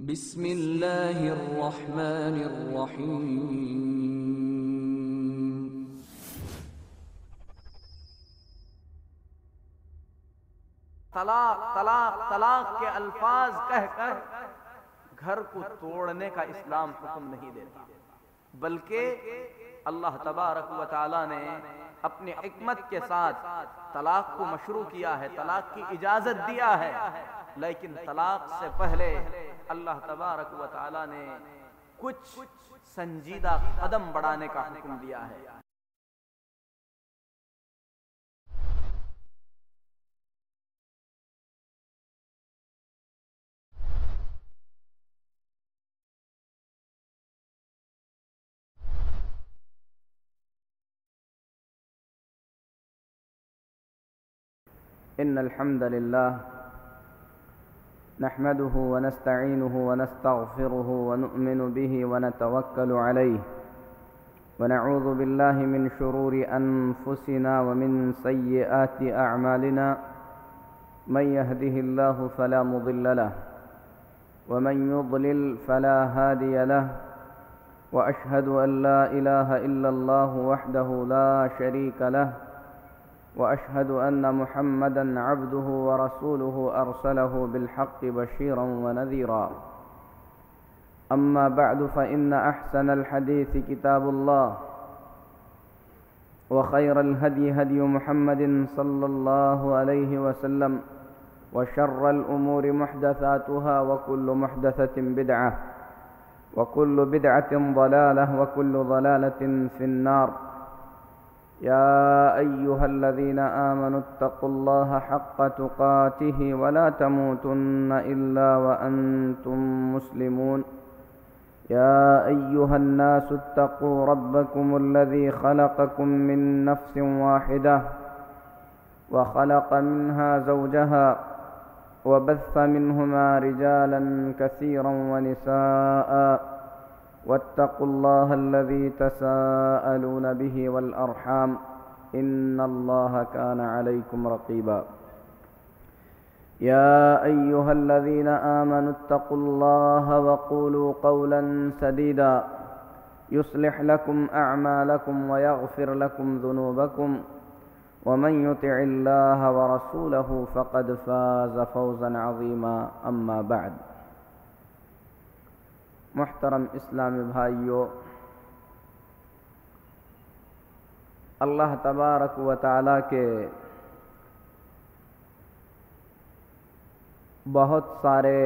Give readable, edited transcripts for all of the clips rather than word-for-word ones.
بسم اللہ الرحمن الرحیم۔ طلاق طلاق طلاق کے الفاظ کہہ کر گھر کو توڑنے کا اسلام حکم نہیں دیتا، بلکہ اللہ تبارک و تعالی نے اپنی حکمت کے ساتھ طلاق کو مشروع کیا ہے، طلاق کی اجازت دیا ہے، لیکن طلاق سے پہلے اللہ تبارک و تعالی نے کچھ سنجیدہ قدم بڑھانے کا حکم دیا ہے۔ إن الحمد لله نحمده ونستعينه ونستغفره ونؤمن به ونتوكل عليه ونعوذ بالله من شرور أنفسنا ومن سيئات أعمالنا من يهده الله فلا مضل له ومن يضلل فلا هادي له وأشهد أن لا إله إلا الله وحده لا شريك له وأشهد أن محمدًا عبده ورسوله أرسله بالحق بشيرًا ونذيرًا أما بعد فإن أحسن الحديث كتاب الله وخير الهدي هدي محمد صلى الله عليه وسلم وشر الأمور محدثاتها وكل محدثة بدعة وكل بدعة ضلالة وكل ضلالة في النار يا أيها الذين آمنوا اتقوا الله حق تقاته ولا تموتن إلا وأنتم مسلمون يا أيها الناس اتقوا ربكم الذي خلقكم من نفس واحدة وخلق منها زوجها وبث منهما رجالا كثيرا ونساء واتقوا الله الذي تساءلون به والأرحام إن الله كان عليكم رقيبا يا أيها الذين آمنوا اتقوا الله وقولوا قولا سديدا يصلح لكم أعمالكم ويغفر لكم ذنوبكم ومن يطع الله ورسوله فقد فاز فوزا عظيما أما بعد۔ محترم اسلامی بھائیو، اللہ تبارک و تعالی کے بہت سارے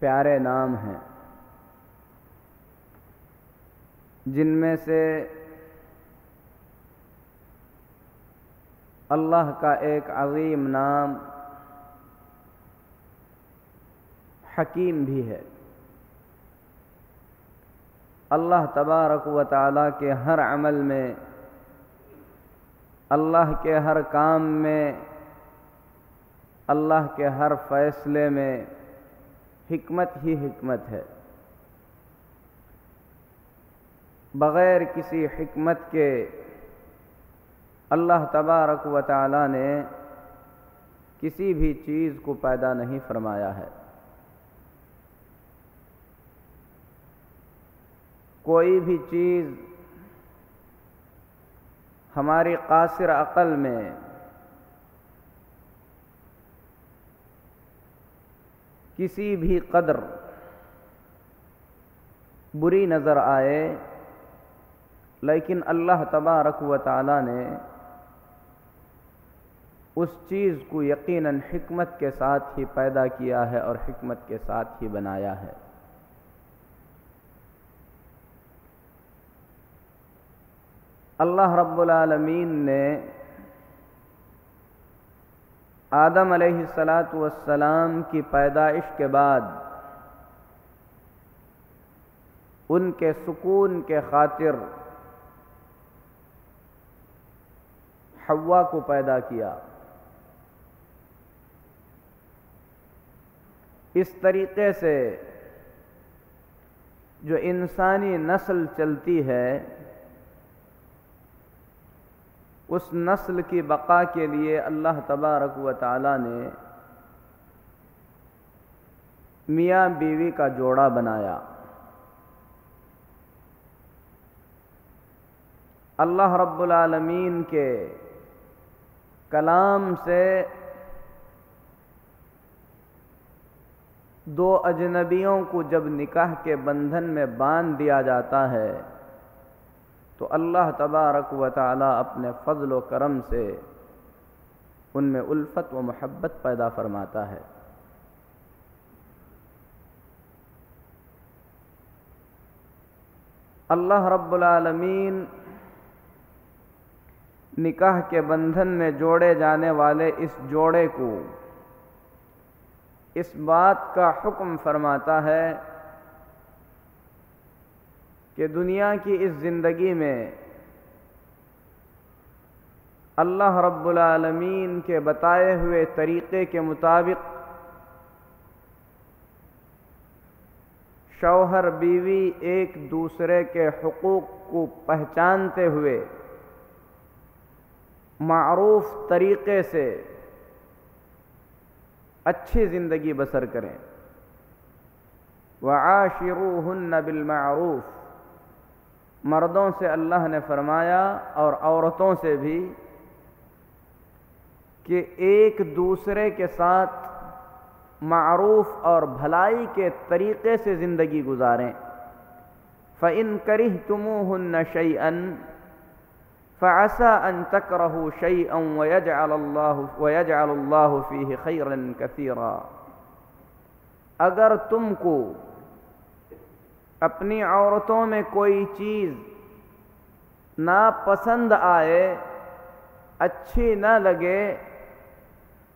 پیارے نام ہیں، جن میں سے اللہ کا ایک عظیم نام حکیم بھی ہے۔ اللہ تبارک و تعالی کے ہر عمل میں، اللہ کے ہر کام میں، اللہ کے ہر فیصلے میں حکمت ہی حکمت ہے۔ بغیر کسی حکمت کے اللہ تبارک و تعالی نے کسی بھی چیز کو پیدا نہیں فرمایا ہے۔ کوئی بھی چیز ہماری قاصر عقل میں کسی بھی قدر بری نظر آئے، لیکن اللہ تبارک و تعالی نے اس چیز کو یقیناً حکمت کے ساتھ ہی پیدا کیا ہے اور حکمت کے ساتھ ہی بنایا ہے۔ اللہ رب العالمین نے آدم علیہ السلام کی پیدائش کے بعد ان کے سکون کے خاطر حوا کو پیدا کیا۔ اس طریقے سے جو انسانی نسل چلتی ہے، اس نسل کی بقا کے لیے اللہ تبارک و تعالی نے میاں بیوی کا جوڑا بنایا۔ اللہ رب العالمین کے کلام سے دو اجنبیوں کو جب نکاح کے بندھن میں باندھ دیا جاتا ہے تو اللہ تبارک و تعالی اپنے فضل و کرم سے ان میں الفت و محبت پیدا فرماتا ہے۔ اللہ رب العالمین نکاح کے بندھن میں جوڑے جانے والے اس جوڑے کو اس بات کا حکم فرماتا ہے کہ دنیا کی اس زندگی میں اللہ رب العالمین کے بتائے ہوئے طریقے کے مطابق شوہر بیوی ایک دوسرے کے حقوق کو پہچانتے ہوئے معروف طریقے سے اچھی زندگی بسر کریں۔ وَعَاشِرُوهُنَّ بِالْمَعْرُوفِ، مردوں سے اللہ نے فرمایا اور عورتوں سے بھی کہ ایک دوسرے کے ساتھ معروف اور بھلائی کے طریقے سے زندگی گزاریں۔ فَإِن كَرِهْتُمُوهُنَّ شَيْئًا فَعَسَىٰ أَن تَكْرَهُوا شَيْئًا وَيَجْعَلَ اللَّهُ فِيهِ خَيْرًا كَثِيرًا، اگر تم کو اپنی عورتوں میں کوئی چیز ناپسند آئے، اچھی نہ لگے،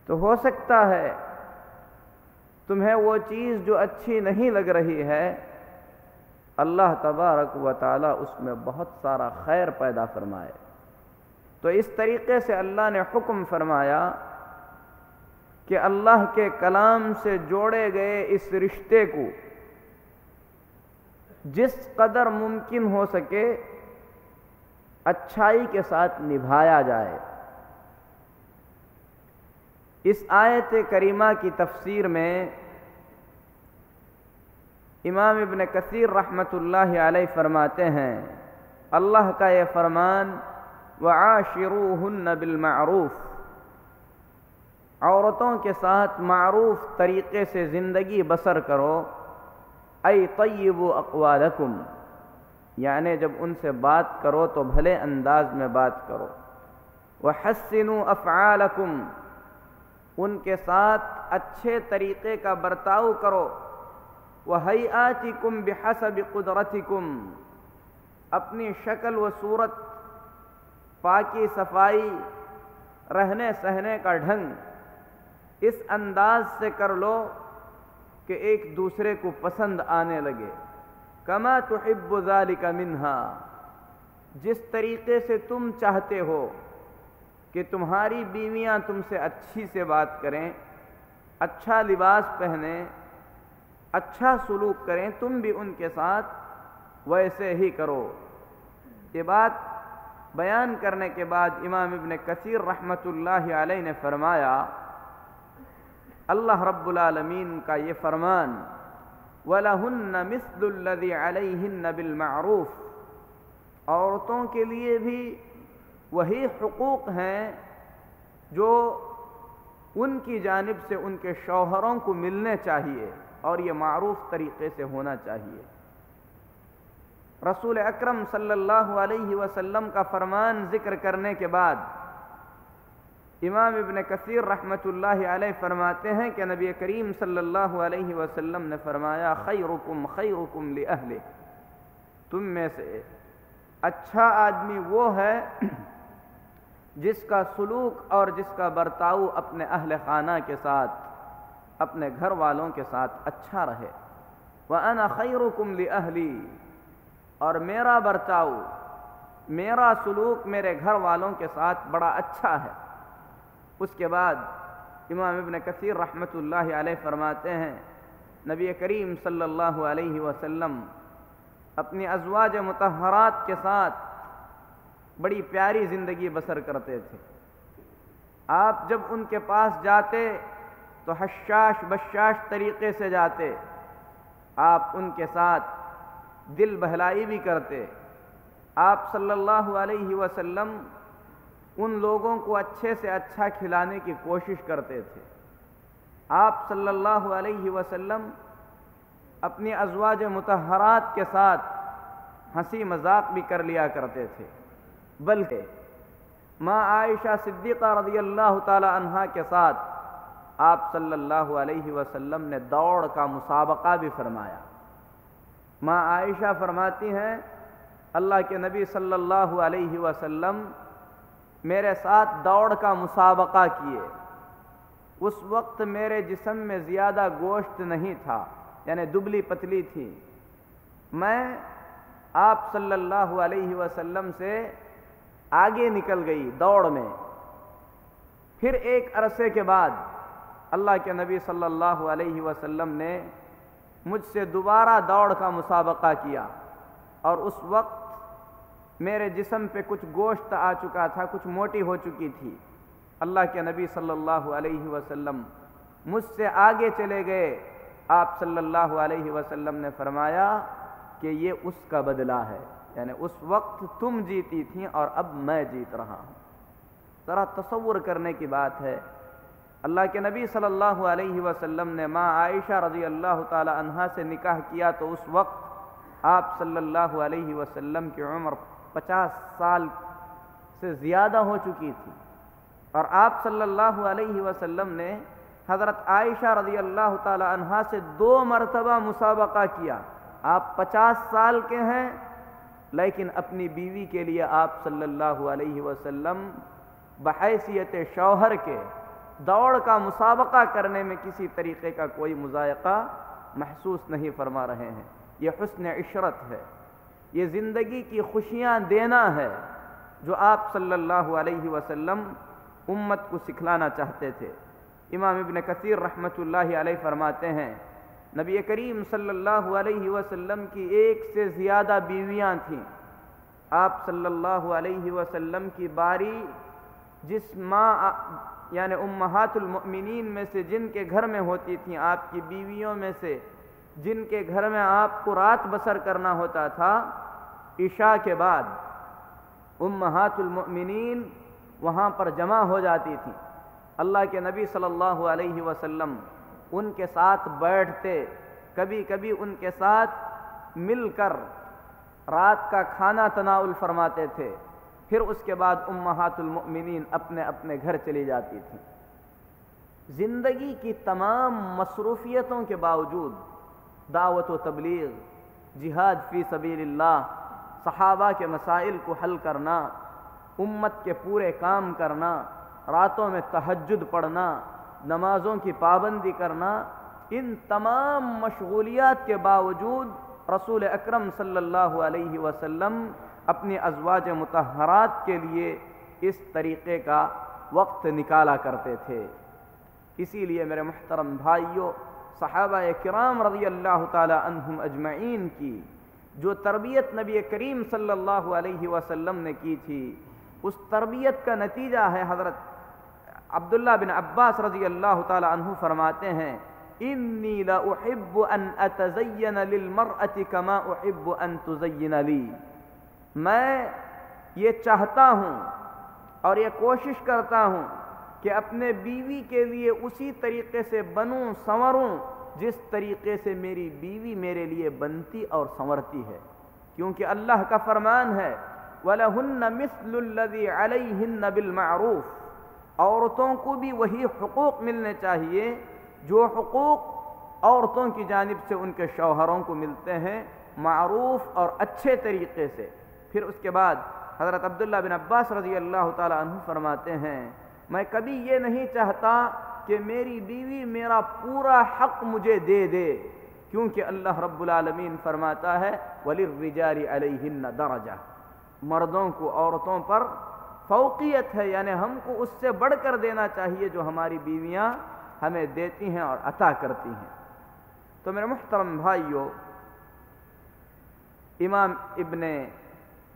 تو ہو سکتا ہے تمہیں وہ چیز جو اچھی نہیں لگ رہی ہے اللہ تبارک و تعالی اس میں بہت سارا خیر پیدا فرمائے۔ تو اس طریقے سے اللہ نے حکم فرمایا کہ اللہ کے کلام سے جوڑے گئے اس رشتے کو جس قدر ممکن ہو سکے اچھائی کے ساتھ نبھایا جائے۔ اس آیت کریمہ کی تفسیر میں امام ابن کثیر رحمۃ اللہ علیہ فرماتے ہیں اللہ کا یہ فرمان وَعَاشِرُوهُنَّ بِالْمَعْرُوفِ، عورتوں کے ساتھ معروف طریقے سے زندگی بسر کرو، اَيْ طَيِّبُوا أَقْوَالَكُمْ، یعنی جب ان سے بات کرو تو بھلے انداز میں بات کرو، وَحَسِّنُوا أَفْعَالَكُمْ، ان کے ساتھ اچھے طریقے کا برتاؤ کرو، وَهَيْئَاتِكُمْ بِحَسَبِ قُدْرَتِكُمْ، اپنی شکل و صورت، پاکی صفائی، رہنے سہنے کا ڈھنگ اس انداز سے کر لو کہ ایک دوسرے کو پسند آنے لگے۔ کما تحب ذلک منہا، جس طریقے سے تم چاہتے ہو کہ تمہاری بیویاں تم سے اچھی سے بات کریں، اچھا لباس پہنیں، اچھا سلوک کریں، تم بھی ان کے ساتھ ویسے ہی کرو۔ یہ بات بیان کرنے کے بعد امام ابن کثیر رحمۃ اللہ علیہ نے فرمایا اللہ رب العالمین کا یہ فرمان وَلَهُنَّ مِثْلُ الَّذِي عَلَيْهِنَّ بِالْمَعْرُوفِ، عورتوں کے لیے بھی وہی حقوق ہیں جو ان کی جانب سے ان کے شوہروں کو ملنے چاہیے، اور یہ معروف طریقے سے ہونا چاہیے۔ رسول اکرم صلی اللہ علیہ وسلم کا فرمان ذکر کرنے کے بعد امام ابن کثیر رحمۃ اللہ علیہ فرماتے ہیں کہ نبی کریم صلی اللہ علیہ وسلم نے فرمایا خیرکم خیرکم لأہلہ، تم میں سے اچھا آدمی وہ ہے جس کا سلوک اور جس کا برتاؤ اپنے اہل خانہ کے ساتھ، اپنے گھر والوں کے ساتھ اچھا رہے۔ وَأَنَا خَيْرُكُمْ لِأَهْلِي، اور میرا برتاؤ، میرا سلوک میرے گھر والوں کے ساتھ بڑا اچھا ہے۔ اس کے بعد امام ابن کثیر رحمۃ اللہ علیہ فرماتے ہیں نبی کریم صلی اللہ علیہ وسلم اپنی ازواج مطہرات کے ساتھ بڑی پیاری زندگی بسر کرتے تھے۔ آپ جب ان کے پاس جاتے تو حشاش بشاش طریقے سے جاتے، آپ ان کے ساتھ دل بہلائی بھی کرتے۔ آپ صلی اللہ علیہ وسلم ان لوگوں کو اچھے سے اچھا کھلانے کی کوشش کرتے تھے۔ آپ صلی اللہ علیہ وسلم اپنی ازواج مطہرات کے ساتھ ہنسی مذاق بھی کر لیا کرتے تھے، بلکہ ماں عائشہ صدیقہ رضی اللہ تعالی عنہا کے ساتھ آپ صلی اللہ علیہ وسلم نے دوڑ کا مسابقہ بھی فرمایا۔ ماں عائشہ فرماتی ہیں اللہ کے نبی صلی اللہ علیہ وسلم میرے ساتھ دوڑ کا مسابقہ کیے۔ اس وقت میرے جسم میں زیادہ گوشت نہیں تھا، یعنی دبلی پتلی تھی۔ میں آپ صلی اللہ علیہ وسلم سے آگے نکل گئی دوڑ میں۔ پھر ایک عرصے کے بعد اللہ کے نبی صلی اللہ علیہ وسلم نے مجھ سے دوبارہ دوڑ کا مسابقہ کیا، اور اس وقت میرے جسم پہ کچھ گوشت آ چکا تھا، کچھ موٹی ہو چکی تھی۔ اللہ کے نبی صلی اللہ علیہ وسلم مجھ سے آگے چلے گئے۔ آپ صلی اللہ علیہ وسلم نے فرمایا کہ یہ اس کا بدلہ ہے، یعنی اس وقت تم جیتی تھیں اور اب میں جیت رہا ہوں۔ ذرا تصور کرنے کی بات ہے، اللہ کے نبی صلی اللہ علیہ وسلم نے ماں عائشہ رضی اللہ تعالی عنہا سے نکاح کیا تو اس وقت آپ صلی اللہ علیہ وسلم کی عمر 50 سال سے زیادہ ہو چکی تھی، اور آپ صلی اللہ علیہ وسلم نے حضرت عائشہ رضی اللہ تعالی عنہا سے 2 مرتبہ مسابقہ کیا۔ آپ 50 سال کے ہیں، لیکن اپنی بیوی کے لیے آپ صلی اللہ علیہ وسلم بحیثیت شوہر کے دوڑ کا مسابقہ کرنے میں کسی طریقے کا کوئی مذائقہ محسوس نہیں فرما رہے ہیں۔ یہ حسن عشرت ہے، یہ زندگی کی خوشیاں دینا ہے جو آپ صلی اللہ علیہ وسلم امت کو سکھلانا چاہتے تھے۔ امام ابن کثیر رحمۃ اللہ علیہ فرماتے ہیں نبی کریم صلی اللہ علیہ وسلم کی 1 سے زیادہ بیویاں تھیں۔ آپ صلی اللہ علیہ وسلم کی باری جس ماں یعنی امہات المؤمنین میں سے جن کے گھر میں ہوتی تھیں، آپ کی بیویوں میں سے جن کے گھر میں آپ کو رات بسر کرنا ہوتا تھا، عشاء کے بعد امہات المؤمنین وہاں پر جمع ہو جاتی تھیں۔ اللہ کے نبی صلی اللہ علیہ وسلم ان کے ساتھ بیٹھتے، کبھی کبھی ان کے ساتھ مل کر رات کا کھانا تناول فرماتے تھے۔ پھر اس کے بعد امہات المؤمنین اپنے اپنے گھر چلی جاتی تھیں۔ زندگی کی تمام مصروفیتوں کے باوجود دعوت و تبلیغ، جہاد فی سبیل اللہ، صحابہ کے مسائل کو حل کرنا، امت کے پورے کام کرنا، راتوں میں تہجد پڑھنا، نمازوں کی پابندی کرنا، ان تمام مشغولیات کے باوجود رسول اکرم صلی اللہ علیہ وسلم اپنی ازواج مطہرات کے لیے اس طریقے کا وقت نکالا کرتے تھے۔ اسی لیے میرے محترم بھائیوں، صحابہ کرام رضی اللہ تعالی عنہم اجمعین کی جو تربیت نبی کریم صلی اللہ علیہ وسلم نے کی تھی، اس تربیت کا نتیجہ ہے حضرت عبداللہ بن عباس رضی اللہ تعالی عنہ فرماتے ہیں انی لاحب ان اتزین للمرأة کما احب ان تزین لی، میں یہ چاہتا ہوں اور یہ کوشش کرتا ہوں کہ اپنے بیوی کے لیے اسی طریقے سے بنوں سنوروں جس طریقے سے میری بیوی میرے لیے بنتی اور سنورتی ہے، کیونکہ اللہ کا فرمان ہے وَلَهُنَّ مِثْلُ الَّذِي عَلَيْهِنَّ بِالْمَعْرُوفِ، عورتوں کو بھی وہی حقوق ملنے چاہیے جو حقوق عورتوں کی جانب سے ان کے شوہروں کو ملتے ہیں، معروف اور اچھے طریقے سے۔ پھر اس کے بعد حضرت عبداللہ بن عباس رضی اللہ تعالی عنہ فرماتے ہیں میں کبھی یہ نہیں چاہتا کہ میری بیوی میرا پورا حق مجھے دے دے، کیونکہ اللہ رب العالمین فرماتا ہے وَلِلرِّجَالِ عَلَيْهِنَّ دَرَجَةٌ، مردوں کو عورتوں پر فوقیت ہے، یعنی ہم کو اس سے بڑھ کر دینا چاہیے جو ہماری بیویاں ہمیں دیتی ہیں اور عطا کرتی ہیں۔ تو میرے محترم بھائیوں،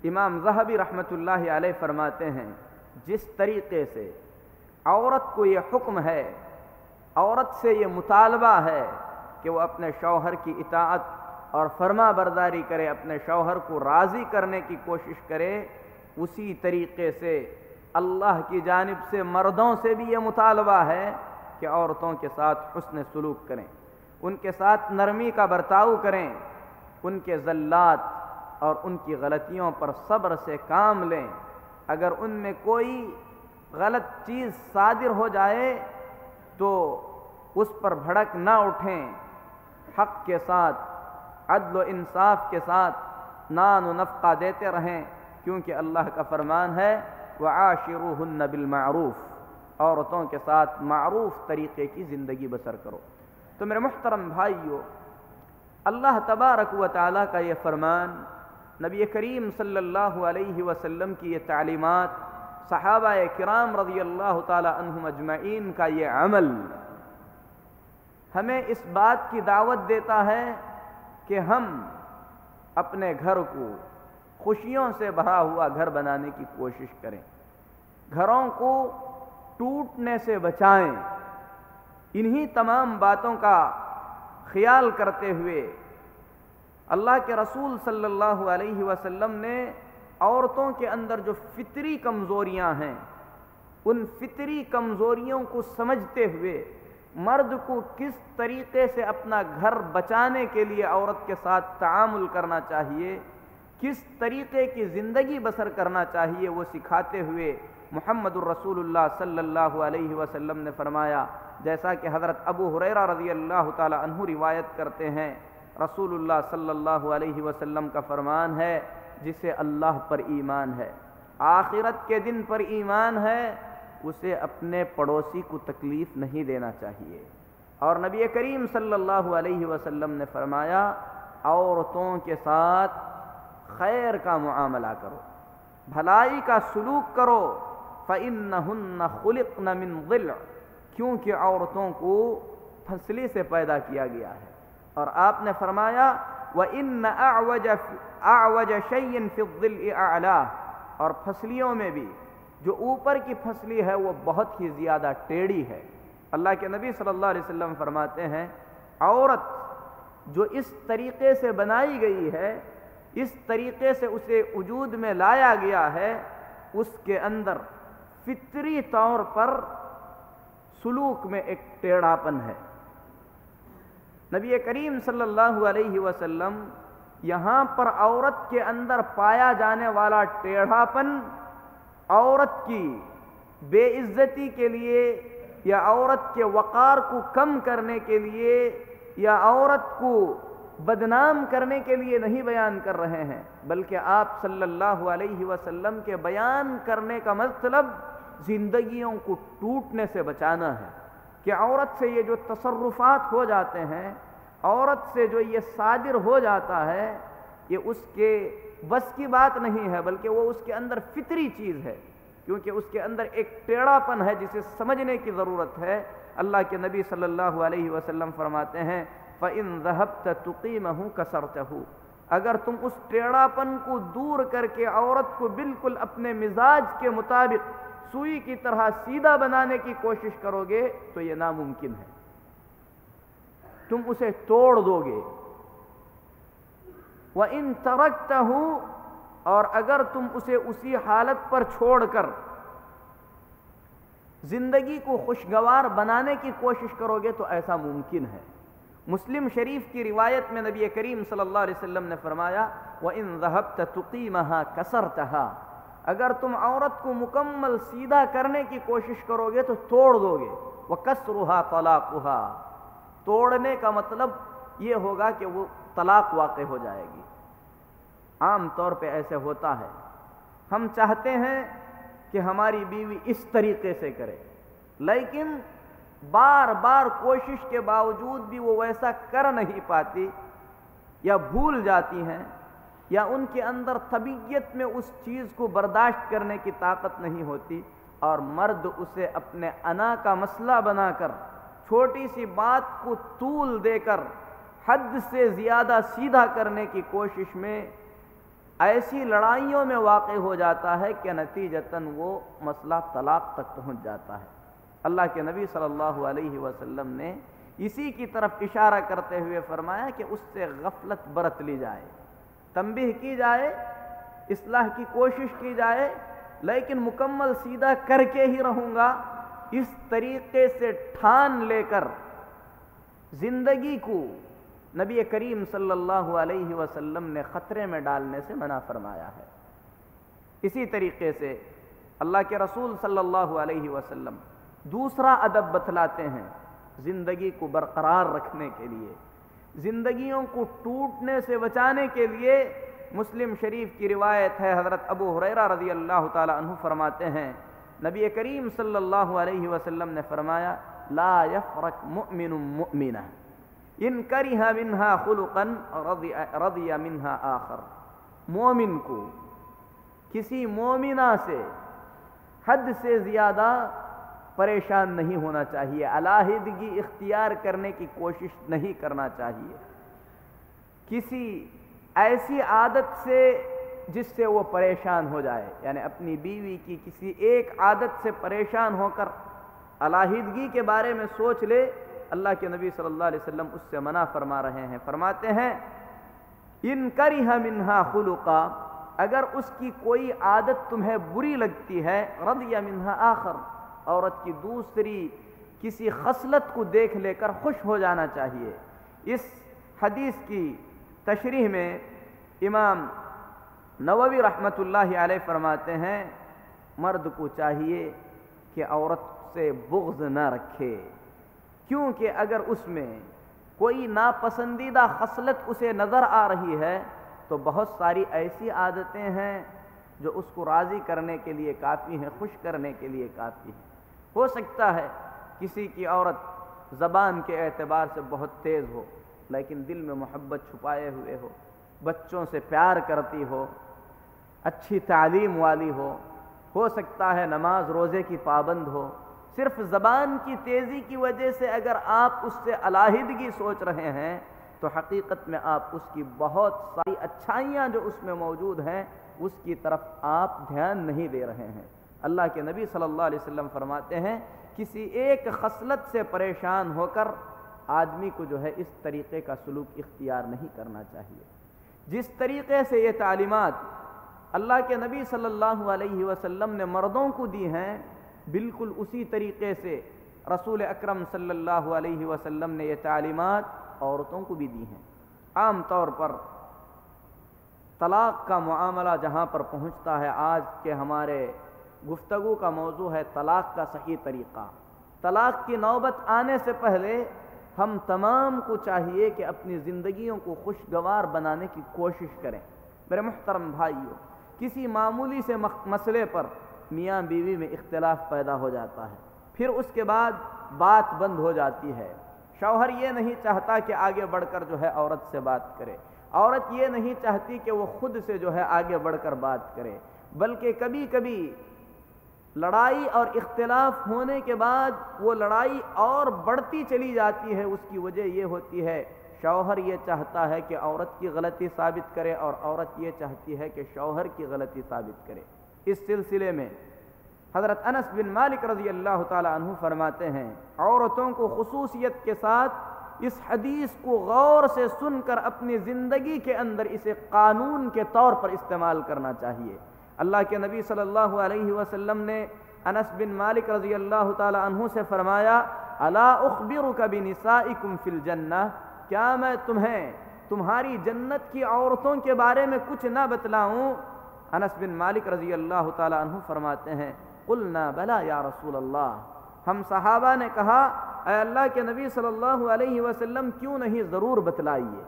امام ذہبی رحمۃ اللہ علیہ فرماتے ہیں جس طریقے سے عورت کو یہ حکم ہے عورت سے یہ مطالبہ ہے کہ وہ اپنے شوہر کی اطاعت اور فرما برداری کرے، اپنے شوہر کو راضی کرنے کی کوشش کرے، اسی طریقے سے اللہ کی جانب سے مردوں سے بھی یہ مطالبہ ہے کہ عورتوں کے ساتھ حسن سلوک کریں، ان کے ساتھ نرمی کا برتاؤ کریں، ان کے زلات اور ان کی غلطیوں پر صبر سے کام لیں۔ اگر ان میں کوئی غلط چیز صادر ہو جائے تو اس پر بھڑک نہ اٹھیں، حق کے ساتھ عدل و انصاف کے ساتھ نان و نفقہ دیتے رہیں، کیونکہ اللہ کا فرمان ہے وَعَاشِرُوهُنَّ بِالْمَعْرُوفِ، عورتوں کے ساتھ معروف طریقے کی زندگی بسر کرو۔ تو میرے محترم بھائیو، اللہ تبارک و تعالیٰ کا یہ فرمان، نبی کریم صلی اللہ علیہ وسلم کی یہ تعلیمات، صحابہ کرام رضی اللہ تعالی عنہم اجمعین کا یہ عمل ہمیں اس بات کی دعوت دیتا ہے کہ ہم اپنے گھر کو خوشیوں سے بھرا ہوا گھر بنانے کی کوشش کریں، گھروں کو ٹوٹنے سے بچائیں۔ انہی تمام باتوں کا خیال کرتے ہوئے اللہ کے رسول صلی اللہ علیہ وسلم نے عورتوں کے اندر جو فطری کمزوریاں ہیں، ان فطری کمزوریوں کو سمجھتے ہوئے مرد کو کس طریقے سے اپنا گھر بچانے کے لیے عورت کے ساتھ تعامل کرنا چاہیے، کس طریقے کی زندگی بسر کرنا چاہیے، وہ سکھاتے ہوئے محمد الرسول اللہ صلی اللہ علیہ وسلم نے فرمایا، جیسا کہ حضرت ابو ہریرہ رضی اللہ تعالی عنہ روایت کرتے ہیں، رسول اللہ صلی اللہ علیہ وسلم کا فرمان ہے، جسے اللہ پر ایمان ہے، آخرت کے دن پر ایمان ہے، اسے اپنے پڑوسی کو تکلیف نہیں دینا چاہیے۔ اور نبی کریم صلی اللہ علیہ وسلم نے فرمایا، عورتوں کے ساتھ خیر کا معاملہ کرو، بھلائی کا سلوک کرو، فَإِنَّهُنَّ خُلِقْنَ مِنْ ضِلْعٍ، کیونکہ عورتوں کو پھسلی سے پیدا کیا گیا ہے۔ اور آپ نے فرمایا وَإِنَّ أَعْوَجَ شَيْءٍ فِي الظِّلْءِ أَعْلَاهُ، اور پھسلیوں میں بھی جو اوپر کی پھسلی ہے وہ بہت ہی زیادہ ٹیڑھی ہے۔ اللہ کے نبی صلی اللہ علیہ وسلم فرماتے ہیں، عورت جو اس طریقے سے بنائی گئی ہے، اس طریقے سے اسے وجود میں لایا گیا ہے، اس کے اندر فطری طور پر سلوک میں ایک ٹیڑھاپن ہے۔ نبی کریم صلی اللہ علیہ وسلم یہاں پر عورت کے اندر پایا جانے والا ٹیڑھاپن عورت کی بے عزتی کے لیے یا عورت کے وقار کو کم کرنے کے لیے یا عورت کو بدنام کرنے کے لیے نہیں بیان کر رہے ہیں، بلکہ آپ صلی اللہ علیہ وسلم کے بیان کرنے کا مطلب زندگیوں کو ٹوٹنے سے بچانا ہے، کہ عورت سے یہ جو تصرفات ہو جاتے ہیں، عورت سے جو یہ صادر ہو جاتا ہے، یہ اس کے بس کی بات نہیں ہے، بلکہ وہ اس کے اندر فطری چیز ہے، کیونکہ اس کے اندر ایک ٹیڑھاپن ہے جسے سمجھنے کی ضرورت ہے۔ اللہ کے نبی صلی اللہ علیہ وسلم فرماتے ہیں فَإِن ذَهَبْتَ تُقِيمَهُ كَسَرْتَهُ، اگر تم اس ٹیڑھاپن کو دور کر کے عورت کو بالکل اپنے مزاج کے مطابق سوئی کی طرح سیدھا بنانے کی کوشش کرو گے تو یہ ناممکن ہے، تم اسے توڑ دو گے۔ وَإِن تَرَكْتَهُ، اور اگر تم اسے اسی حالت پر چھوڑ کر زندگی کو خوشگوار بنانے کی کوشش کرو گے تو ایسا ممکن ہے۔ مسلم شریف کی روایت میں نبی کریم صلی اللہ علیہ وسلم نے فرمایا وَإِن ذَهَبْتَ تُقِيمَهَا كَسَرْتَهَا، اگر تم عورت کو مکمل سیدھا کرنے کی کوشش کرو گے تو توڑ دو گے۔ وَكَسْرُهَا طَلَاقُهَا، توڑنے کا مطلب یہ ہوگا کہ وہ طلاق واقع ہو جائے گی۔ عام طور پہ ایسے ہوتا ہے، ہم چاہتے ہیں کہ ہماری بیوی اس طریقے سے کرے، لیکن بار بار کوشش کے باوجود بھی وہ ویسا کر نہیں پاتی، یا بھول جاتی ہیں، یا ان کے اندر طبیعت میں اس چیز کو برداشت کرنے کی طاقت نہیں ہوتی، اور مرد اسے اپنے انا کا مسئلہ بنا کر چھوٹی سی بات کو طول دے کر حد سے زیادہ سیدھا کرنے کی کوشش میں ایسی لڑائیوں میں واقع ہو جاتا ہے کہ نتیجتاً وہ مسئلہ طلاق تک پہنچ جاتا ہے۔ اللہ کے نبی صلی اللہ علیہ وسلم نے اسی کی طرف اشارہ کرتے ہوئے فرمایا کہ اس سے غفلت برت لی جائے، تنبیہ کی جائے، اصلاح کی کوشش کی جائے، لیکن مکمل سیدھا کر کے ہی رہوں گا، اس طریقے سے ٹھان لے کر زندگی کو نبی کریم صلی اللہ علیہ وسلم نے خطرے میں ڈالنے سے منع فرمایا ہے۔ اسی طریقے سے اللہ کے رسول صلی اللہ علیہ وسلم دوسرا ادب بتلاتے ہیں زندگی کو برقرار رکھنے کے لیے، زندگیوں کو ٹوٹنے سے بچانے کے لیے۔ مسلم شریف کی روایت ہے، حضرت ابو ہریرہ رضی اللہ تعالی عنہ فرماتے ہیں نبی کریم صلی اللہ علیہ وسلم نے فرمایا لا یفرق مؤمن مؤمنہ ان کرہ منہا خلقا رضی منہا آخر۔ مومن کو کسی مومنہ سے حد سے زیادہ پریشان نہیں ہونا چاہیے، علیحدگی اختیار کرنے کی کوشش نہیں کرنا چاہیے، کسی ایسی عادت سے جس سے وہ پریشان ہو جائے، یعنی اپنی بیوی کی کسی ایک عادت سے پریشان ہو کر علیحدگی کے بارے میں سوچ لے، اللہ کے نبی صلی اللہ علیہ وسلم اس سے منع فرما رہے ہیں۔ فرماتے ہیں ان کرہ منہا خلقا، اگر اس کی کوئی عادت تمہیں بری لگتی ہے، رضی منہا آخر، عورت کی دوسری کسی خصلت کو دیکھ لے کر خوش ہو جانا چاہیے۔ اس حدیث کی تشریح میں امام نووی رحمۃ اللہ علیہ فرماتے ہیں مرد کو چاہیے کہ عورت سے بغض نہ رکھے، کیونکہ اگر اس میں کوئی ناپسندیدہ خصلت اسے نظر آ رہی ہے تو بہت ساری ایسی عادتیں ہیں جو اس کو راضی کرنے کے لیے کافی ہیں، خوش کرنے کے لیے کافی ہیں۔ ہو سکتا ہے کسی کی عورت زبان کے اعتبار سے بہت تیز ہو لیکن دل میں محبت چھپائے ہوئے ہو، بچوں سے پیار کرتی ہو، اچھی تعلیم والی ہو سکتا ہے نماز روزے کی پابند ہو، صرف زبان کی تیزی کی وجہ سے اگر آپ اس سے علیحدگی سوچ رہے ہیں تو حقیقت میں آپ اس کی بہت ساری اچھائیاں جو اس میں موجود ہیں اس کی طرف آپ دھیان نہیں دے رہے ہیں۔ اللہ کے نبی صلی اللہ علیہ وسلم فرماتے ہیں کسی ایک خصلت سے پریشان ہو کر آدمی کو جو ہے اس طریقے کا سلوک اختیار نہیں کرنا چاہیے۔ جس طریقے سے یہ تعلیمات اللہ کے نبی صلی اللہ علیہ وسلم نے مردوں کو دی ہیں، بالکل اسی طریقے سے رسول اکرم صلی اللہ علیہ وسلم نے یہ تعلیمات عورتوں کو بھی دی ہیں۔ عام طور پر طلاق کا معاملہ جہاں پر پہنچتا ہے، آج کے ہمارے گفتگو کا موضوع ہے طلاق کا صحیح طریقہ۔ طلاق کی نوبت آنے سے پہلے ہم تمام کو چاہیے کہ اپنی زندگیوں کو خوشگوار بنانے کی کوشش کریں۔ میرے محترم بھائیوں، کسی معمولی سے مسئلے پر میاں بیوی میں اختلاف پیدا ہو جاتا ہے، پھر اس کے بعد بات بند ہو جاتی ہے۔ شوہر یہ نہیں چاہتا کہ آگے بڑھ کر جو ہے عورت سے بات کرے، عورت یہ نہیں چاہتی کہ وہ خود سے جو ہے آگے بڑھ کر بات کرے، بلکہ کبھی کبھی لڑائی اور اختلاف ہونے کے بعد وہ لڑائی اور بڑھتی چلی جاتی ہے۔ اس کی وجہ یہ ہوتی ہے شوہر یہ چاہتا ہے کہ عورت کی غلطی ثابت کرے اور عورت یہ چاہتی ہے کہ شوہر کی غلطی ثابت کرے۔ اس سلسلے میں حضرت انس بن مالک رضی اللہ تعالی عنہ فرماتے ہیں عورتوں کو خصوصیت کے ساتھ اس حدیث کو غور سے سن کر اپنی زندگی کے اندر اسے قانون کے طور پر استعمال کرنا چاہیے۔ اللہ کے نبی صلی اللہ علیہ وسلم نے انس بن مالک رضی اللہ تعالی عنہ سے فرمایا الا اخبرک بنسائکم فی الجنہ، کیا میں تمہیں تمہاری جنت کی عورتوں کے بارے میں کچھ نہ بتلاؤں؟ انس بن مالک رضی اللہ تعالی عنہ فرماتے ہیں قلنا بلا یا رسول اللہ، ہم صحابہ نے کہا اے اللہ کے نبی صلی اللہ علیہ وسلم کیوں نہیں، ضرور بتلائیے۔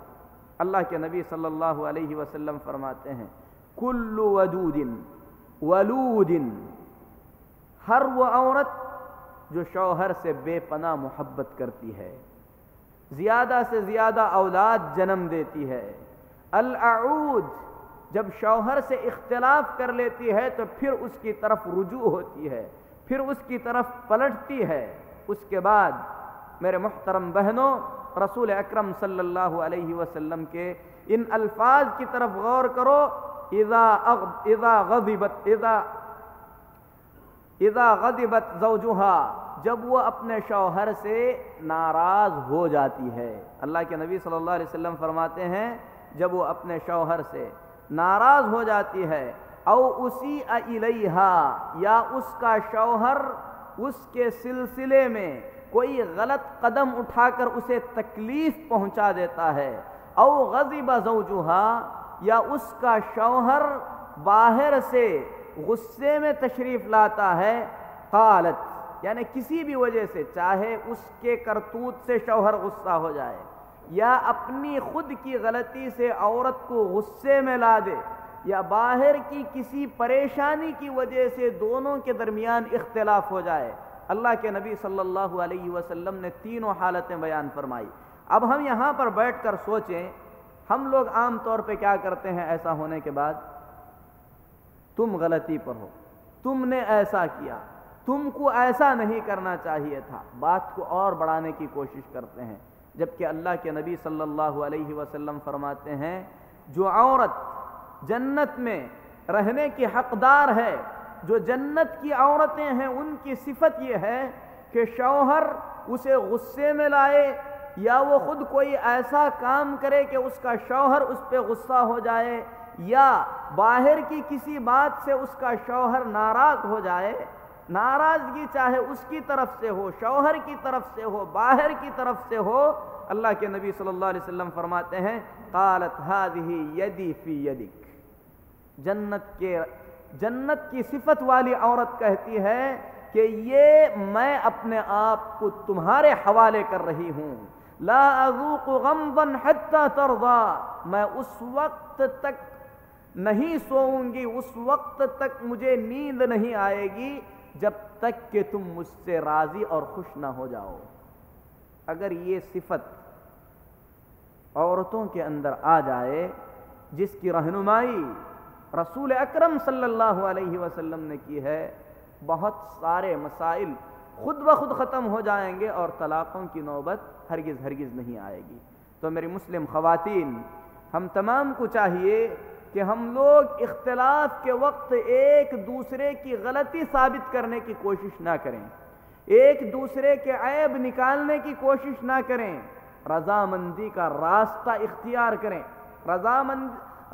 اللہ کے نبی صلی اللہ علیہ وسلم فرماتے ہیں کل ودود ولود، ہر وہ عورت جو شوہر سے بے پناہ محبت کرتی ہے، زیادہ سے زیادہ اولاد جنم دیتی ہے، الاعود، جب شوہر سے اختلاف کر لیتی ہے تو پھر اس کی طرف رجوع ہوتی ہے، پھر اس کی طرف پلٹتی ہے۔ اس کے بعد میرے محترم بہنوں، رسول اکرم صلی اللہ علیہ وسلم کے ان الفاظ کی طرف غور کرو، اذا غضبت زوجها، جب وہ اپنے شوہر سے ناراض ہو جاتی ہے۔ اللہ کے نبی صلی اللہ علیہ وسلم فرماتے ہیں جب وہ اپنے شوہر سے ناراض ہو جاتی ہے، او اسی الیہا، یا اس کا شوہر اس کے سلسلے میں کوئی غلط قدم اٹھا کر اسے تکلیف پہنچا دیتا ہے، او غضب زوجہا، یا اس کا شوہر باہر سے غصے میں تشریف لاتا ہے، قالت، یعنی کسی بھی وجہ سے، چاہے اس کے کرتوت سے شوہر غصہ ہو جائے یا اپنی خود کی غلطی سے عورت کو غصے میں لا دے یا باہر کی کسی پریشانی کی وجہ سے دونوں کے درمیان اختلاف ہو جائے، اللہ کے نبی صلی اللہ علیہ وسلم نے تینوں حالتیں بیان فرمائی۔ اب ہم یہاں پر بیٹھ کر سوچیں، ہم لوگ عام طور پہ کیا کرتے ہیں ایسا ہونے کے بعد؟ تم غلطی پر ہو، تم نے ایسا کیا، تم کو ایسا نہیں کرنا چاہیے تھا، بات کو اور بڑھانے کی کوشش کرتے ہیں، جبکہ اللہ کے نبی صلی اللہ علیہ وسلم فرماتے ہیں جو عورت جنت میں رہنے کی حقدار ہے، جو جنت کی عورتیں ہیں، ان کی صفت یہ ہے کہ شوہر اسے غصے میں لائے یا وہ خود کوئی ایسا کام کرے کہ اس کا شوہر اس پہ غصہ ہو جائے، یا باہر کی کسی بات سے اس کا شوہر ناراض ہو جائے، ناراضگی چاہے اس کی طرف سے ہو، شوہر کی طرف سے ہو، باہر کی طرف سے ہو، اللہ کے نبی صلی اللہ علیہ وسلم فرماتے ہیں قالت هذه یدی فی یدک، جنت کی صفت والی عورت کہتی ہے کہ یہ میں اپنے آپ کو تمہارے حوالے کر رہی ہوں، لا اذوق غمضا حتى ترضى، میں اس وقت تک نہیں سوؤں گی، اس وقت تک مجھے نیند نہیں آئے گی جب تک کہ تم مجھ سے راضی اور خوش نہ ہو جاؤ۔ اگر یہ صفت عورتوں کے اندر آ جائے جس کی رہنمائی رسول اکرم صلی اللہ علیہ وسلم نے کی ہے، بہت سارے مسائل خود بخود ختم ہو جائیں گے اور طلاقوں کی نوبت ہرگز نہیں آئے گی۔ تو میری مسلم خواتین، ہم تمام کو چاہیے کہ ہم لوگ اختلاف کے وقت ایک دوسرے کی غلطی ثابت کرنے کی کوشش نہ کریں، ایک دوسرے کے عیب نکالنے کی کوشش نہ کریں، رضامندی کا راستہ اختیار کریں،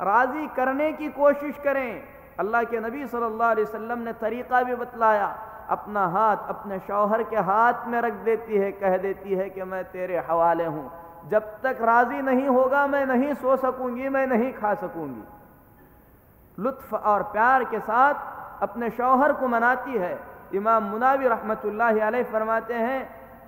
راضی کرنے کی کوشش کریں۔ اللہ کے نبی صلی اللہ علیہ وسلم نے طریقہ بھی بتلایا، اپنا ہاتھ اپنے شوہر کے ہاتھ میں رکھ دیتی ہے، کہہ دیتی ہے کہ میں تیرے حوالے ہوں، جب تک راضی نہیں ہوگا میں نہیں سو سکوں گی، میں نہیں کھا سکوں گی۔ لطف اور پیار کے ساتھ اپنے شوہر کو مناتی ہے۔ امام مناوی رحمۃ اللہ علیہ فرماتے ہیں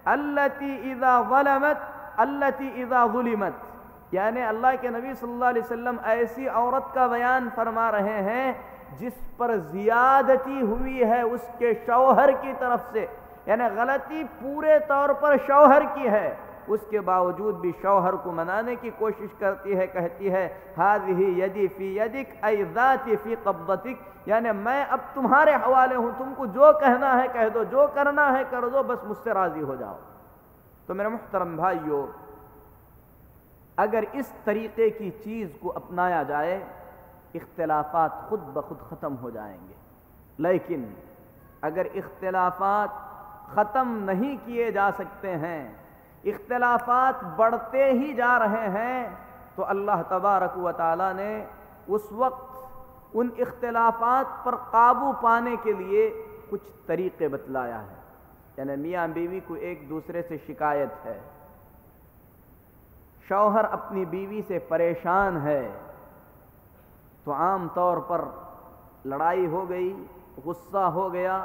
التی اذا ظلمت التی اذا ظلمت، یعنی اللہ کے نبی صلی اللہ علیہ وسلم ایسی عورت کا بیان فرما رہے ہیں جس پر زیادتی ہوئی ہے اس کے شوہر کی طرف سے، یعنی غلطی پورے طور پر شوہر کی ہے، اس کے باوجود بھی شوہر کو منانے کی کوشش کرتی ہے، کہتی ہے هذه یدی فی یدک ای ذاتی فی قبضتک، یعنی میں اب تمہارے حوالے ہوں، تم کو جو کہنا ہے کہہ دو، جو کرنا ہے کر دو، بس مجھ سے راضی ہو جاؤ۔ تو میرے محترم بھائیو، اگر اس طریقے کی چیز کو اپنایا جائے اختلافات خود بخود ختم ہو جائیں گے، لیکن اگر اختلافات ختم نہیں کیے جا سکتے ہیں، اختلافات بڑھتے ہی جا رہے ہیں، تو اللہ تبارک و تعالی نے اس وقت ان اختلافات پر قابو پانے کے لیے کچھ طریقے بتلایا ہے۔ یعنی میاں بیوی کو ایک دوسرے سے شکایت ہے، شوہر اپنی بیوی سے پریشان ہے، تو عام طور پر لڑائی ہو گئی، غصہ ہو گیا،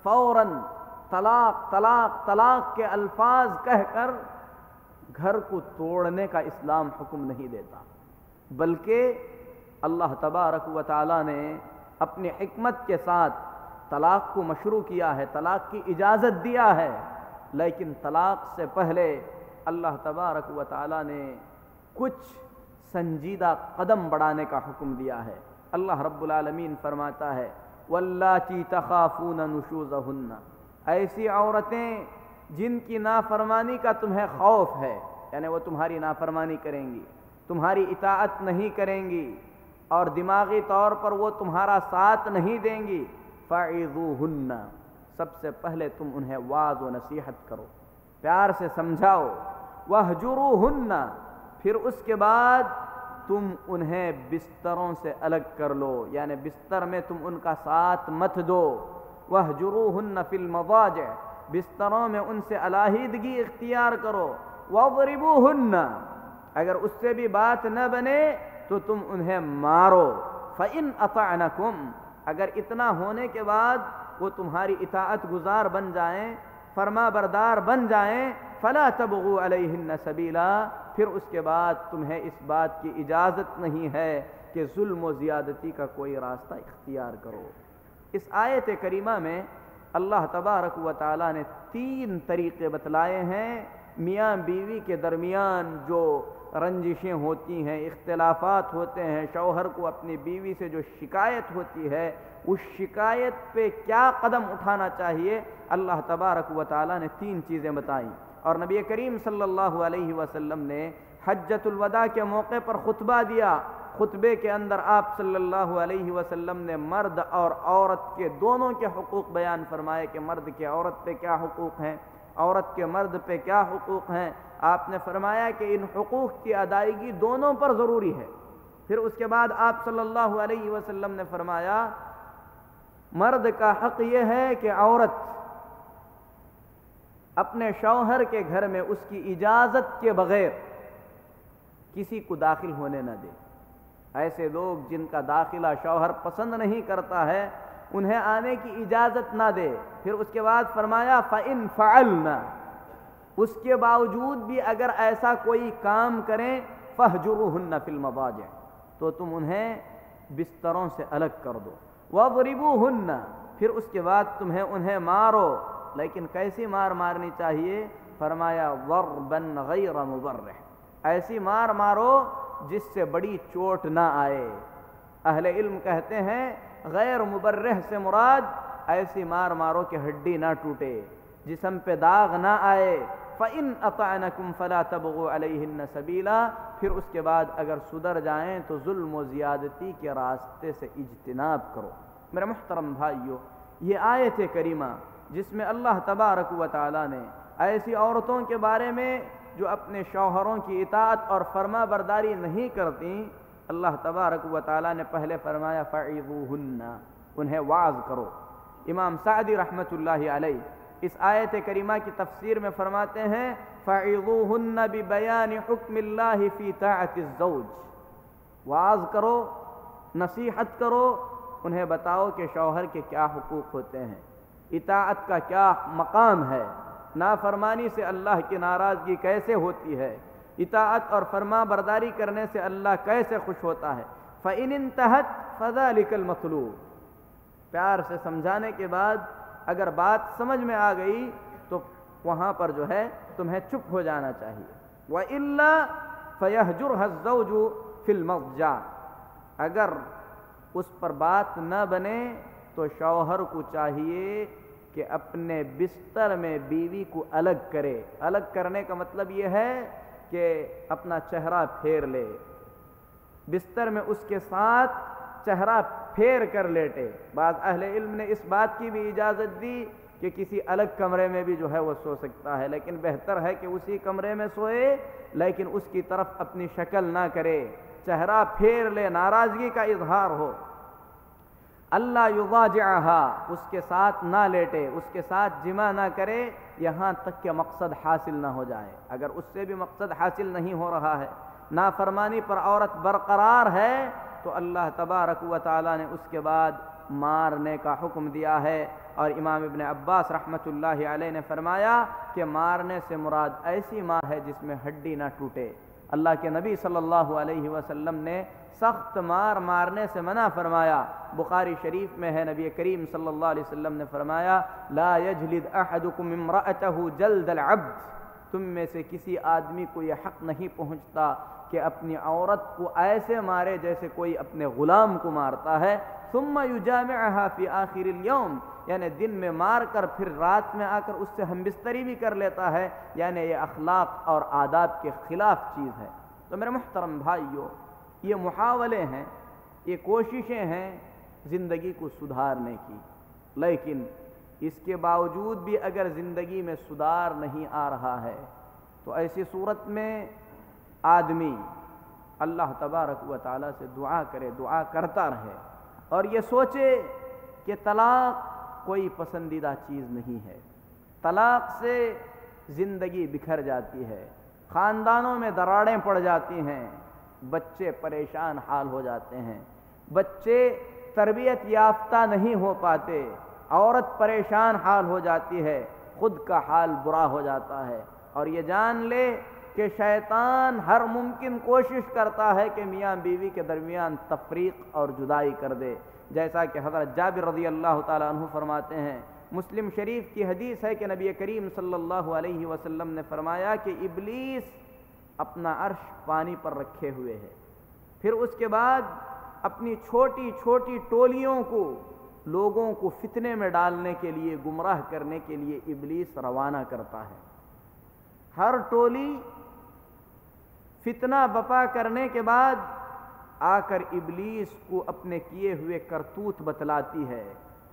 فوراً طلاق طلاق طلاق کے الفاظ کہہ کر گھر کو توڑنے کا اسلام حکم نہیں دیتا، بلکہ اللہ تبارک و تعالی نے اپنی حکمت کے ساتھ طلاق کو مشروع کیا ہے، طلاق کی اجازت دیا ہے، لیکن طلاق سے پہلے اللہ تبارک و تعالی نے کچھ سنجیدہ قدم بڑھانے کا حکم دیا ہے۔ اللہ رب العالمین فرماتا ہے واللاتی تخافون نشوزہن، ایسی عورتیں جن کی نافرمانی کا تمہیں خوف ہے، یعنی وہ تمہاری نافرمانی کریں گی، تمہاری اطاعت نہیں کریں گی اور دماغی طور پر وہ تمہارا ساتھ نہیں دیں گی، فعظوہن، سب سے پہلے تم انہیں واعظ و نصیحت کرو، پیار سے سمجھاؤ۔ وَاهْجُرُوهُنَّ، پھر اس کے بعد تم انہیں بستروں سے الگ کر لو، یعنی بستر میں تم ان کا ساتھ مت دو۔ وَاهْجُرُوهُنَّ فِي الْمَضَاجِعِ، بستروں میں ان سے علیحدگی اختیار کرو۔ وَاضْرِبُوهُنَّ، اگر اس سے بھی بات نہ بنے تو تم انہیں مارو۔ فَإِنْ أَطَعْنَكُمْ، اگر اتنا ہونے کے بعد وہ تمہاری اطاعت گزار بن جائیں، فرما بردار بن جائیں، فَلَا تَبْغُوا عَلَيْهِنَّ سَبِيلًا، پھر اس کے بعد تمہیں اس بات کی اجازت نہیں ہے کہ ظلم و زیادتی کا کوئی راستہ اختیار کرو۔ اس آیت کریمہ میں اللہ تبارک و تعالیٰ نے 3 طریقے بتلائے ہیں میاں بیوی کے درمیان جو رنجشیں ہوتی ہیں، اختلافات ہوتے ہیں، شوہر کو اپنی بیوی سے جو شکایت ہوتی ہے اس شکایت پہ کیا قدم اٹھانا چاہیے، اللہ تبارک و تعالیٰ نے 3 چیزیں بتائیں۔ اور نبی کریم صلی اللہ علیہ وسلم نے حجۃ الوداع کے موقع پر خطبہ دیا، خطبے کے اندر آپ صلی اللہ علیہ وسلم نے مرد اور عورت کے دونوں کے حقوق بیان فرمائے کہ مرد کے عورت پہ کیا حقوق ہیں، عورت کے مرد پہ کیا حقوق ہیں۔ آپ نے فرمایا کہ ان حقوق کی ادائیگی دونوں پر ضروری ہے۔ پھر اس کے بعد آپ صلی اللہ علیہ وسلم نے فرمایا مرد کا حق یہ ہے کہ عورت اپنے شوہر کے گھر میں اس کی اجازت کے بغیر کسی کو داخل ہونے نہ دے۔ ایسے لوگ جن کا داخلہ شوہر پسند نہیں کرتا ہے انہیں آنے کی اجازت نہ دے۔ پھر اس کے بعد فرمایا فَإِن فَعَلْنَا، اس کے باوجود بھی اگر ایسا کوئی کام کریں فَاهْجُرُوهُنَّ فِي الْمَضَاجِعِ، تو تم انہیں بستروں سے الگ کر دو۔ وَاضْرِبُوهُنَّ، پھر اس کے بعد تمہیں انہیں مارو، لیکن کیسی مار مارنی چاہیے؟ فرمایا ضربا غیر مبرح، ایسی مار مارو جس سے بڑی چوٹ نہ آئے۔ اہل علم کہتے ہیں غیر مبرح سے مراد ایسی مار مارو کہ ہڈی نہ ٹوٹے، جسم پہ داغ نہ آئے۔ فَإِنْ أَطَعْنَكُمْ فَلَا تَبْغُوا عَلَيْهِنَّ سَبِيلًا، پھر اس کے بعد اگر سدھر جائیں تو ظلم و زیادتی کے راستے سے اجتناب کرو۔ میرے محترم بھائیو، یہ آیت کریمہ جس میں اللہ تبارک و تعالیٰ نے ایسی عورتوں کے بارے میں جو اپنے شوہروں کی اطاعت اور فرما برداری نہیں کرتی، اللہ تبارک و تعالیٰ نے پہلے فرمایا فَعِظُوهُنَّ، انہیں واعظ کرو۔ امام سعدی رحمۃ اللہ علیہ اس آیت کریمہ کی تفسیر میں فرماتے ہیں فَعِظُوهُنَّ بِبَيَانِ حُکْمِ اللَّهِ فِي طَاعَةِ الزَّوْجِ، واعظ کرو، نصیحت کرو، انہیں بتاؤ کہ شوہر کے کیا حقوق ہوتے ہیں، اطاعت کا کیا مقام ہے، نافرمانی سے اللہ کی ناراضگی کیسے ہوتی ہے، اطاعت اور فرما برداری کرنے سے اللہ کیسے خوش ہوتا ہے۔ فَإِنِ انْتَهَتْ فَذَلِكَ الْمَطْلُوبُ، پیار سے سمجھانے کے بعد اگر بات سمجھ میں آ گئی تو وہاں پر جو ہے تمہیں چپ ہو جانا چاہیے۔ وَإِلَّا فَيَهْجُرْهَا الزَّوْجُ فِي الْمَضْجَعِ، اگر اس پر بات نہ بنے تو شوہر کو چاہیے کہ اپنے بستر میں بیوی کو الگ کرے۔ الگ کرنے کا مطلب یہ ہے کہ اپنا چہرہ پھیر لے، بستر میں اس کے ساتھ چہرہ پھیر کر لیٹے۔ بعض اہل علم نے اس بات کی بھی اجازت دی کہ کسی الگ کمرے میں بھی جو ہے وہ سو سکتا ہے، لیکن بہتر ہے کہ اسی کمرے میں سوئے لیکن اس کی طرف اپنی شکل نہ کرے، چہرہ پھیر لے، ناراضگی کا اظہار ہو۔ اللہ یضاجعها، اس کے ساتھ نہ لیٹے، اس کے ساتھ جمع نہ کرے یہاں تک کہ مقصد حاصل نہ ہو جائے۔ اگر اس سے بھی مقصد حاصل نہیں ہو رہا ہے، نافرمانی پر عورت برقرار ہے، تو اللہ تبارک و تعالیٰ نے اس کے بعد مارنے کا حکم دیا ہے۔ اور امام ابن عباس رحمۃ اللہ علیہ نے فرمایا کہ مارنے سے مراد ایسی مار ہے جس میں ہڈی نہ ٹوٹے۔ اللہ کے نبی صلی اللہ علیہ وسلم نے سخت مار مارنے سے منع فرمایا۔ بخاری شریف میں ہے، نبی کریم صلی اللہ علیہ وسلم نے فرمایا لا یجلد احدکم امرأتہ جلد العبد، تم میں سے کسی آدمی کو یہ حق نہیں پہنچتا کہ اپنی عورت کو ایسے مارے جیسے کوئی اپنے غلام کو مارتا ہے۔ ثم یجامعها فی آخر الیوم، یعنی دن میں مار کر پھر رات میں آ کر اس سے ہم بستری بھی کر لیتا ہے، یعنی یہ اخلاق اور آداب کے خلاف چیز ہے۔ تو میرے محترم بھائیو، یہ محاولے ہیں، یہ کوششیں ہیں زندگی کو سدھارنے کی، لیکن اس کے باوجود بھی اگر زندگی میں سدھار نہیں آ رہا ہے تو ایسی صورت میں آدمی اللہ تبارک و تعالیٰ سے دعا کرے، دعا کرتا رہے اور یہ سوچے کہ طلاق کوئی پسندیدہ چیز نہیں ہے۔ طلاق سے زندگی بکھر جاتی ہے، خاندانوں میں دراڑیں پڑ جاتی ہیں، بچے پریشان حال ہو جاتے ہیں، بچے تربیت یافتہ نہیں ہو پاتے، عورت پریشان حال ہو جاتی ہے، خود کا حال برا ہو جاتا ہے۔ اور یہ جان لے کہ شیطان ہر ممکن کوشش کرتا ہے کہ میاں بیوی کے درمیان تفریق اور جدائی کر دے، جیسا کہ حضرت جابر رضی اللہ تعالیٰ عنہ فرماتے ہیں، مسلم شریف کی حدیث ہے کہ نبی کریم صلی اللہ علیہ وسلم نے فرمایا کہ ابلیس اپنا عرش پانی پر رکھے ہوئے ہے، پھر اس کے بعد اپنی چھوٹی چھوٹی ٹولیوں کو لوگوں کو فتنے میں ڈالنے کے لیے، گمراہ کرنے کے لیے ابلیس روانہ کرتا ہے۔ ہر ٹولی فتنہ بپا کرنے کے بعد آ کر ابلیس کو اپنے کیے ہوئے کرتوت بتلاتی ہے۔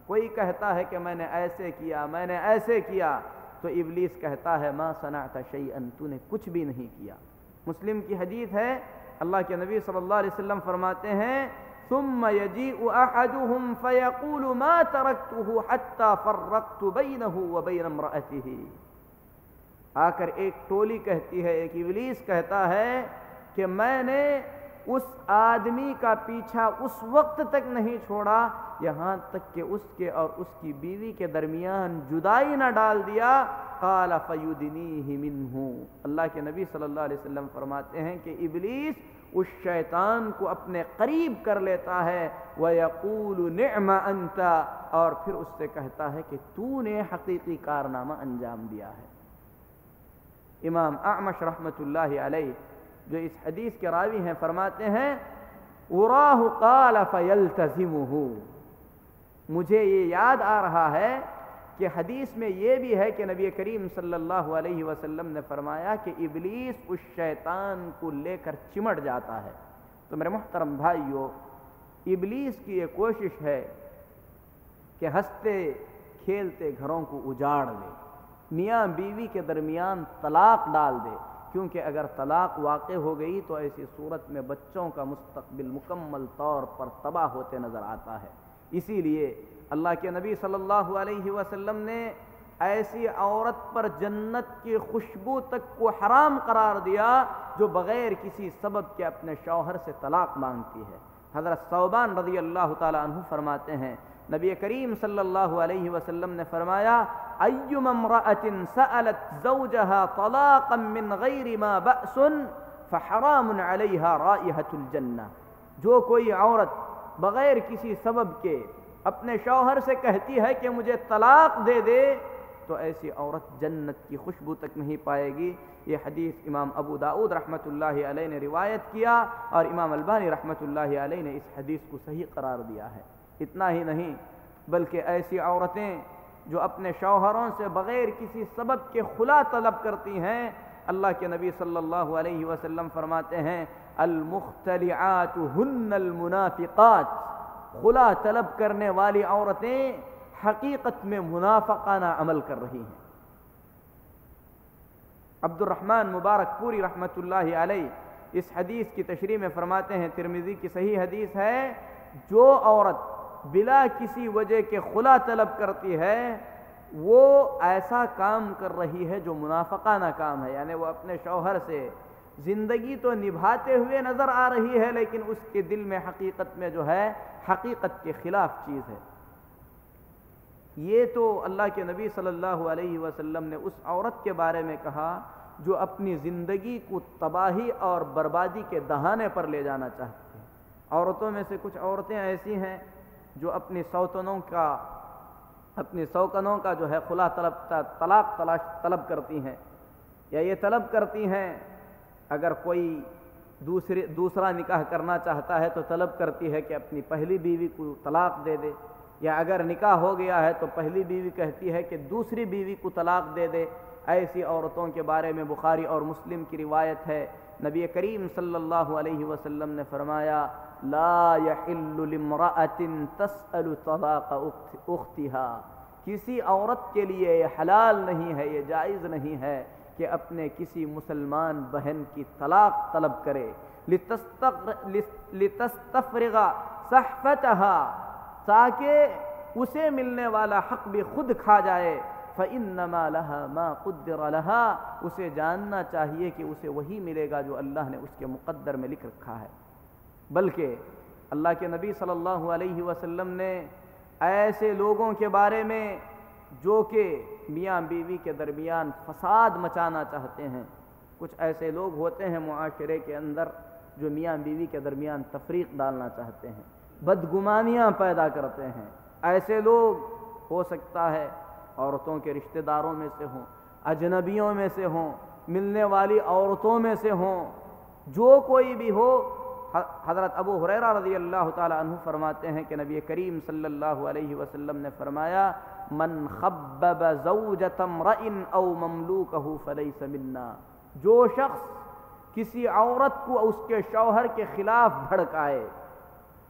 کوئی کہتا ہے کہ میں نے ایسے کیا، میں نے ایسے کیا، تو ابلیس کہتا ہے ما صنعت شیئا، تو نے کچھ بھی نہیں کیا۔ مسلم کی حدیث ہے، اللہ کے نبی صلی اللہ علیہ وسلم فرماتے ہیں ثم يجيء احدهم فيقول ما تركته حتى فرقت بينه وبين امرأته۔ آ کر ایک ٹولی کہتی ہے، ایک ابلیس کہتا ہے کہ میں نے اس آدمی کا پیچھا اس وقت تک نہیں چھوڑا یہاں تک کہ اس کے اور اس کی بیوی کے درمیان جدائی نہ ڈال دیا۔ قال فیدنیہ منہ، اللہ کے نبی صلی اللہ علیہ وسلم فرماتے ہیں کہ ابلیس اس شیطان کو اپنے قریب کر لیتا ہے، وَيَقُولُ نِعْمَ أَنْتَ، اور پھر اس سے کہتا ہے کہ تو نے حقیقی کارنامہ انجام دیا ہے۔ امام اعمش رحمۃ اللہ علیہ جو اس حدیث کے راوی ہیں فرماتے ہیں اراہ قال فیلتزمہ، مجھے یہ یاد آ رہا ہے کہ حدیث میں یہ بھی ہے کہ نبی کریم صلی اللہ علیہ وسلم نے فرمایا کہ ابلیس اس شیطان کو لے کر چمٹ جاتا ہے۔ تو میرے محترم بھائیو، ابلیس کی یہ کوشش ہے کہ ہنستے کھیلتے گھروں کو اجاڑ دے، میاں بیوی کے درمیان طلاق ڈال دے، کیونکہ اگر طلاق واقع ہو گئی تو ایسی صورت میں بچوں کا مستقبل مکمل طور پر تباہ ہوتے نظر آتا ہے۔ اسی لیے اللہ کے نبی صلی اللہ علیہ وسلم نے ایسی عورت پر جنت کی خوشبو تک کو حرام قرار دیا جو بغیر کسی سبب کے اپنے شوہر سے طلاق مانگتی ہے۔ حضرت ثوبان رضی اللہ تعالیٰ عنہ فرماتے ہیں نبی کریم صلی اللہ علیہ وسلم نے فرمایا ایما امرأة سألت زوجها طلاقا من غیر ما بأس فحرام علیہا رائحة الجنہ، جو کوئی عورت بغیر کسی سبب کے اپنے شوہر سے کہتی ہے کہ مجھے طلاق دے دے تو ایسی عورت جنت کی خوشبو تک نہیں پائے گی۔ یہ حدیث امام ابو داؤد رحمۃ اللہ علیہ نے روایت کیا اور امام البانی رحمۃ اللہ علیہ نے اس حدیث کو صحیح قرار دیا ہے۔ اتنا ہی نہیں بلکہ ایسی عورتیں جو اپنے شوہروں سے بغیر کسی سبب کے خلا طلب کرتی ہیں، اللہ کے نبی صلی اللہ علیہ وسلم فرماتے ہیں المختلعات ہن المنافقات، خلا طلب کرنے والی عورتیں حقیقت میں منافقانہ عمل کر رہی ہیں۔ عبد الرحمن مبارک پوری رحمۃ اللہ علیہ اس حدیث کی تشریح میں فرماتے ہیں، ترمذی کی صحیح حدیث ہے، جو عورت بلا کسی وجہ کے خلا طلب کرتی ہے وہ ایسا کام کر رہی ہے جو منافقانہ کام ہے، یعنی وہ اپنے شوہر سے زندگی تو نبھاتے ہوئے نظر آ رہی ہے لیکن اس کے دل میں حقیقت میں جو ہے حقیقت کے خلاف چیز ہے۔ یہ تو اللہ کے نبی صلی اللہ علیہ وسلم نے اس عورت کے بارے میں کہا جو اپنی زندگی کو تباہی اور بربادی کے دہانے پر لے جانا چاہتی ہیں۔ عورتوں میں سے کچھ عورتیں ایسی ہیں جو اپنی سوکنوں کا جو ہے خلا طلاق طلب کرتی ہیں، یا یہ طلب کرتی ہیں اگر کوئی دوسرا نکاح کرنا چاہتا ہے تو طلب کرتی ہے کہ اپنی پہلی بیوی کو طلاق دے دے، یا اگر نکاح ہو گیا ہے تو پہلی بیوی کہتی ہے کہ دوسری بیوی کو طلاق دے دے۔ ایسی عورتوں کے بارے میں بخاری اور مسلم کی روایت ہے، نبی کریم صلی اللہ علیہ وسلم نے فرمایا لا يحل لامرأة تسأل طلاق اختها، کسی عورت کے لیے یہ حلال نہیں ہے، یہ جائز نہیں ہے کہ اپنے کسی مسلمان بہن کی طلاق طلب کرے، لتستفرغ صحفتها، تاکہ اسے ملنے والا حق بھی خود کھا جائے، فإنما لها ما قدر لها، اسے جاننا چاہیے کہ اسے وہی ملے گا جو اللہ نے اس کے مقدر میں لکھ رکھا ہے۔ بلکہ اللہ کے نبی صلی اللہ علیہ وسلم نے ایسے لوگوں کے بارے میں جو کہ میاں بیوی کے درمیان فساد مچانا چاہتے ہیں، کچھ ایسے لوگ ہوتے ہیں معاشرے کے اندر جو میاں بیوی کے درمیان تفریق ڈالنا چاہتے ہیں، بدگمانیاں پیدا کرتے ہیں، ایسے لوگ ہو سکتا ہے عورتوں کے رشتہ داروں میں سے ہوں، اجنبیوں میں سے ہوں، ملنے والی عورتوں میں سے ہوں، جو کوئی بھی ہو۔ حضرت ابو ہریرہ رضی اللہ تعالی عنہ فرماتے ہیں کہ نبی کریم صلی اللہ علیہ وسلم نے فرمایا من خبب زوجۃ امرئ او مملوکہ فلیس منا، جو شخص کسی عورت کو اس کے شوہر کے خلاف بھڑکائے،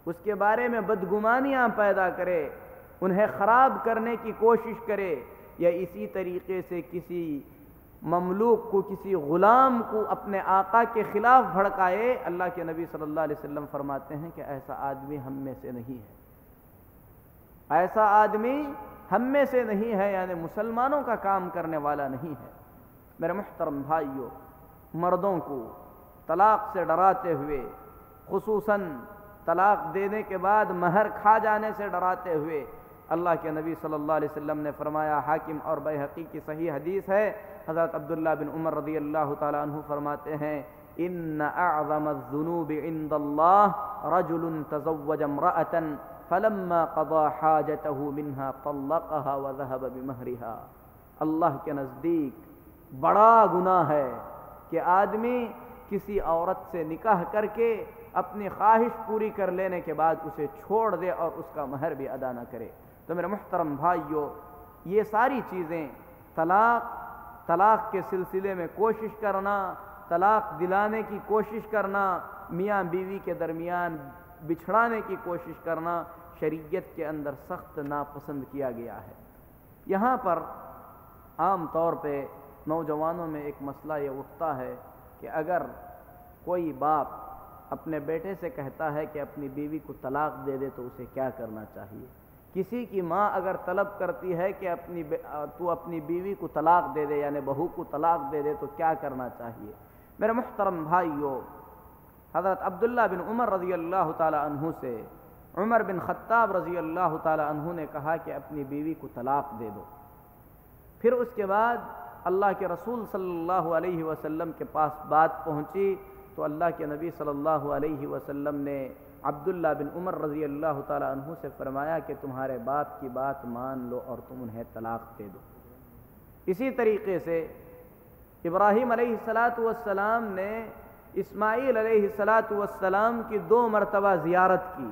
اس کے بارے میں بدگمانیاں پیدا کرے، انہیں خراب کرنے کی کوشش کرے، یا اسی طریقے سے کسی مملوک کو، کسی غلام کو اپنے آقا کے خلاف بھڑکائے، اللہ کے نبی صلی اللہ علیہ وسلم فرماتے ہیں کہ ایسا آدمی ہم میں سے نہیں ہے، ایسا آدمی ہم میں سے نہیں ہے، یعنی مسلمانوں کا کام کرنے والا نہیں ہے۔ میرے محترم بھائیوں، مردوں کو طلاق سے ڈراتے ہوئے، خصوصاً طلاق دینے کے بعد مہر کھا جانے سے ڈراتے ہوئے، اللہ کے نبی صلی اللہ علیہ وسلم نے فرمایا، حاکم اور بیہقی کی صحیح حدیث ہے، حضرت عبداللہ بن عمر رضی اللہ تعالی عنہ فرماتے ہیں ان اعظم الذنوب عند اللہ رجل تزوج امرأة فلما قضى حاجته منها طلقها وذهب بمہرها، اللہ کے نزدیک بڑا گناہ ہے کہ آدمی کسی عورت سے نکاح کر کے اپنی خواہش پوری کر لینے کے بعد اسے چھوڑ دے اور اس کا مہر بھی ادا نہ کرے۔ تو میرے محترم بھائیوں، یہ ساری چیزیں طلاق کے سلسلے میں کوشش کرنا، طلاق دلانے کی کوشش کرنا، میاں بیوی کے درمیان بچھڑانے کی کوشش کرنا، شریعت کے اندر سخت ناپسند کیا گیا ہے۔ یہاں پر عام طور پہ نوجوانوں میں ایک مسئلہ یہ اٹھتا ہے کہ اگر کوئی باپ اپنے بیٹے سے کہتا ہے کہ اپنی بیوی کو طلاق دے دے تو اسے کیا کرنا چاہیے؟ کسی کی ماں اگر طلب کرتی ہے کہ تو اپنی بیوی کو طلاق دے دے، یعنی بہو کو طلاق دے دے، تو کیا کرنا چاہیے؟ میرے محترم بھائیوں، حضرت عبداللہ بن عمر رضی اللہ تعالی عنہ سے عمر بن خطاب رضی اللہ تعالی عنہ نے کہا کہ اپنی بیوی کو طلاق دے دو۔ پھر اس کے بعد اللہ کے رسول صلی اللہ علیہ وسلم کے پاس بات پہنچی تو اللہ کے نبی صلی اللہ علیہ وسلم نے عبداللہ بن عمر رضی اللہ تعالی عنہ سے فرمایا کہ تمہارے باپ کی بات مان لو اور تم انہیں طلاق دے دو۔ اسی طریقے سے ابراہیم علیہ السلام نے اسماعیل علیہ السلام کی 2 مرتبہ زیارت کی۔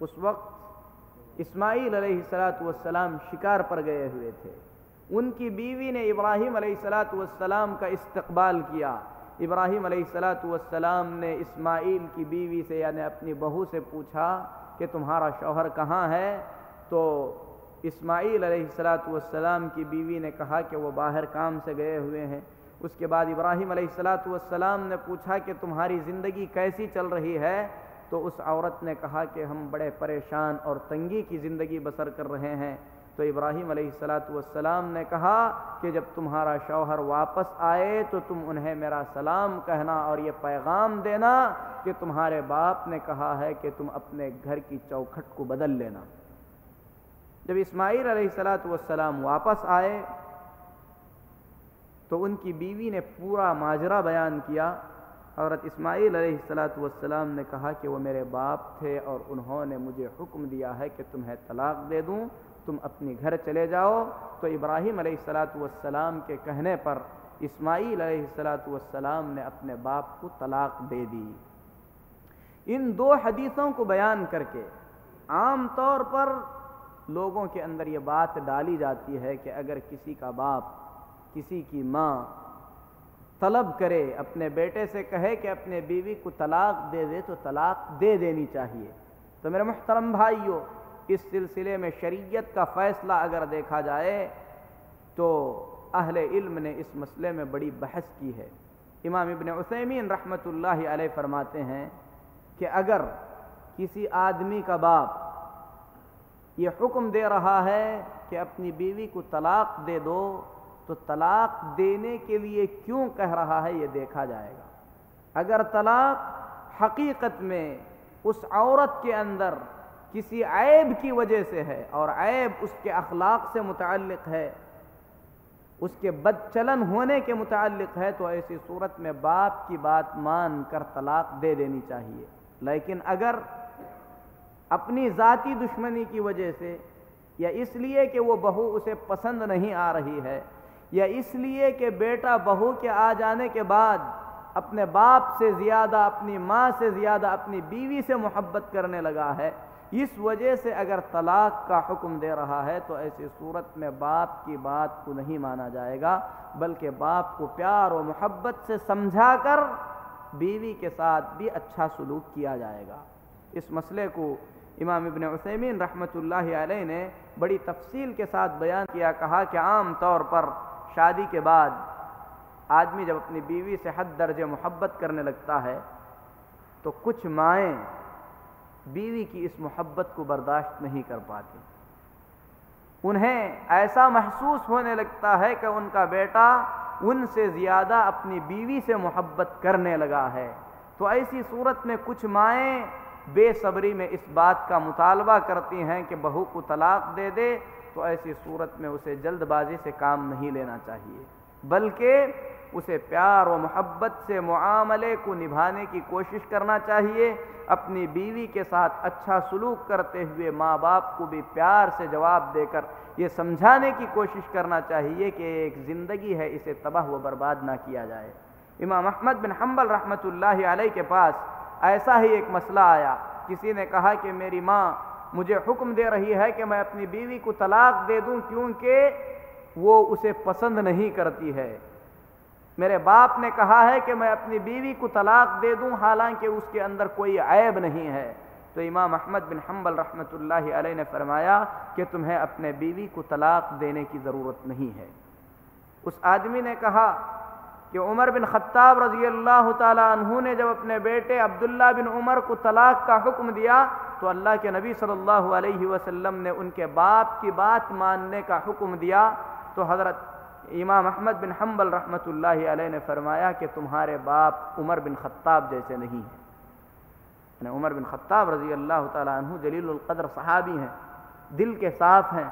اس وقت اسماعیل علیہ السلام شکار پر گئے ہوئے تھے، ان کی بیوی نے ابراہیم علیہ السلام کا استقبال کیا۔ ابراہیم علیہ السلام نے اسماعیل کی بیوی سے، یعنی اپنی بہو سے پوچھا کہ تمہارا شوہر کہاں ہے؟ تو اسماعیل علیہ السلام کی بیوی نے کہا کہ وہ باہر کام سے گئے ہوئے ہیں۔ اس کے بعد ابراہیم علیہ السلام نے پوچھا کہ تمہاری زندگی کیسی چل رہی ہے؟ تو اس عورت نے کہا کہ ہم بڑے پریشان اور تنگی کی زندگی بسر کر رہے ہیں۔ تو ابراہیم علیہ السلام نے کہا کہ جب تمہارا شوہر واپس آئے تو تم انہیں میرا سلام کہنا اور یہ پیغام دینا کہ تمہارے باپ نے کہا ہے کہ تم اپنے گھر کی چوکھٹ کو بدل لینا۔ جب اسماعیل علیہ السلام واپس آئے تو ان کی بیوی نے پورا ماجرا بیان کیا۔ حضرت اسماعیل علیہ السلام نے کہا کہ وہ میرے باپ تھے اور انہوں نے مجھے حکم دیا ہے کہ تمہیں طلاق دے دوں، تم اپنی گھر چلے جاؤ۔ تو ابراہیم علیہ السلام کے کہنے پر اسماعیل علیہ السلام نے اپنے باپ کو طلاق دے دی۔ ان 2 حدیثوں کو بیان کر کے عام طور پر لوگوں کے اندر یہ بات ڈالی جاتی ہے کہ اگر کسی کا باپ، کسی کی ماں طلب کرے، اپنے بیٹے سے کہے کہ اپنے بیوی کو طلاق دے دے تو طلاق دے دینی چاہیے۔ تو میرے محترم بھائیوں، اس سلسلے میں شریعت کا فیصلہ اگر دیکھا جائے تو اہل علم نے اس مسئلے میں بڑی بحث کی ہے۔ امام ابن عثیمین رحمۃ اللہ علیہ فرماتے ہیں کہ اگر کسی آدمی کا باپ یہ حکم دے رہا ہے کہ اپنی بیوی کو طلاق دے دو تو طلاق دینے کے لیے کیوں کہہ رہا ہے یہ دیکھا جائے گا۔ اگر طلاق حقیقت میں اس عورت کے اندر کسی عیب کی وجہ سے ہے اور عیب اس کے اخلاق سے متعلق ہے، اس کے بد چلن ہونے کے متعلق ہے، تو ایسی صورت میں باپ کی بات مان کر طلاق دے دینی چاہیے۔ لیکن اگر اپنی ذاتی دشمنی کی وجہ سے، یا اس لیے کہ وہ بہو اسے پسند نہیں آ رہی ہے، یا اس لیے کہ بیٹا بہو کے آ جانے کے بعد اپنے باپ سے زیادہ، اپنی ماں سے زیادہ اپنی بیوی سے محبت کرنے لگا ہے، اس وجہ سے اگر طلاق کا حکم دے رہا ہے تو ایسی صورت میں باپ کی بات کو نہیں مانا جائے گا، بلکہ باپ کو پیار و محبت سے سمجھا کر بیوی کے ساتھ بھی اچھا سلوک کیا جائے گا۔ اس مسئلے کو امام ابن عثیمین رحمۃ اللہ علیہ نے بڑی تفصیل کے ساتھ بیان کیا، کہا کہ عام طور پر شادی کے بعد آدمی جب اپنی بیوی سے حد درجے محبت کرنے لگتا ہے تو کچھ مائیں بیوی کی اس محبت کو برداشت نہیں کر پاتی، انہیں ایسا محسوس ہونے لگتا ہے کہ ان کا بیٹا ان سے زیادہ اپنی بیوی سے محبت کرنے لگا ہے، تو ایسی صورت میں کچھ مائیں بے صبری میں اس بات کا مطالبہ کرتی ہیں کہ بہو کو طلاق دے دے، تو ایسی صورت میں اسے جلد بازی سے کام نہیں لینا چاہیے، بلکہ اسے پیار و محبت سے معاملے کو نبھانے کی کوشش کرنا چاہیے، اپنی بیوی کے ساتھ اچھا سلوک کرتے ہوئے ماں باپ کو بھی پیار سے جواب دے کر یہ سمجھانے کی کوشش کرنا چاہیے کہ ایک زندگی ہے، اسے تباہ و برباد نہ کیا جائے۔ امام احمد بن حنبل رحمۃ اللہ علیہ کے پاس ایسا ہی ایک مسئلہ آیا، کسی نے کہا کہ میری ماں مجھے حکم دے رہی ہے کہ میں اپنی بیوی کو طلاق دے دوں کیونکہ وہ اسے پسند نہیں کرتی ہے، میرے باپ نے کہا ہے کہ میں اپنی بیوی کو طلاق دے دوں حالانکہ اس کے اندر کوئی عیب نہیں ہے، تو امام احمد بن حنبل رحمۃ اللہ علیہ نے فرمایا کہ تمہیں اپنے بیوی کو طلاق دینے کی ضرورت نہیں ہے۔ اس آدمی نے کہا کہ عمر بن خطاب رضی اللہ تعالی عنہ نے جب اپنے بیٹے عبداللہ بن عمر کو طلاق کا حکم دیا تو اللہ کے نبی صلی اللہ علیہ وسلم نے ان کے باپ کی بات ماننے کا حکم دیا، تو حضرت امام احمد بن حنبل رحمۃ اللہ علیہ نے فرمایا کہ تمہارے باپ عمر بن خطاب جیسے نہیں ہیں، یعنی عمر بن خطاب رضی اللہ تعالی عنہ جلیل القدر صحابی ہیں، دل کے صاف ہیں،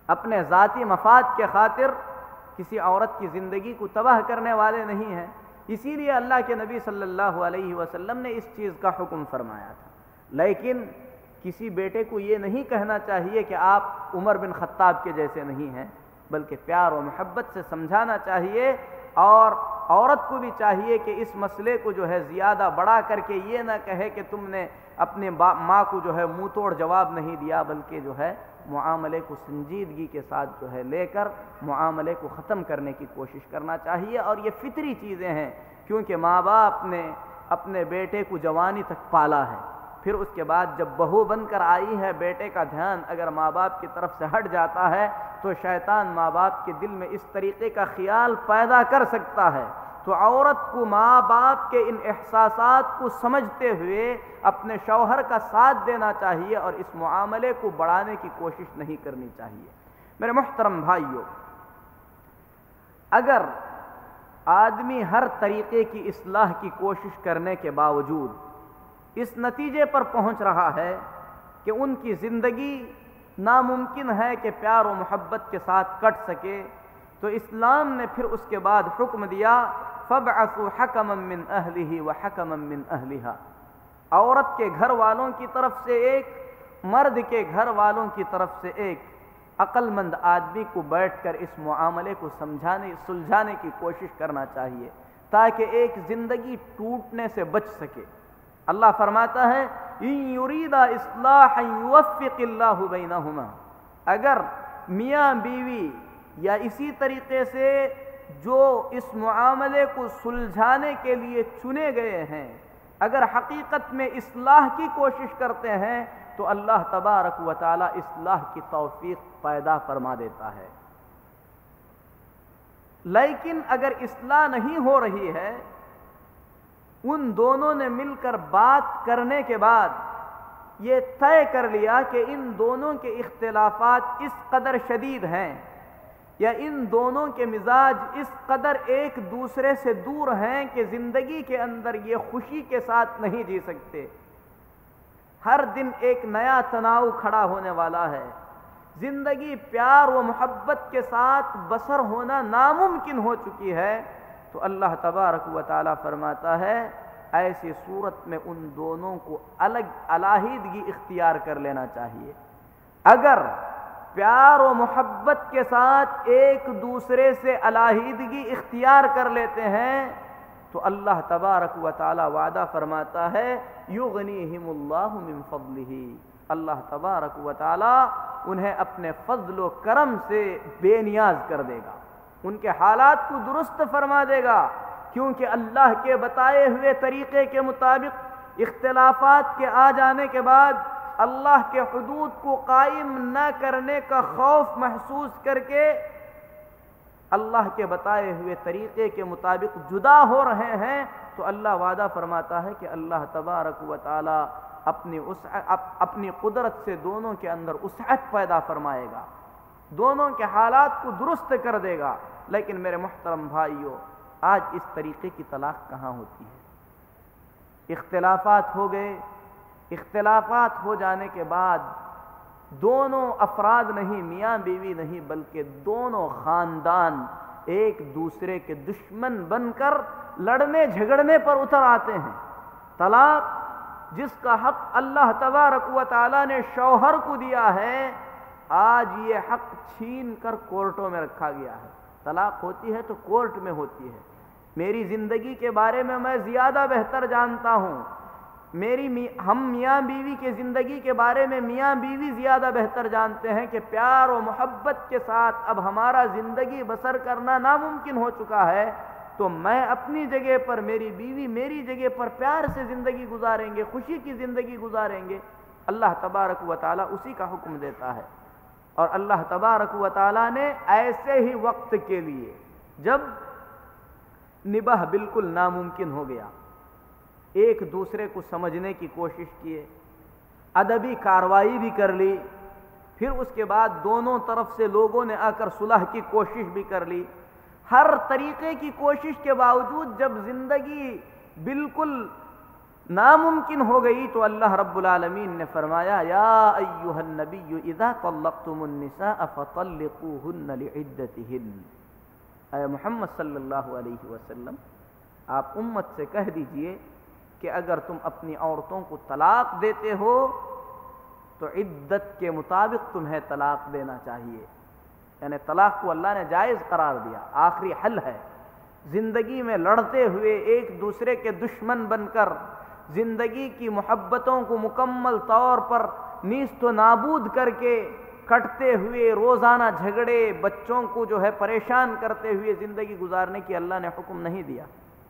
اپنے ذاتی مفاد کے خاطر کسی عورت کی زندگی کو تباہ کرنے والے نہیں ہیں، اسی لیے اللہ کے نبی صلی اللہ علیہ وسلم نے اس چیز کا حکم فرمایا تھا۔ لیکن کسی بیٹے کو یہ نہیں کہنا چاہیے کہ آپ عمر بن خطاب کے جیسے نہیں ہیں، بلکہ پیار و محبت سے سمجھانا چاہیے، اور عورت کو بھی چاہیے کہ اس مسئلے کو جو ہے زیادہ بڑا کر کے یہ نہ کہے کہ تم نے اپنے ماں کو جو ہے منہ توڑ جواب نہیں دیا، بلکہ جو ہے معاملے کو سنجیدگی کے ساتھ جو ہے لے کر معاملے کو ختم کرنے کی کوشش کرنا چاہیے، اور یہ فطری چیزیں ہیں، کیونکہ ماں باپ نے اپنے بیٹے کو جوانی تک پالا ہے، پھر اس کے بعد جب بہو بن کر آئی ہے، بیٹے کا دھیان اگر ماں باپ کی طرف سے ہٹ جاتا ہے تو شیطان ماں باپ کے دل میں اس طریقے کا خیال پیدا کر سکتا ہے، تو عورت کو ماں باپ کے ان احساسات کو سمجھتے ہوئے اپنے شوہر کا ساتھ دینا چاہیے اور اس معاملے کو بڑھانے کی کوشش نہیں کرنی چاہیے۔ میرے محترم بھائیوں، اگر آدمی ہر طریقے کی اصلاح کی کوشش کرنے کے باوجود اس نتیجے پر پہنچ رہا ہے کہ ان کی زندگی ناممکن ہے کہ پیار و محبت کے ساتھ کٹ سکے، تو اسلام نے پھر اس کے بعد حکم دیا فَابْعَثُوا حَكَمًا مِّنْ أَهْلِهِ وَحَكَمًا مِّنْ أَهْلِهَا، عورت کے گھر والوں کی طرف سے ایک، مرد کے گھر والوں کی طرف سے ایک عقل مند آدمی کو بیٹھ کر اس معاملے کو سلجھانے کی کوشش کرنا چاہیے تاکہ ایک زندگی ٹوٹنے سے بچ سکے۔ اللہ فرماتا ہے إِن يُرِيدَ إِصْلَاحًا يُوَفِّقِ اللَّهُ بَيْنَهُمَا، اگر میاں بیوی یا اسی طریقے سے جو اس معاملے کو سلجھانے کے لیے چنے گئے ہیں اگر حقیقت میں اصلاح کی کوشش کرتے ہیں تو اللہ تبارک و تعالی اصلاح کی توفیق پیدا فرما دیتا ہے۔ لیکن اگر اصلاح نہیں ہو رہی ہے، ان دونوں نے مل کر بات کرنے کے بعد یہ طے کر لیا کہ ان دونوں کے اختلافات اس قدر شدید ہیں یا ان دونوں کے مزاج اس قدر ایک دوسرے سے دور ہیں کہ زندگی کے اندر یہ خوشی کے ساتھ نہیں جی سکتے، ہر دن ایک نیا تناؤ کھڑا ہونے والا ہے، زندگی پیار و محبت کے ساتھ بسر ہونا ناممکن ہو چکی ہے، تو اللہ تبارک و تعالی فرماتا ہے ایسی صورت میں ان دونوں کو علیحدگی اختیار کر لینا چاہیے۔ اگر پیار و محبت کے ساتھ ایک دوسرے سے علیحدگی اختیار کر لیتے ہیں تو اللہ تبارک و تعالی وعدہ فرماتا ہے یغنیہم اللہ من فضلہ، اللہ تبارک و تعالی انہیں اپنے فضل و کرم سے بے نیاز کر دے گا، ان کے حالات کو درست فرما دے گا، کیونکہ اللہ کے بتائے ہوئے طریقے کے مطابق اختلافات کے آ جانے کے بعد اللہ کے حدود کو قائم نہ کرنے کا خوف محسوس کر کے اللہ کے بتائے ہوئے طریقے کے مطابق جدا ہو رہے ہیں، تو اللہ وعدہ فرماتا ہے کہ اللہ تبارک و تعالی اپنی قدرت سے دونوں کے اندر وسعت پیدا فرمائے گا، دونوں کے حالات کو درست کر دے گا۔ لیکن میرے محترم بھائیوں، آج اس طریقے کی طلاق کہاں ہوتی ہے؟ اختلافات ہو گئے، اختلافات ہو جانے کے بعد دونوں افراد نہیں، میاں بیوی نہیں، بلکہ دونوں خاندان ایک دوسرے کے دشمن بن کر لڑنے جھگڑنے پر اتر آتے ہیں۔ طلاق جس کا حق اللہ تبارک و تعالی نے شوہر کو دیا ہے، آج یہ حق چھین کر کورٹوں میں رکھا گیا ہے۔ طلاق ہوتی ہے تو کورٹ میں ہوتی ہے۔ میری زندگی کے بارے میں زیادہ بہتر جانتا ہوں، ہم میاں بیوی کے زندگی کے بارے میں میاں بیوی زیادہ بہتر جانتے ہیں کہ پیار و محبت کے ساتھ اب ہمارا زندگی بسر کرنا ناممکن ہو چکا ہے، تو میں اپنی جگہ پر، میری بیوی میری جگہ پر پیار سے زندگی گزاریں گے، خوشی کی زندگی گزاریں گے۔ اللہ تبارک و تعالی اسی کا حکم دیتا ہے، اور اللہ تبارک و تعالی نے ایسے ہی وقت کے لیے جب نباہ بالکل ناممکن ہو گیا، ایک دوسرے کو سمجھنے کی کوشش کیے، ادبی کارروائی بھی کر لی، پھر اس کے بعد دونوں طرف سے لوگوں نے آ کر صلح کی کوشش بھی کر لی، ہر طریقے کی کوشش کے باوجود جب زندگی بالکل ناممکن ہو گئی تو اللہ رب العالمین نے فرمایا یا ایھا النبی اذا طلقتم النساء فطلقوهن لعدتهن، اے محمد صلی اللہ علیہ وسلم آپ امت سے کہہ دیجئے کہ اگر تم اپنی عورتوں کو طلاق دیتے ہو تو عدت کے مطابق تمہیں طلاق دینا چاہیے، یعنی طلاق کو اللہ نے جائز قرار دیا، آخری حل ہے۔ زندگی میں لڑتے ہوئے ایک دوسرے کے دشمن بن کر زندگی کی محبتوں کو مکمل طور پر نیست و نابود کر کے کٹتے ہوئے روزانہ جھگڑے، بچوں کو جو ہے پریشان کرتے ہوئے زندگی گزارنے کی اللہ نے حکم نہیں دیا،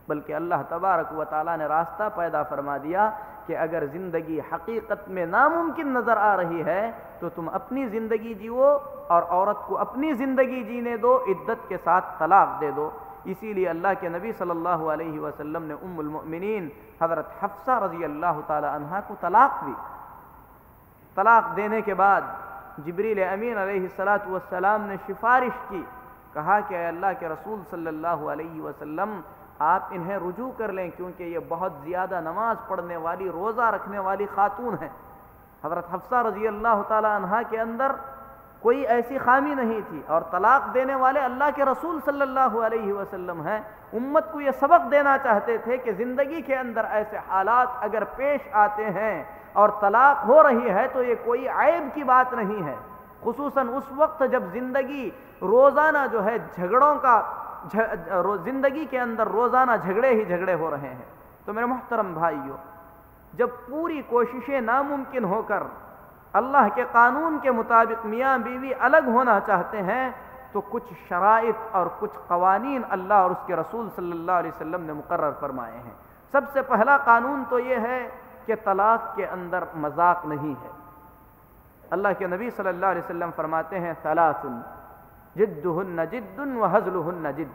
بلکہ اللہ تبارک و تعالیٰ نے راستہ پیدا فرما دیا کہ اگر زندگی حقیقت میں ناممکن نظر آ رہی ہے تو تم اپنی زندگی جیو اور عورت کو اپنی زندگی جینے دو، عدت کے ساتھ طلاق دے دو۔ اسی لیے اللہ کے نبی صلی اللہ علیہ وسلم نے ام المؤمنین حضرت حفصہ رضی اللہ تعالی عنہا کو طلاق دی۔ طلاق دینے کے بعد جبریل امین علیہ السلام نے سفارش کی، کہا کہ اے اللہ کے رسول صلی اللہ علیہ وسلم آپ انہیں رجوع کر لیں، کیونکہ یہ بہت زیادہ نماز پڑھنے والی، روزہ رکھنے والی خاتون ہیں۔ حضرت حفصہ رضی اللہ تعالی عنہا کے اندر کوئی ایسی خامی نہیں تھی، اور طلاق دینے والے اللہ کے رسول صلی اللہ علیہ وسلم ہیں۔ امت کو یہ سبق دینا چاہتے تھے کہ زندگی کے اندر ایسے حالات اگر پیش آتے ہیں اور طلاق ہو رہی ہے تو یہ کوئی عیب کی بات نہیں ہے، خصوصاً اس وقت جب زندگی روزانہ جو ہے جھگڑوں کا زندگی کے اندر روزانہ جھگڑے ہی جھگڑے ہو رہے ہیں۔ تو میرے محترم بھائیوں، جب پوری کوششیں ناممکن ہو کر اللہ کے قانون کے مطابق میاں بیوی الگ ہونا چاہتے ہیں تو کچھ شرائط اور کچھ قوانین اللہ اور اس کے رسول صلی اللہ علیہ وسلم نے مقرر فرمائے ہیں۔ سب سے پہلا قانون تو یہ ہے کہ طلاق کے اندر مذاق نہیں ہے، اللہ کے نبی صلی اللہ علیہ وسلم فرماتے ہیں ثلاث جدہن جد وہزلہن جد،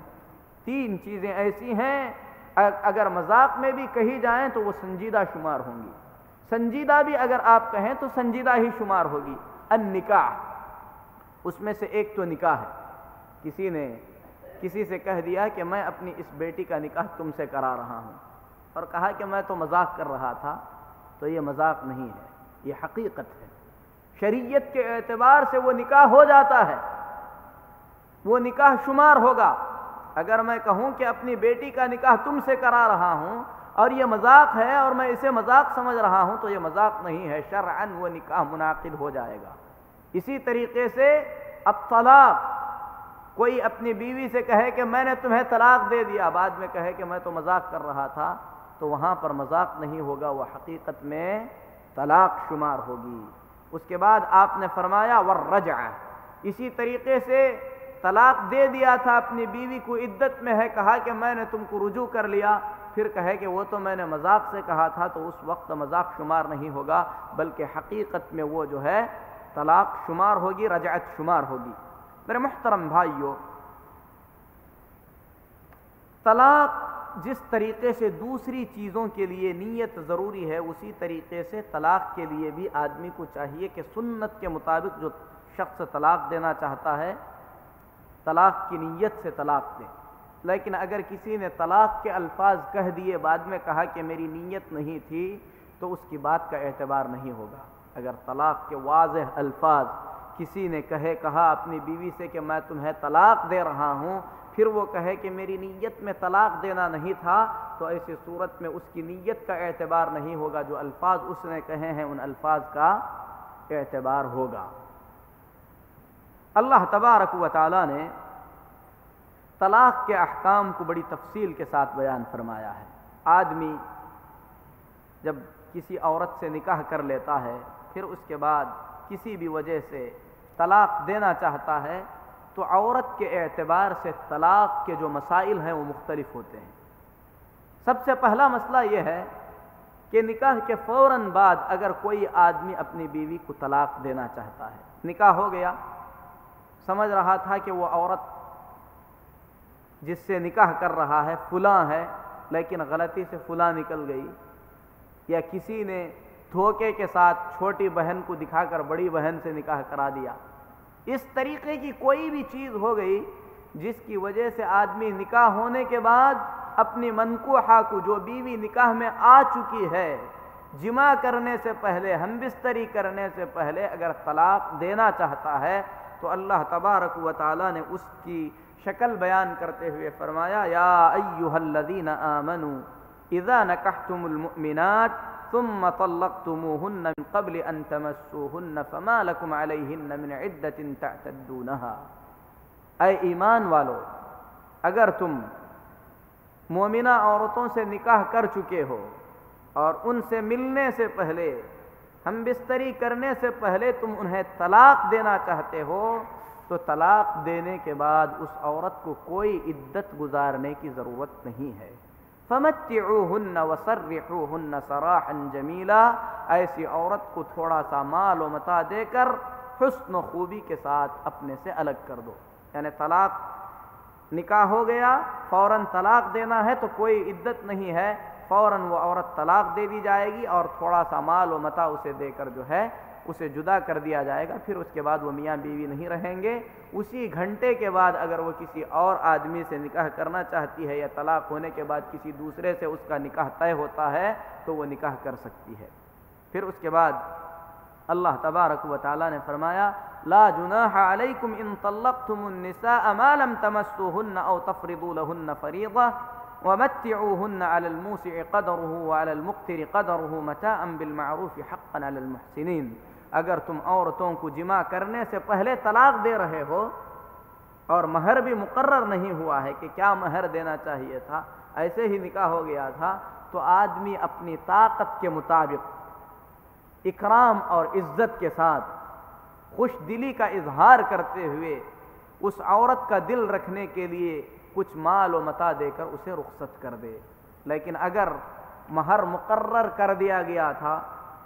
تین چیزیں ایسی ہیں اگر مذاق میں بھی کہی جائیں تو وہ سنجیدہ شمار ہوں گی، سنجیدہ بھی اگر آپ کہیں تو سنجیدہ ہی شمار ہوگی۔ النکاح، اس میں سے ایک تو نکاح ہے، کسی نے کسی سے کہہ دیا کہ میں اپنی اس بیٹی کا نکاح تم سے کرا رہا ہوں، اور کہا کہ میں تو مذاق کر رہا تھا، تو یہ مذاق نہیں ہے، یہ حقیقت ہے۔ شریعت کے اعتبار سے وہ نکاح ہو جاتا ہے، وہ نکاح شمار ہوگا۔ اگر میں کہوں کہ اپنی بیٹی کا نکاح تم سے کرا رہا ہوں اور یہ مذاق ہے اور میں اسے مذاق سمجھ رہا ہوں تو یہ مذاق نہیں ہے، شرعاً وہ نکاح منعقد ہو جائے گا۔ اسی طریقے سے الطلاق، کوئی اپنی بیوی سے کہے کہ میں نے تمہیں طلاق دے دیا، بعد میں کہے کہ میں تو مذاق کر رہا تھا، تو وہاں پر مذاق نہیں ہوگا، وہ حقیقت میں طلاق شمار ہوگی۔ اس کے بعد آپ نے فرمایا والرجعہ، اسی طریقے سے طلاق دے دیا تھا اپنی بیوی کو، عدت میں ہے، کہا کہ میں نے تم کو رجوع کر لیا، پھر کہے کہ وہ تو میں نے مذاق سے کہا تھا، تو اس وقت مذاق شمار نہیں ہوگا، بلکہ حقیقت میں وہ جو ہے طلاق شمار ہوگی، رجعت شمار ہوگی۔ میرے محترم بھائیو، طلاق جس طریقے سے دوسری چیزوں کے لیے نیت ضروری ہے، اسی طریقے سے طلاق کے لیے بھی آدمی کو چاہیے کہ سنت کے مطابق جو شخص طلاق دینا چاہتا ہے طلاق کی نیت سے طلاق دے۔ لیکن اگر کسی نے طلاق کے الفاظ کہہ دیے، بعد میں کہا کہ میری نیت نہیں تھی، تو اس کی بات کا اعتبار نہیں ہوگا۔ اگر طلاق کے واضح الفاظ کسی نے کہا اپنی بیوی سے کہ میں تمہیں طلاق دے رہا ہوں، پھر وہ کہے کہ میری نیت میں طلاق دینا نہیں تھا، تو ایسی صورت میں اس کی نیت کا اعتبار نہیں ہوگا، جو الفاظ اس نے کہے ہیں ان الفاظ کا اعتبار ہوگا۔ اللہ تبارک و تعالی نے طلاق کے احکام کو بڑی تفصیل کے ساتھ بیان فرمایا ہے۔ آدمی جب کسی عورت سے نکاح کر لیتا ہے، پھر اس کے بعد کسی بھی وجہ سے طلاق دینا چاہتا ہے، تو عورت کے اعتبار سے طلاق کے جو مسائل ہیں وہ مختلف ہوتے ہیں۔ سب سے پہلا مسئلہ یہ ہے کہ نکاح کے فوراً بعد اگر کوئی آدمی اپنی بیوی کو طلاق دینا چاہتا ہے، نکاح ہو گیا، سمجھ رہا تھا کہ وہ عورت جس سے نکاح کر رہا ہے فلاں ہے، لیکن غلطی سے فلاں نکل گئی، یا کسی نے دھوکے کے ساتھ چھوٹی بہن کو دکھا کر بڑی بہن سے نکاح کرا دیا، اس طریقے کی کوئی بھی چیز ہو گئی جس کی وجہ سے آدمی نکاح ہونے کے بعد اپنی منکوحہ کو، جو بیوی نکاح میں آ چکی ہے، جمع کرنے سے پہلے، ہم بستری کرنے سے پہلے اگر طلاق دینا چاہتا ہے، تو اللہ تبارک و تعالی نے اس کی شکل بیان کرتے ہوئے فرمایا یا ایھا الذین آمنوا اذا نکحتم المؤمنات ثم طلقتموهن من قبل ان تمسوهن فما لكم عليهن من عدة تعتدونها، اے ایمان والو، اگر تم مومنہ عورتوں سے نکاح کر چکے ہو اور ان سے ملنے سے پہلے، ہم بستری کرنے سے پہلے تم انہیں طلاق دینا چاہتے ہو، تو طلاق دینے کے بعد اس عورت کو کوئی عدت گزارنے کی ضرورت نہیں ہے۔ فمتعوہن وسرحوہن سراحا جمیلا، ایسی عورت کو تھوڑا سا مال و متاع دے کر حسن و خوبی کے ساتھ اپنے سے الگ کر دو۔ یعنی طلاق، نکاح ہو گیا، فوراً طلاق دینا ہے تو کوئی عدت نہیں ہے، فوراً وہ عورت طلاق دے دی جائے گی اور تھوڑا سا مال و متاع اسے دے کر جو ہے اسے جدا کر دیا جائے گا، پھر اس کے بعد وہ میاں بیوی نہیں رہیں گے۔ اسی گھنٹے کے بعد اگر وہ کسی اور آدمی سے نکاح کرنا چاہتی ہے، یا طلاق ہونے کے بعد کسی دوسرے سے اس کا نکاح طے ہوتا ہے، تو وہ نکاح کر سکتی ہے۔ پھر اس کے بعد اللہ تبارک و تعالی نے فرمایا لا جناح علیکم ان طلقتم النساء ما لم تمسوهن او تفرضوا لهن فریضہ ومتعوهن على الموسع قدره وعلى المقتر قدره متاعا بالمعروف حقا على المحسنین، اگر تم عورتوں کو جمع کرنے سے پہلے طلاق دے رہے ہو اور مہر بھی مقرر نہیں ہوا ہے کہ کیا مہر دینا چاہیے تھا، ایسے ہی نکاح ہو گیا تھا، تو آدمی اپنی طاقت کے مطابق اکرام اور عزت کے ساتھ خوش دلی کا اظہار کرتے ہوئے اس عورت کا دل رکھنے کے لیے کچھ مال و متاع دے کر اسے رخصت کر دے۔ لیکن اگر مہر مقرر کر دیا گیا تھا،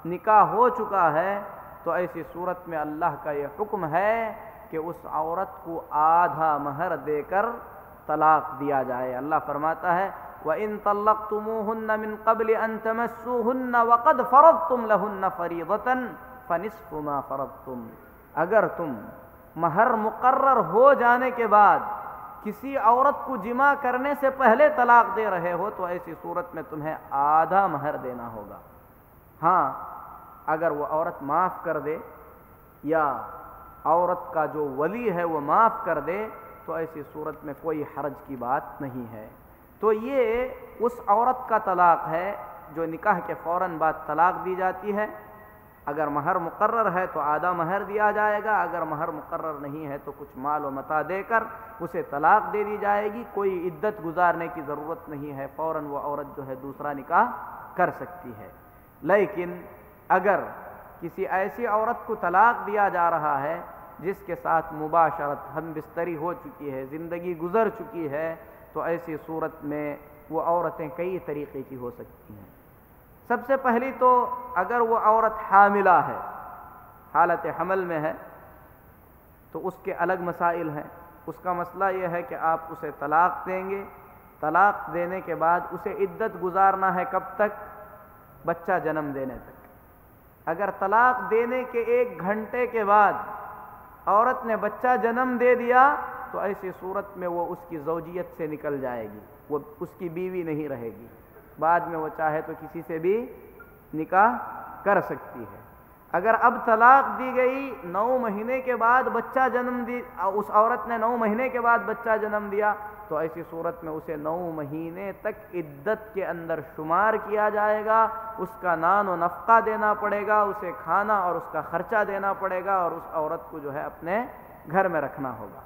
نکاح ہو چکا ہے، تو تو ایسی صورت میں اللہ کا یہ حکم ہے کہ اس عورت کو آدھا مہر دے کر طلاق دیا جائے۔ اللہ فرماتا ہے وَإِن طَلَّقْتُمُوهُنَّ مِن قَبْلِ أَن تَمَسُّوهُنَّ وَقَدْ فَرَضْتُمْ لَهُنَّ فَرِيضَةً فَنِصْفُ مَا فَرَضْتُمْ، اگر تم مہر مقرر ہو جانے کے بعد کسی عورت کو جمع کرنے سے پہلے طلاق دے رہے ہو تو ایسی صورت میں تمہیں آدھا مہر دینا ہوگا۔ ہاں اگر وہ عورت معاف کر دے یا عورت کا جو ولی ہے وہ معاف کر دے تو ایسی صورت میں کوئی حرج کی بات نہیں ہے۔ تو یہ اس عورت کا طلاق ہے جو نکاح کے فوراً بعد طلاق دی جاتی ہے۔ اگر مہر مقرر ہے تو آدھا مہر دیا جائے گا، اگر مہر مقرر نہیں ہے تو کچھ مال و متاع دے کر اسے طلاق دے دی جائے گی۔ کوئی عدت گزارنے کی ضرورت نہیں ہے، فوراً وہ عورت جو ہے دوسرا نکاح کر سکتی ہے۔ لیکن اگر کسی ایسی عورت کو طلاق دیا جا رہا ہے جس کے ساتھ مباشرت ہم بستری ہو چکی ہے، زندگی گزر چکی ہے، تو ایسی صورت میں وہ عورتیں کئی طریقے کی ہو سکتی ہیں۔ سب سے پہلی تو اگر وہ عورت حاملہ ہے، حالت حمل میں ہے، تو اس کے الگ مسائل ہیں۔ اس کا مسئلہ یہ ہے کہ آپ اسے طلاق دیں گے، طلاق دینے کے بعد اسے عدت گزارنا ہے کب تک؟ بچہ جنم دینے تک۔ اگر طلاق دینے کے 1 گھنٹے کے بعد عورت نے بچہ جنم دے دیا تو ایسی صورت میں وہ اس کی زوجیت سے نکل جائے گی، وہ اس کی بیوی نہیں رہے گی۔ بعد میں وہ چاہے تو کسی سے بھی نکاح کر سکتی ہے۔ اگر اب طلاق دی گئی 9 مہینے کے بعد بچہ جنم دی، اس عورت نے 9 مہینے کے بعد بچہ جنم دیا تو ایسی صورت میں اسے 9 مہینے تک عدت کے اندر شمار کیا جائے گا، اس کا نان و نفقہ دینا پڑے گا، اسے کھانا اور اس کا خرچہ دینا پڑے گا، اور اس عورت کو جو ہے اپنے گھر میں رکھنا ہوگا۔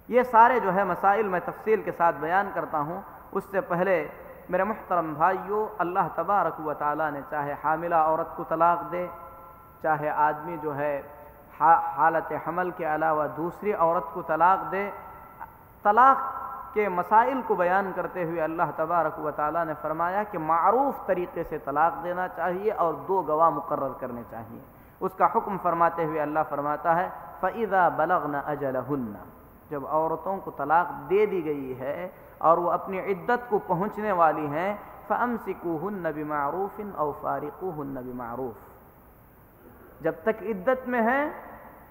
یہ سارے جو ہے مسائل میں تفصیل کے ساتھ بیان کرتا ہوں۔ اس سے پہلے میرے محترم بھائیوں، اللہ تبارک و تعالیٰ نے چاہے حاملہ عورت کو طلاق دے، چاہے آدمی جو ہے حالت حمل کے علاوہ دوسری عورت کو طلاق دے، طلاق کے مسائل کو بیان کرتے ہوئے اللہ تبارک و تعالیٰ نے فرمایا کہ معروف طریقے سے طلاق دینا چاہیے اور 2 گواہ مقرر کرنے چاہیے۔ اس کا حکم فرماتے ہوئے اللہ فرماتا ہے فَإِذَا بَلَغْنَ أَجَلَهُنَّ، جب عورتوں کو طلاق دے دی گئی ہے اور وہ اپنی عدت کو پہنچنے والی ہیں فَأَمْسِكُوهُنَّ بِمَعْرُوفٍ أَوْ فَارِقُوهُنَّ بِمَعْرُوفٍ، جب تک عدت میں ہیں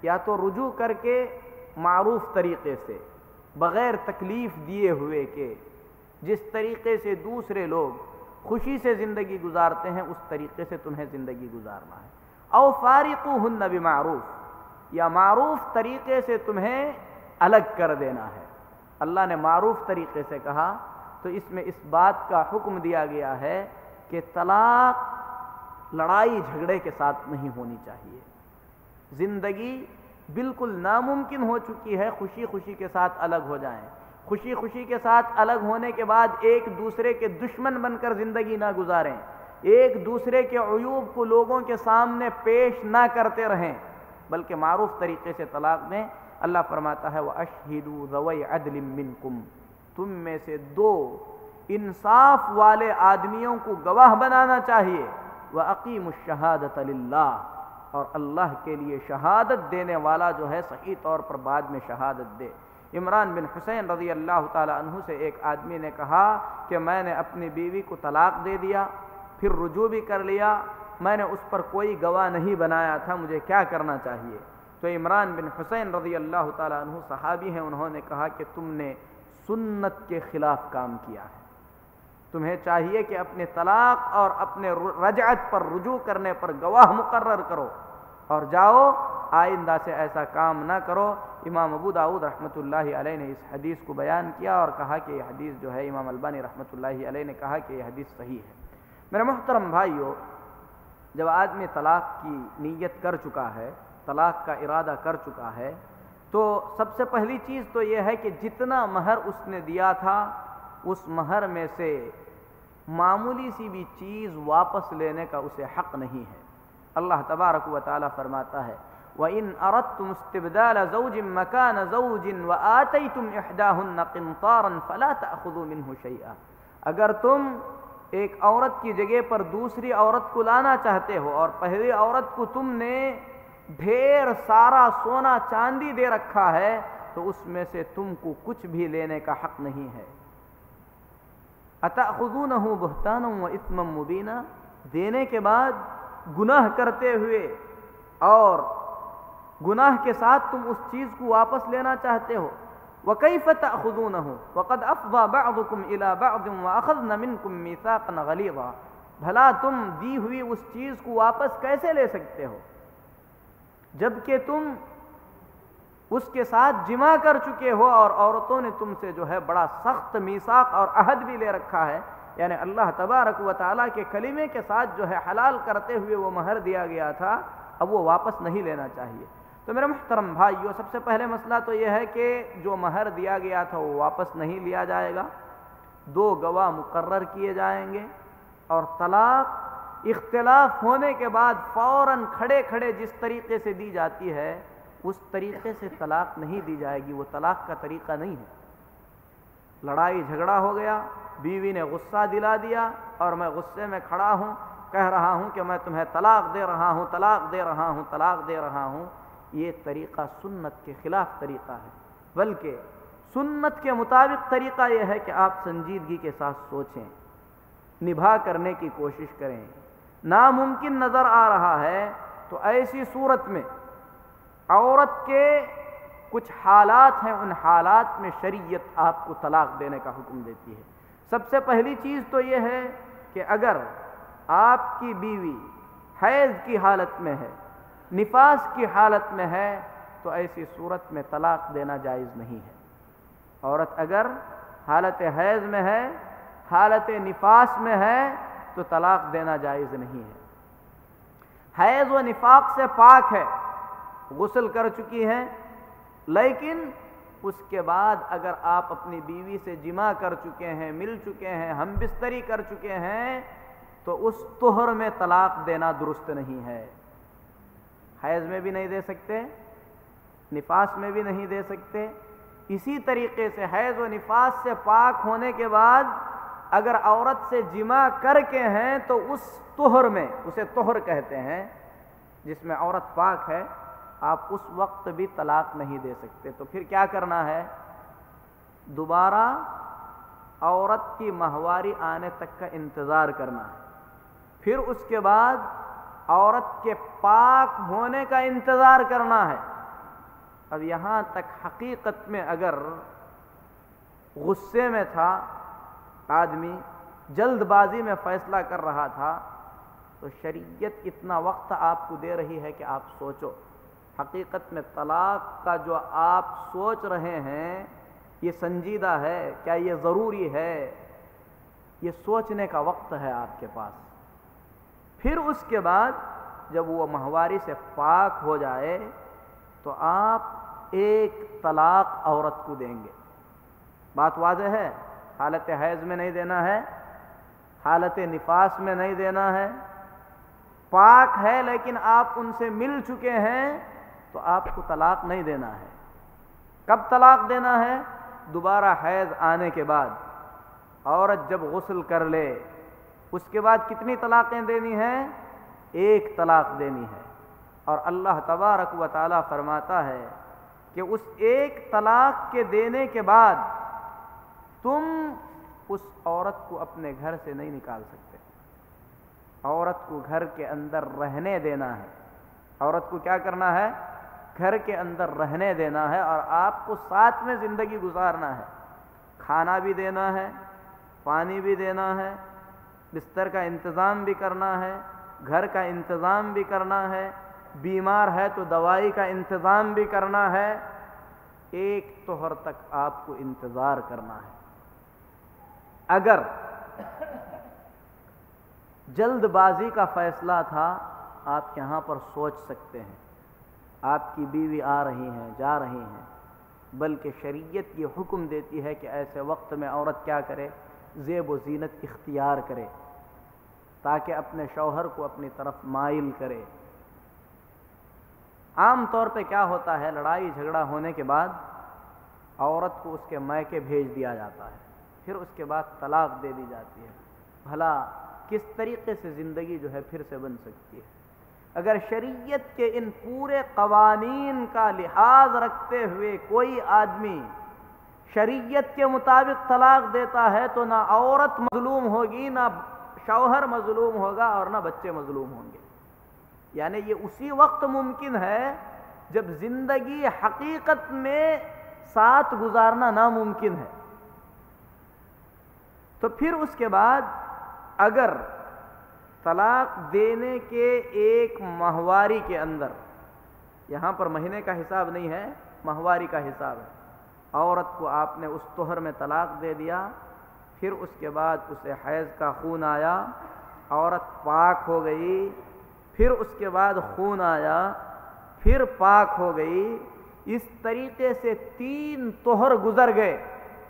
یا تو رجوع کر کے معروف طریقے سے، بغیر تکلیف دیے ہوئے کہ جس طریقے سے دوسرے لوگ خوشی سے زندگی گزارتے ہیں اس طریقے سے تمہیں زندگی گزارنا ہے، او فارقوهن بمعروف، یا معروف طریقے سے تمہیں الگ کر دینا ہے۔ اللہ نے معروف طریقے سے کہا تو اس میں اس بات کا حکم دیا گیا ہے کہ طلاق لڑائی جھگڑے کے ساتھ نہیں ہونی چاہیے۔ زندگی بالکل ناممکن ہو چکی ہے، خوشی خوشی کے ساتھ الگ ہو جائیں، خوشی خوشی کے ساتھ الگ ہونے کے بعد ایک دوسرے کے دشمن بن کر زندگی نہ گزاریں، ایک دوسرے کے عیوب کو لوگوں کے سامنے پیش نہ کرتے رہیں، بلکہ معروف طریقے سے طلاق دیں۔ اللہ فرماتا ہے وَأَشْهِدُوا ذَوَيْ عَدْلٍ مِّنْكُمْ، تم میں سے 2 انصاف والے آدمیوں کو گواہ بنانا چاہیے، وَأَقِيمُوا الشَّهَادَةَ لِلَّهِ، اور اللہ کے لیے شہادت دینے والا جو ہے صحیح طور پر بعد میں شہادت دے۔ عمران بن حسین رضی اللہ تعالی عنہ سے ایک آدمی نے کہا کہ میں نے اپنی بیوی کو طلاق دے دیا، پھر رجوع بھی کر لیا، میں نے اس پر کوئی گواہ نہیں بنایا تھا، مجھے کیا کرنا چاہیے؟ تو عمران بن حسین رضی اللہ تعالی عنہ صحابی ہیں، انہوں نے کہا کہ تم نے سنت کے خلاف کام کیا ہے، تمہیں چاہیے کہ اپنے طلاق اور اپنے رجعت پر رجوع کرنے پر گواہ مقرر کرو اور جاؤ، آئندہ سے ایسا کام نہ کرو۔ امام ابو داؤد رحمۃ اللہ علیہ نے اس حدیث کو بیان کیا اور کہا کہ یہ حدیث جو ہے، امام البانی رحمۃ اللہ علیہ نے کہا کہ یہ حدیث صحیح ہے۔ میرے محترم بھائیو، جب آدمی طلاق کی نیت کر چکا ہے، طلاق کا ارادہ کر چکا ہے، تو سب سے پہلی چیز تو یہ ہے کہ جتنا مہر اس نے دیا تھا اس مہر میں سے معمولی سی بھی چیز واپس لینے کا اسے حق نہیں ہے۔ اللہ تبارک و تعالی فرماتا ہے وَإِنْ أَرَدْتُمُ اسْتِبْدَالَ زَوْجٍ مَكَانَ زَوْجٍ وَآتَيْتُمْ إِحْدَاهُنَّ قِنْطَارًا فَلَا تَأْخُذُوا مِنْهُ شَيْئًا، اگر تم ایک عورت کی جگہ پر دوسری عورت کو لانا چاہتے ہو اور پہلی عورت کو تم نے ڈھیر سارا سونا چاندی دے رکھا ہے تو اس میں سے تم کو کچھ بھی لینے کا حق نہیں ہے. اتأخذونہ بہتانا و اثما مبینا، دینے کے بعد گناہ کرتے ہوئے اور گناہ کے ساتھ تم اس چیز کو واپس لینا چاہتے ہو. وَكَيْفَ تَأْخُذُونَهُ وَقَدْ أَفْضَى بَعْضُكُمْ إِلَى بَعْضٍ وَأَخَذْنَ مِنْكُمْ مِيثَاقًا غَلِيظًا، بھلا تم دی ہوئی اس چیز کو واپس کیسے لے سکتے ہو جبکہ تم اس کے ساتھ جمع کر چکے ہو اور عورتوں نے تم سے جو ہے بڑا سخت میثاق اور عہد بھی لے رکھا ہے. یعنی اللہ تبارک و تعالیٰ کے کلمے کے ساتھ جو ہے حلال کرتے ہوئے وہ مہر دیا گیا تھا، اب وہ واپس نہیں لینا چاہیے. تو میرے محترم بھائیو، سب سے پہلے مسئلہ تو یہ ہے کہ جو مہر دیا گیا تھا وہ واپس نہیں لیا جائے گا. 2 گواہ مقرر کیے جائیں گے اور طلاق اختلاف ہونے کے بعد فوراً کھڑے کھڑے جس طریقے سے دی جاتی ہے اس طریقے سے طلاق نہیں دی جائے گی. وہ طلاق کا طریقہ نہیں ہے. لڑائی جھگڑا ہو گیا، بیوی نے غصہ دلا دیا اور میں غصے میں کھڑا ہوں، کہہ رہا ہوں کہ میں تمہیں طلاق دے رہا ہوں، طلاق دے رہا ہوں، طلاق دے رہا ہوں، یہ طریقہ سنت کے خلاف طریقہ ہے. بلکہ سنت کے مطابق طریقہ یہ ہے کہ آپ سنجیدگی کے ساتھ سوچیں، نبھا کرنے کی کوشش کریں. ناممکن نظر آ رہا ہے تو ایسی صورت میں عورت کے کچھ حالات ہیں، ان حالات میں شریعت آپ کو طلاق دینے کا حکم دیتی ہے. سب سے پہلی چیز تو یہ ہے کہ اگر آپ کی بیوی حیض کی حالت میں ہے، نفاس کی حالت میں ہے، تو ایسی صورت میں طلاق دینا جائز نہیں ہے. عورت اگر حالت حیض میں ہے، حالت نفاس میں ہے تو طلاق دینا جائز نہیں ہے. حیض و نفاق سے پاک ہے، غسل کر چکی ہیں، لیکن اس کے بعد اگر آپ اپنی بیوی سے جمع کر چکے ہیں، مل چکے ہیں، ہم بستری کر چکے ہیں تو اس طہر میں طلاق دینا درست نہیں ہے. حیض میں بھی نہیں دے سکتے، نفاس میں بھی نہیں دے سکتے. اسی طریقے سے حیض و نفاس سے پاک ہونے کے بعد اگر عورت سے جمع کر کے ہیں تو اس طہر میں، اسے طہر کہتے ہیں جس میں عورت پاک ہے، آپ اس وقت بھی طلاق نہیں دے سکتے. تو پھر کیا کرنا ہے؟ دوبارہ عورت کی ماہواری آنے تک کا انتظار کرنا ہے. پھر اس کے بعد عورت کے پاک ہونے کا انتظار کرنا ہے. اب یہاں تک حقیقت میں اگر غصے میں تھا آدمی، جلد بازی میں فیصلہ کر رہا تھا، تو شریعت اتنا وقت آپ کو دے رہی ہے کہ آپ سوچو. حقیقت میں طلاق کا جو آپ سوچ رہے ہیں یہ سنجیدہ ہے، کیا یہ ضروری ہے؟ یہ سوچنے کا وقت ہے آپ کے پاس. پھر اس کے بعد جب وہ ماہواری سے پاک ہو جائے تو آپ ایک طلاق عورت کو دیں گے. بات واضح ہے؟ حالت حیض میں نہیں دینا ہے، حالت نفاس میں نہیں دینا ہے. پاک ہے لیکن آپ ان سے مل چکے ہیں تو آپ کو طلاق نہیں دینا ہے. کب طلاق دینا ہے؟ دوبارہ حیض آنے کے بعد. عورت جب غسل کر لے اس کے بعد کتنی طلاقیں دینی ہیں؟ 1 طلاق دینی ہے. اور اللہ تبارک و تعالیٰ فرماتا ہے کہ اس 1 طلاق کے دینے کے بعد تم اس عورت کو اپنے گھر سے نہیں نکال سکتے. عورت کو گھر کے اندر رہنے دینا ہے. عورت کو کیا کرنا ہے؟ گھر کے اندر رہنے دینا ہے اور آپ کو ساتھ میں زندگی گزارنا ہے. کھانا بھی دینا ہے، پانی بھی دینا ہے، بستر کا انتظام بھی کرنا ہے، گھر کا انتظام بھی کرنا ہے، بیمار ہے تو دوائی کا انتظام بھی کرنا ہے. 1 طہر تک آپ کو انتظار کرنا ہے. اگر جلد بازی کا فیصلہ تھا، آپ یہاں پر سوچ سکتے ہیں. آپ کی بیوی آ رہی ہیں، جا رہی ہیں، بلکہ شریعت یہ حکم دیتی ہے کہ ایسے وقت میں عورت کیا کرے؟ زیب و زینت اختیار کرے تاکہ اپنے شوہر کو اپنی طرف مائل کرے. عام طور پہ کیا ہوتا ہے؟ لڑائی جھگڑا ہونے کے بعد عورت کو اس کے میکے بھیج دیا جاتا ہے، پھر اس کے بعد طلاق دے دی جاتی ہے. بھلا کس طریقے سے زندگی جو ہے پھر سے بن سکتی ہے؟ اگر شریعت کے ان پورے قوانین کا لحاظ رکھتے ہوئے کوئی آدمی شریعت کے مطابق طلاق دیتا ہے تو نہ عورت مظلوم ہوگی، نہ شوہر مظلوم ہوگا اور نہ بچے مظلوم ہوں گے۔ یعنی یہ اسی وقت ممکن ہے جب زندگی حقیقت میں ساتھ گزارنا ناممکن ہے۔ تو پھر اس کے بعد اگر طلاق دینے کے ایک ماہواری کے اندر، یہاں پر مہینے کا حساب نہیں ہے، ماہواری کا حساب ہے، عورت کو آپ نے اس طہر میں طلاق دے دیا، پھر اس کے بعد اسے حیض کا خون آیا، عورت پاک ہو گئی، پھر اس کے بعد خون آیا، پھر پاک ہو گئی، اس طریقے سے 3 طہر گزر گئے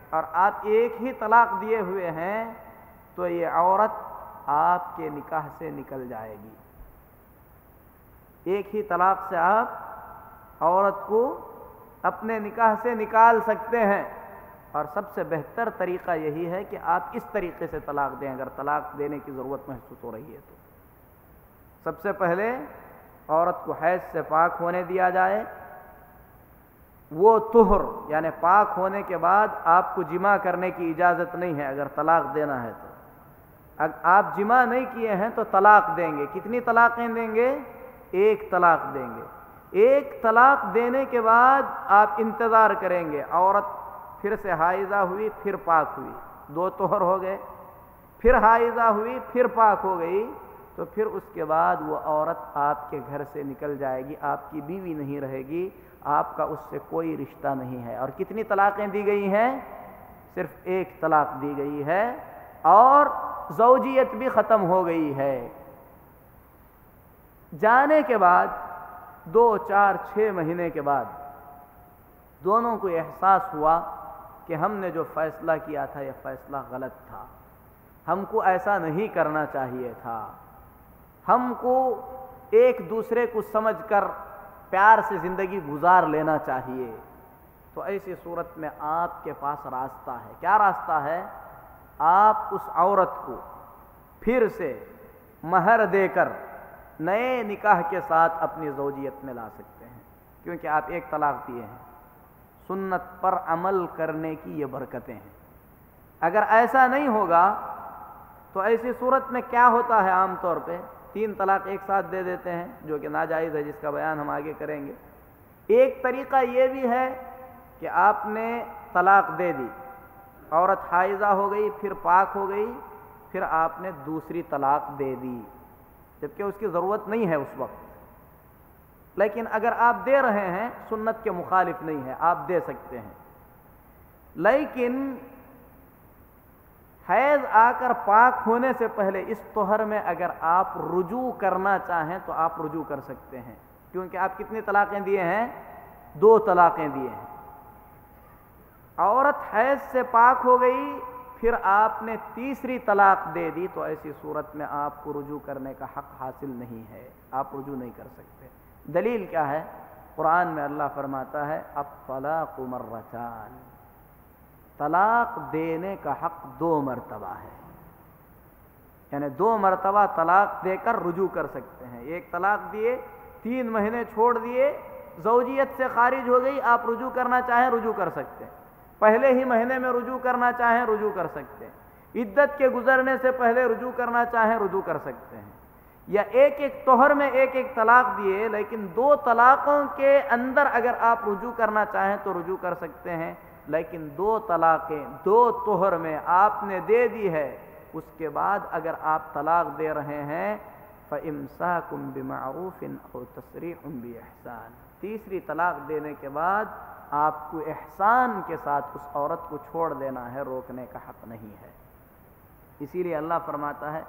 اور آپ ایک ہی طلاق دیے ہوئے ہیں، تو یہ عورت آپ کے نکاح سے نکل جائے گی۔ ایک ہی طلاق سے آپ عورت کو اپنے نکاح سے نکال سکتے ہیں، اور سب سے بہتر طریقہ یہی ہے کہ آپ اس طریقے سے طلاق دیں اگر طلاق دینے کی ضرورت محسوس ہو رہی ہے تو۔ سب سے پہلے عورت کو حیض سے پاک ہونے دیا جائے، وہ طہر یعنی پاک ہونے کے بعد آپ کو جماع کرنے کی اجازت نہیں ہے اگر طلاق دینا ہے تو۔ اگر آپ جماع نہیں کیے ہیں تو طلاق دیں گے۔ کتنی طلاقیں دیں گے؟ 1 طلاق دیں گے۔ 1 طلاق دینے کے بعد آپ انتظار کریں گے، عورت پھر سے حائضہ ہوئی، پھر پاک ہوئی، 2 طہر ہو گئے، پھر حائضہ ہوئی، پھر پاک ہو گئی، تو پھر اس کے بعد وہ عورت آپ کے گھر سے نکل جائے گی، آپ کی بیوی نہیں رہے گی، آپ کا اس سے کوئی رشتہ نہیں ہے۔ اور کتنی طلاقیں دی گئی ہیں؟ صرف 1 طلاق دی گئی ہے، اور زوجیت بھی ختم ہو گئی ہے۔ جانے کے بعد 2، 4، 6 مہینے کے بعد دونوں کو احساس ہوا کہ ہم نے جو فیصلہ کیا تھا یہ فیصلہ غلط تھا، ہم کو ایسا نہیں کرنا چاہیے تھا، ہم کو ایک دوسرے کو سمجھ کر پیار سے زندگی گزار لینا چاہیے۔ تو ایسی صورت میں آپ کے پاس راستہ ہے۔ کیا راستہ ہے؟ آپ اس عورت کو پھر سے مہر دے کر نئے نکاح کے ساتھ اپنی زوجیت میں لا سکتے ہیں، کیونکہ آپ 1 طلاق دیے ہیں۔ سنت پر عمل کرنے کی یہ برکتیں ہیں۔ اگر ایسا نہیں ہوگا تو ایسی صورت میں کیا ہوتا ہے؟ عام طور پہ 3 طلاق ایک ساتھ دے دیتے ہیں، جو کہ ناجائز ہے، جس کا بیان ہم آگے کریں گے۔ ایک طریقہ یہ بھی ہے کہ آپ نے طلاق دے دی، عورت حائضہ ہو گئی، پھر پاک ہو گئی، پھر آپ نے دوسری طلاق دے دی، جبکہ اس کی ضرورت نہیں ہے اس وقت، لیکن اگر آپ دے رہے ہیں سنت کے مخالف نہیں ہے، آپ دے سکتے ہیں۔ لیکن حیض آ کر پاک ہونے سے پہلے اس طہر میں اگر آپ رجوع کرنا چاہیں تو آپ رجوع کر سکتے ہیں، کیونکہ آپ کتنی طلاقیں دیے ہیں؟ 2 طلاقیں دیے ہیں۔ عورت حیض سے پاک ہو گئی، پھر آپ نے تیسری طلاق دے دی، تو ایسی صورت میں آپ کو رجوع کرنے کا حق حاصل نہیں ہے، آپ رجوع نہیں کر سکتے۔ دلیل کیا ہے؟ قرآن میں اللہ فرماتا ہے الطلاق مرتان، طلاق دینے کا حق 2 مرتبہ ہے، یعنی 2 مرتبہ طلاق دے کر رجوع کر سکتے ہیں۔ 1 طلاق دیے، 3 مہینے چھوڑ دیے، زوجیت سے خارج ہو گئی، آپ رجوع کرنا چاہیں رجوع کر سکتے ہیں، پہلے ہی مہینے میں رجوع کرنا چاہیں رجوع کر سکتے ہیں، عدت کے گزرنے سے پہلے رجوع کرنا چاہیں رجوع کر سکتے ہیں، یا 1 طہر میں 1 طلاق دیے، لیکن 2 طلاقوں کے اندر اگر آپ رجوع کرنا چاہیں تو رجوع کر سکتے ہیں، لیکن 2 طلاقیں 2 طہر میں آپ نے دے دی ہے، اس کے بعد اگر آپ طلاق دے رہے ہیں فَإِمْسَاكُمْ بِمَعْرُوفٍ أَوْ تَسْرِيحٌ بِإِحْسَانٍ، تیسری طلاق دینے کے بعد آپ کو احسان کے ساتھ اس عورت کو چھوڑ دینا ہے، روکنے کا حق نہیں ہے۔ اسی لیے اللہ فرماتا ہے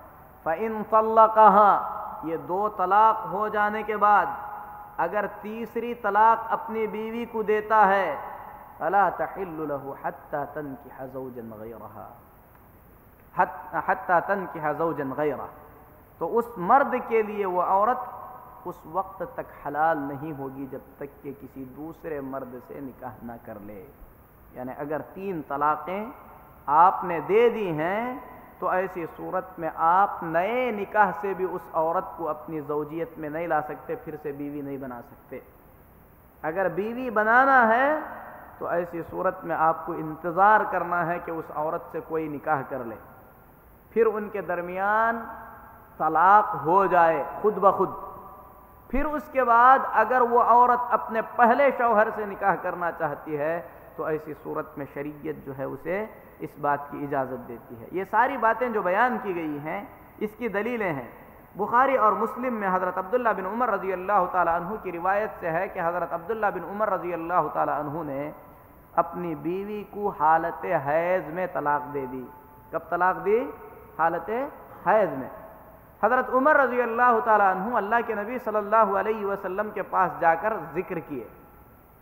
فَإِن طَلَّقَهَا، یہ 2 طلاق ہو جانے کے بعد اگر تیسری طلاق اپنی بیوی کو دیتا ہے فَلَا تَحِلُّ لَهُ حَتَّى تَنْكِحَ زَوْجًا غَيْرَهَا، حَتَّى تَنْكِحَ زَوْجًا غَيْرَهَا، تو اس مرد کے لیے وہ عورت اس وقت تک حلال نہیں ہوگی جب تک کہ کسی دوسرے مرد سے نکاح نہ کر لے۔ یعنی اگر 3 طلاقیں آپ نے دے دی ہیں تو ایسی صورت میں آپ نئے نکاح سے بھی اس عورت کو اپنی زوجیت میں نہیں لا سکتے، پھر سے بیوی نہیں بنا سکتے۔ اگر بیوی بنانا ہے تو ایسی صورت میں آپ کو انتظار کرنا ہے کہ اس عورت سے کوئی نکاح کر لے، پھر ان کے درمیان طلاق ہو جائے خود بخود، پھر اس کے بعد اگر وہ عورت اپنے پہلے شوہر سے نکاح کرنا چاہتی ہے تو ایسی صورت میں شریعت جو ہے اسے اس بات کی اجازت دیتی ہے۔ یہ ساری باتیں جو بیان کی گئی ہیں اس کی دلیلیں ہیں۔ بخاری اور مسلم میں حضرت عبداللہ بن عمر رضی اللہ تعالی عنہ کی روایت سے ہے کہ حضرت عبداللہ بن عمر رضی اللہ تعالی عنہ نے اپنی بیوی کو حالت حیض میں طلاق دے دی۔ کب طلاق دی؟ حالت حیض میں۔ حضرت عمر رضی اللہ تعالی عنہ اللہ کے نبی صلی اللہ علیہ وسلم کے پاس جا کر ذکر کیے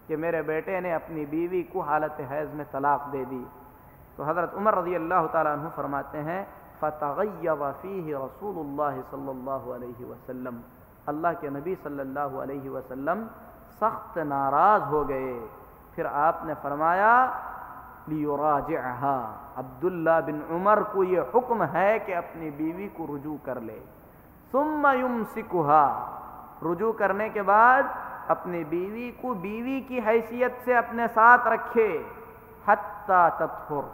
کہ میرے بیٹے نے اپنی بیوی کو حالت حیض میں طلاق دے دی۔ تو حضرت عمر رضی اللہ تعالی عنہ فرماتے ہیں فَتَغَيَّظَ فِيهِ رسول اللہ صلی اللہ علیہ وسلم، اللہ کے نبی صلی اللہ علیہ وسلم سخت ناراض ہو گئے۔ پھر آپ نے فرمایا لِيُرَاجِعْهَا، عبداللہ بن عمر کو یہ حکم ہے کہ اپنی بیوی کو رجوع کر لے، ثُمَّ يُمْسِكُهَا، رجوع کرنے کے بعد اپنی بیوی کو بیوی کی حیثیت سے اپنے ساتھ رکھے، حَتَّى تَطْهُرَ،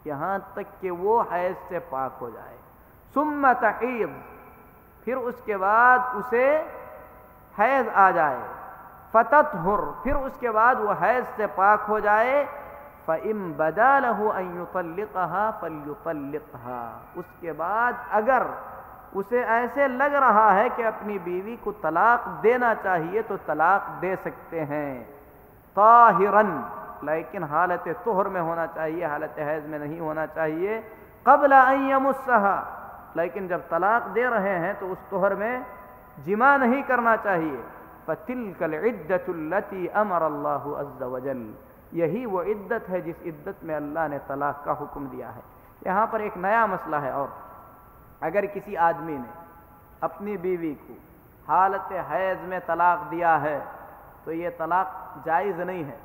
یہاں تک کہ وہ حیض سے پاک ہو جائے، ثُمَّ تَحِيض، پھر اس کے بعد اسے حیض آ جائے، فَتَطْهُرَ، پھر اس کے بعد وہ حیض سے پاک ہو جائے، فَإِن بَدَا لَهُ أَن يُطَلِّقَهَا فَلْيُطَلِّقْهَا، اس کے بعد اگر اسے ایسے لگ رہا ہے کہ اپنی بیوی کو طلاق دینا چاہیے تو طلاق دے سکتے ہیں، طاہراً، لیکن حالت طہر میں ہونا چاہیے، حالت حیض میں نہیں ہونا چاہیے، قبل ان یمسها، لیکن جب طلاق دے رہے ہیں تو اس طہر میں جماع نہیں کرنا چاہیے۔ فَتِلْكَ الْعِدَّةُ الَّتِي أَمَرَ اللَّهُ عَزَّ وَجَلَّ، یہی وہ عدت ہے جس عدت میں اللہ نے طلاق کا حکم دیا ہے۔ یہاں پر ایک نیا مسئلہ ہے، اور اگر کسی آدمی نے اپنی بیوی کو حالت حیض میں طلاق دیا ہے تو یہ طلاق جائز نہیں ہے۔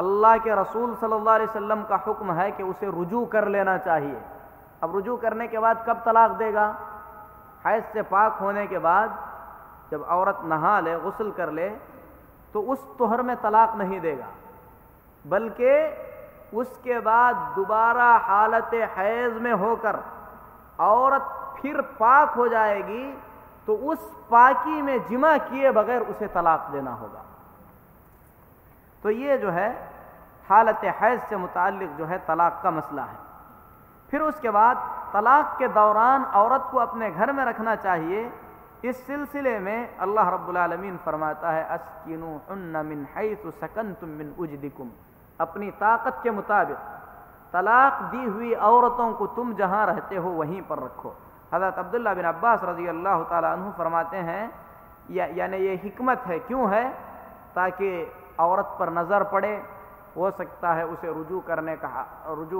اللہ کے رسول صلی اللہ علیہ وسلم کا حکم ہے کہ اسے رجوع کر لینا چاہیے۔ اب رجوع کرنے کے بعد کب طلاق دے گا؟ حیض سے پاک ہونے کے بعد، جب عورت نہا لے، غسل کر لے، تو اس طہر میں طلاق نہیں دے گا، بلکہ اس کے بعد دوبارہ حالت حیض میں ہو کر عورت پھر پاک ہو جائے گی تو اس پاکی میں جمع کیے بغیر اسے طلاق دینا ہوگا۔ تو یہ جو ہے حالت حیض سے متعلق جو ہے طلاق کا مسئلہ ہے۔ پھر اس کے بعد طلاق کے دوران عورت کو اپنے گھر میں رکھنا چاہیے۔ اس سلسلے میں اللہ رب العالمین فرماتا ہے اسکنوہن من حیث سکنتم من وجدکم، اپنی طاقت کے مطابق طلاق دی ہوئی عورتوں کو تم جہاں رہتے ہو وہیں پر رکھو۔ حضرت عبداللہ بن عباس رضی اللہ تعالی عنہ فرماتے ہیں یعنی یہ حکمت ہے، کیوں ہے؟ تاکہ عورت پر نظر پڑے، ہو سکتا ہے اسے رجوع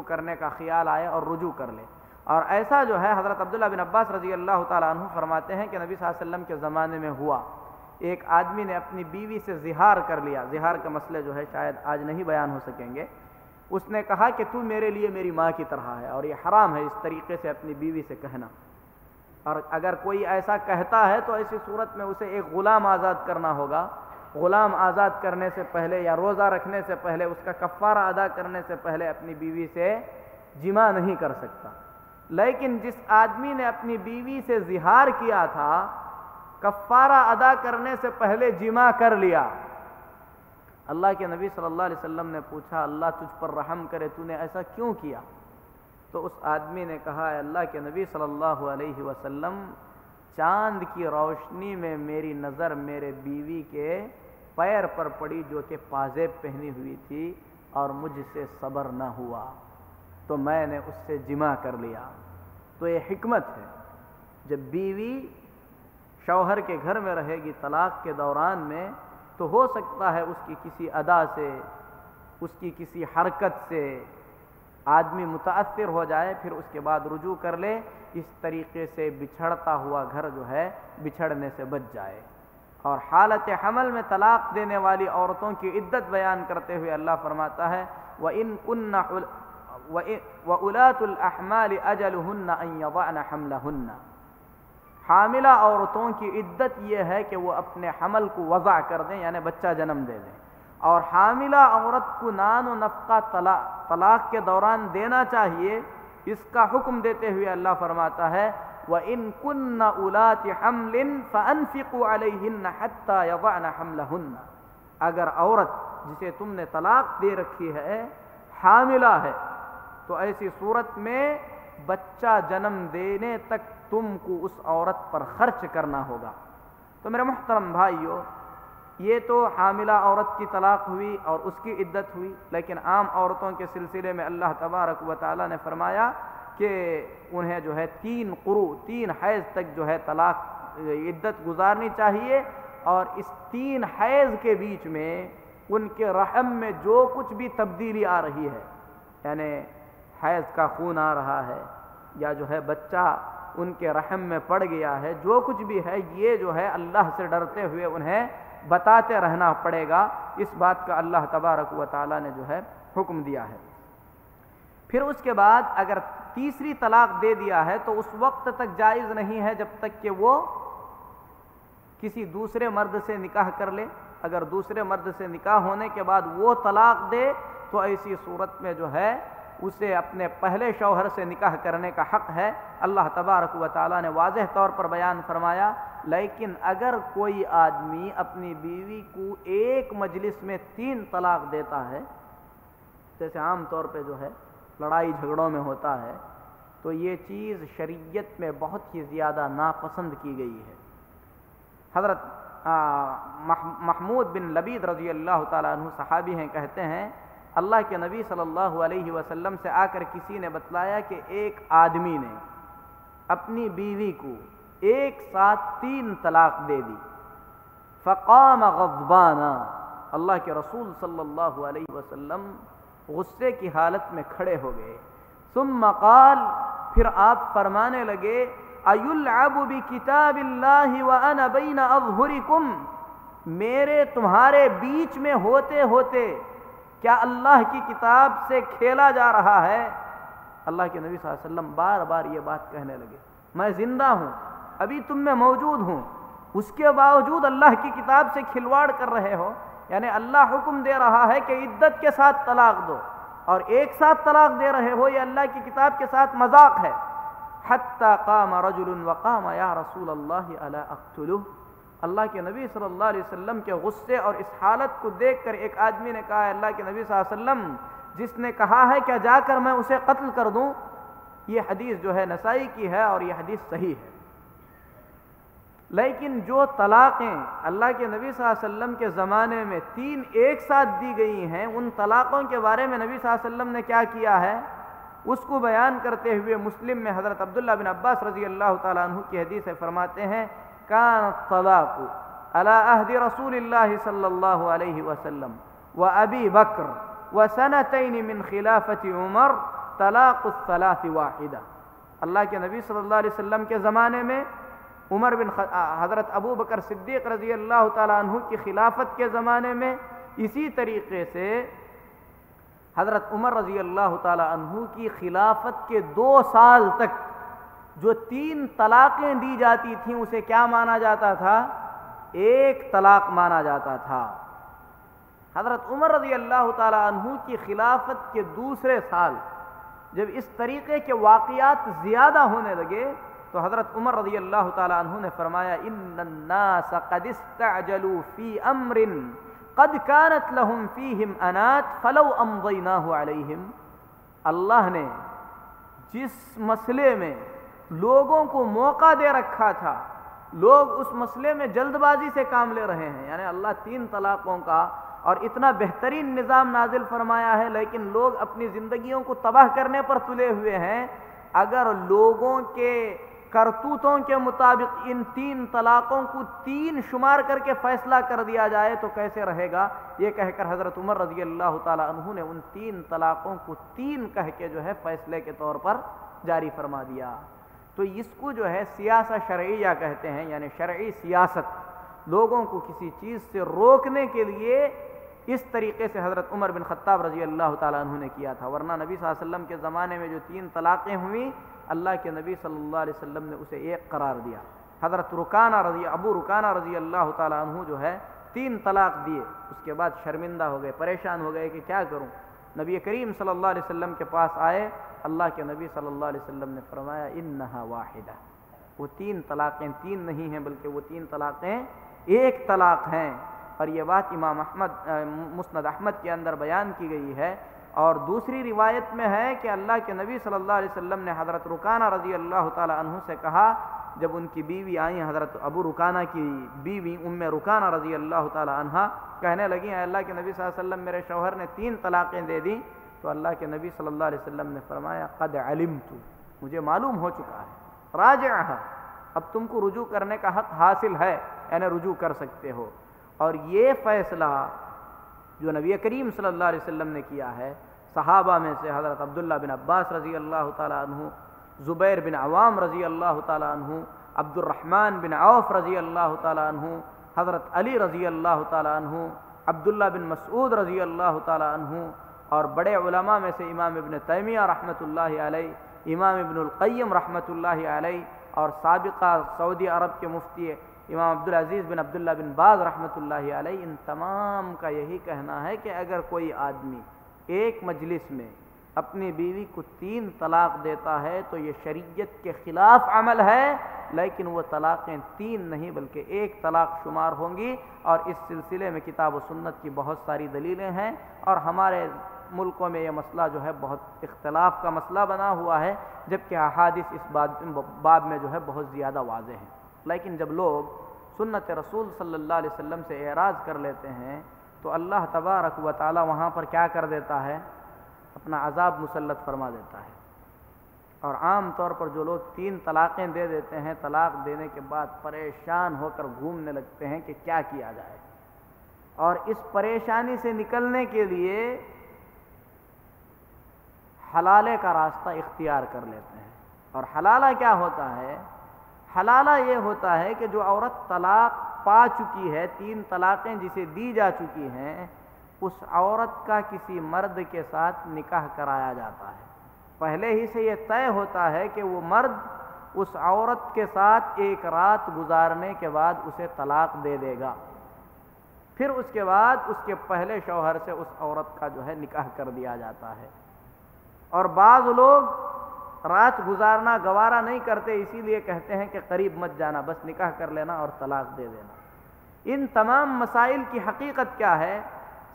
کرنے کا خیال آئے اور رجوع کر لے۔ اور ایسا جو ہے حضرت عبداللہ بن عباس رضی اللہ تعالی عنہ فرماتے ہیں کہ نبی صلی اللہ علیہ وسلم کے زمانے میں ہوا، ایک آدمی نے اپنی بیوی سے زہار کر لیا۔ زہار کا مسئلے جو ہے شاید آج نہیں بیان ہو سکیں گے۔ اس نے کہا کہ تو میرے لیے میری ماں کی طرح ہے، اور یہ حرام ہے اس طریقے سے اپنی بیوی سے کہنا، اور اگر کوئی ایسا کہتا ہے تو ایسی صورت میں اسے ایک غلام آزاد کرنا ہوگا۔ غلام آزاد کرنے سے پہلے یا روزہ رکھنے سے پہلے، اس کا کفارہ ادا کرنے سے پہلے اپنی بیوی سے جماع نہیں کر سکتا۔ لیکن جس آدمی نے اپنی بیوی سے زہار کیا تھا، کفارہ ادا کرنے سے پہلے جماع کر لیا، اللہ کے نبی صلی اللہ علیہ وسلم نے پوچھا اللہ تجھ پر رحم کرے، تو نے ایسا کیوں کیا؟ تو اس آدمی نے کہا اے اللہ کے نبی صلی اللہ علیہ وسلم، چاند کی روشنی میں میری نظر میرے بیوی کے پیر پر پڑی جو کہ پازیب پہنی ہوئی تھی، اور مجھ سے صبر نہ ہوا تو میں نے اس سے جماع کر لیا۔ تو یہ حکمت ہے، جب بیوی شوہر کے گھر میں رہے گی طلاق کے دوران میں تو ہو سکتا ہے اس کی کسی ادا سے، اس کی کسی حرکت سے آدمی متاثر ہو جائے، پھر اس کے بعد رجوع کر لے، اس طریقے سے بچھڑتا ہوا گھر جو ہے بچھڑنے سے بچ جائے۔ اور حالت حمل میں طلاق دینے والی عورتوں کی عدت بیان کرتے ہوئے اللہ فرماتا ہے وَأُولَاتُ الْأَحْمَالِ أَجَلُهُنَّ أَن يَضَعْنَ حَمْلَهُنَّ، حاملہ عورتوں کی عدت یہ ہے کہ وہ اپنے حمل کو وضع کر دیں، یعنی بچہ جنم دے دیں، اور حاملہ عورت کو نان و نفقہ طلاق کے دوران دینا چاہیے، اس کا حکم دیتے ہوئے اللہ فرماتا ہے وَإِن كُنَّ أُولَاتِ حَمْلٍ فَأَنفِقُوا عَلَيْهِنَّ حَتَّى يَضَعْنَ حَمْلَهُنَّ، اگر عورت جسے تم نے طلاق دے رکھی ہے حاملہ ہے تو ایسی صورت میں بچہ جنم دینے تک تم کو اس عورت پر خرچ کرنا ہوگا۔ تو میرے محترم بھائیو، یہ تو حاملہ عورت کی طلاق ہوئی اور اس کی عدت ہوئی، لیکن عام عورتوں کے سلسلے میں اللہ تبارک و تعالی نے فرمایا کہ انہیں جو ہے 3 قروء 3 حیض تک جو ہے طلاق عدت گزارنی چاہیے، اور اس 3 حیض کے بیچ میں ان کے رحم میں جو کچھ بھی تبدیلی آ رہی ہے، یعنی حیض کا خون آ رہا ہے یا جو ہے بچہ ان کے رحم میں پڑ گیا ہے، جو کچھ بھی ہے یہ جو ہے اللہ سے ڈرتے ہوئے انہیں بتاتے رہنا پڑے گا۔ اس بات کا اللہ تبارک و تعالی نے جو ہے حکم دیا ہے۔ پھر اس کے بعد اگر تیسری طلاق دے دیا ہے تو اس وقت تک جائز نہیں ہے جب تک کہ وہ کسی دوسرے مرد سے نکاح کر لے۔ اگر دوسرے مرد سے نکاح ہونے کے بعد وہ طلاق دے تو ایسی صورت میں جو ہے اسے اپنے پہلے شوہر سے نکاح کرنے کا حق ہے۔ اللہ تبارک و تعالیٰ نے واضح طور پر بیان فرمایا، لیکن اگر کوئی آدمی اپنی بیوی کو ایک مجلس میں 3 طلاق دیتا ہے، جیسے عام طور پہ جو ہے لڑائی جھگڑوں میں ہوتا ہے، تو یہ چیز شریعت میں بہت ہی زیادہ ناپسند کی گئی ہے۔ حضرت محمود بن لبید رضی اللہ تعالیٰ عنہ صحابی ہیں، کہتے ہیں اللہ کے نبی صلی اللہ علیہ وسلم سے آ کر کسی نے بتلایا کہ ایک آدمی نے اپنی بیوی کو ایک ساتھ 3 طلاق دے دی۔ فقام غضبانا، اللہ کے رسول صلی اللہ علیہ وسلم غصے کی حالت میں کھڑے ہو گئے۔ ثم قال، پھر آپ فرمانے لگے، ایلعب بکتاب اللہ وانا بین اظہرکم، میرے تمہارے بیچ میں ہوتے ہوتے کیا اللہ کی کتاب سے کھیلا جا رہا ہے؟ اللہ کے نبی صلی اللہ علیہ وسلم بار بار یہ بات کہنے لگے، میں زندہ ہوں، ابھی تم میں موجود ہوں، اس کے باوجود اللہ کی کتاب سے کھلواڑ کر رہے ہو۔ یعنی اللہ حکم دے رہا ہے کہ عدت کے ساتھ طلاق دو، اور ایک ساتھ طلاق دے رہے ہو، یہ اللہ کی کتاب کے ساتھ مذاق ہے۔ حتی قام رجل وقام یا رسول اللہ الا اقتلہ، اللہ کے نبی صلی اللہ علیہ وسلم کے غصے اور اس حالت کو دیکھ کر ایک آدمی نے کہا، اللہ کے نبی صلی اللہ علیہ وسلم جس نے کہا ہے کیا جا کر میں اسے قتل کر دوں؟ یہ حدیث جو ہے نسائی کی ہے اور یہ حدیث صحیح ہے۔ لیکن جو طلاقیں اللہ کے نبی صلی اللہ علیہ وسلم کے زمانے میں 3 ایک ساتھ دی گئی ہیں، ان طلاقوں کے بارے میں نبی صلی اللہ علیہ وسلم نے کیا کیا ہے اس کو بیان کرتے ہوئے مسلم میں حضرت عبداللہ بن عباس رضی اللہ تعالیٰ عنہ کی حدیث ہے، فرماتے ہیں کان الطلاق علی عہد رسول اللہ صلی اللہ علیہ وسلم و ابی بکر و سنتین من خلافت عمر طلاق الثلاث واحدہ، اللہ کے نبی صلی اللہ علیہ وسلم کے زمانے میں عمر بن حضرت ابو بکر صدیق رضی اللہ تعالیٰ عنہ کی خلافت کے زمانے میں اسی طریقے سے حضرت عمر رضی اللہ تعالیٰ عنہ کی خلافت کے 2 سال تک جو 3 طلاقیں دی جاتی تھیں اسے کیا مانا جاتا تھا؟ ایک طلاق مانا جاتا تھا۔ حضرت عمر رضی اللہ تعالیٰ عنہ کی خلافت کے دوسرے سال جب اس طریقے کے واقعات زیادہ ہونے لگے تو حضرت عمر رضی اللہ تعالیٰ عنہ نے فرمایا ان الناس قد استعجلوا فی امر قد كانت لهم فیہم انات فلو امضیناہ علیہم، اللہ نے جس مسئلے میں لوگوں کو موقع دے رکھا تھا، لوگ اس مسئلے میں جلد بازی سے کام لے رہے ہیں، یعنی اللہ 3 طلاقوں کا اور اتنا بہترین نظام نازل فرمایا ہے، لیکن لوگ اپنی زندگیوں کو تباہ کرنے پر تلے ہوئے ہیں۔ اگر لوگوں کے کرتوتوں کے مطابق ان 3 طلاقوں کو 3 شمار کر کے فیصلہ کر دیا جائے تو کیسے رہے گا؟ یہ کہہ کر حضرت عمر رضی اللہ تعالیٰ عنہ نے ان 3 طلاقوں کو 3 کہہ کے جو ہے فیصلے کے طور پر جاری فرما دیا۔ تو اس کو جو ہے سیاست شرعیہ کہتے ہیں، یعنی شرعی سیاست، لوگوں کو کسی چیز سے روکنے کے لیے اس طریقے سے حضرت عمر بن خطاب رضی اللہ تعالیٰ عنہ نے کیا تھا، ورنہ نبی صلی اللہ علیہ وسلم کے زمانے میں جو 3 طلاقیں ہوئیں اللہ کے نبی صلی اللہ علیہ وسلم نے اسے 1 قرار دیا۔ حضرت ابو رکانہ رضی اللہ تعالیٰ عنہ جو ہے 3 طلاق دیے، اس کے بعد شرمندہ ہو گئے، پریشان ہو گئے کہ کیا کروں۔ نبی کریم صلی اللہ علیہ وسلم کے پاس آئے، اللہ کے نبی صلی اللہ علیہ وسلم نے فرمایا انہا واحدہ، وہ 3 طلاقیں 3 نہیں ہیں بلکہ وہ 3 طلاقیں 1 طلاق ہیں۔ اور یہ بات امام مسند احمد کے اندر بیان کی گئی ہے، اور دوسری روایت میں ہے کہ اللہ کے نبی صلی اللہ علیہ وسلم نے حضرت رکانہ رضی اللہ تعالی عنہ سے کہا، جب ان کی بیوی آئیں، حضرت ابو رکانہ کی بیوی ام رکانہ رضی اللہ تعالی عنہ کہنے لگیں اے اللہ کے نبی صلی اللہ علیہ وسلم میرے شوہر نے 3 طلاقیں دے دیں، تو اللہ کے نبی صلی اللہ علیہ وسلم نے فرمایا قد علمت، مجھے معلوم ہو چکا ہے، راجعها، اب تم کو رجوع کرنے کا حق حاصل ہے، یعنی رجوع کر سکتے ہو۔ اور یہ فیصلہ جو نبی کریم صلی اللہ علیہ وسلم نے کیا ہے، صحابہ میں سے حضرت عبداللہ بن عباس رضی اللہ تعالی عنہ، زبیر بن عوام رضی اللہ تعالی عنہ، عبد الرحمن بن عوف رضی اللہ تعالی عنہ، حضرت علی رضی اللہ تعالی عنہ، عبداللہ بن مسعود رضی اللہ تعالی عنہ، اور بڑے علماء میں سے امام ابن تیمیہ رحمۃ اللہ علیہ، امام ابن القیم رحمۃ اللہ علیہ، اور سابقہ سعودی عرب کے مفتی امام عبدالعزیز بن عبداللہ بن باز رحمۃ اللہ علیہ، ان تمام کا یہی کہنا ہے کہ اگر کوئی آدمی ایک مجلس میں اپنی بیوی کو 3 طلاق دیتا ہے تو یہ شریعت کے خلاف عمل ہے، لیکن وہ طلاقیں 3 نہیں بلکہ 1 طلاق شمار ہوں گی۔ اور اس سلسلے میں کتاب و سنت کی بہت ساری دلیلیں ہیں، اور ہمارے ملکوں میں یہ مسئلہ جو ہے بہت اختلاف کا مسئلہ بنا ہوا ہے، جبکہ احادیث اس باب میں جو ہے بہت زیادہ واضح ہیں۔ لیکن جب لوگ سنت رسول صلی اللہ علیہ وسلم سے اعراض کر لیتے ہیں تو اللہ تبارک و تعالی وہاں پر کیا کر دیتا ہے، اپنا عذاب مسلط فرما دیتا ہے۔ اور عام طور پر جو لوگ 3 طلاقیں دے دیتے ہیں، طلاق دینے کے بعد پریشان ہو کر گھومنے لگتے ہیں کہ کیا کیا جائے، اور اس پریشانی سے نکلنے کے لیے حلالے کا راستہ اختیار کر لیتے ہیں۔ اور حلالہ کیا ہوتا ہے؟ حلالہ یہ ہوتا ہے کہ جو عورت طلاق پا چکی ہے، 3 طلاقیں جسے دی جا چکی ہیں، اس عورت کا کسی مرد کے ساتھ نکاح کرایا جاتا ہے۔ پہلے ہی سے یہ طے ہوتا ہے کہ وہ مرد اس عورت کے ساتھ 1 رات گزارنے کے بعد اسے طلاق دے دے گا، پھر اس کے بعد اس کے پہلے شوہر سے اس عورت کا جو ہے نکاح کر دیا جاتا ہے۔ اور بعض لوگ رات گزارنا گوارا نہیں کرتے، اسی لیے کہتے ہیں کہ قریب مت جانا، بس نکاح کر لینا اور طلاق دے دینا۔ ان تمام مسائل کی حقیقت کیا ہے؟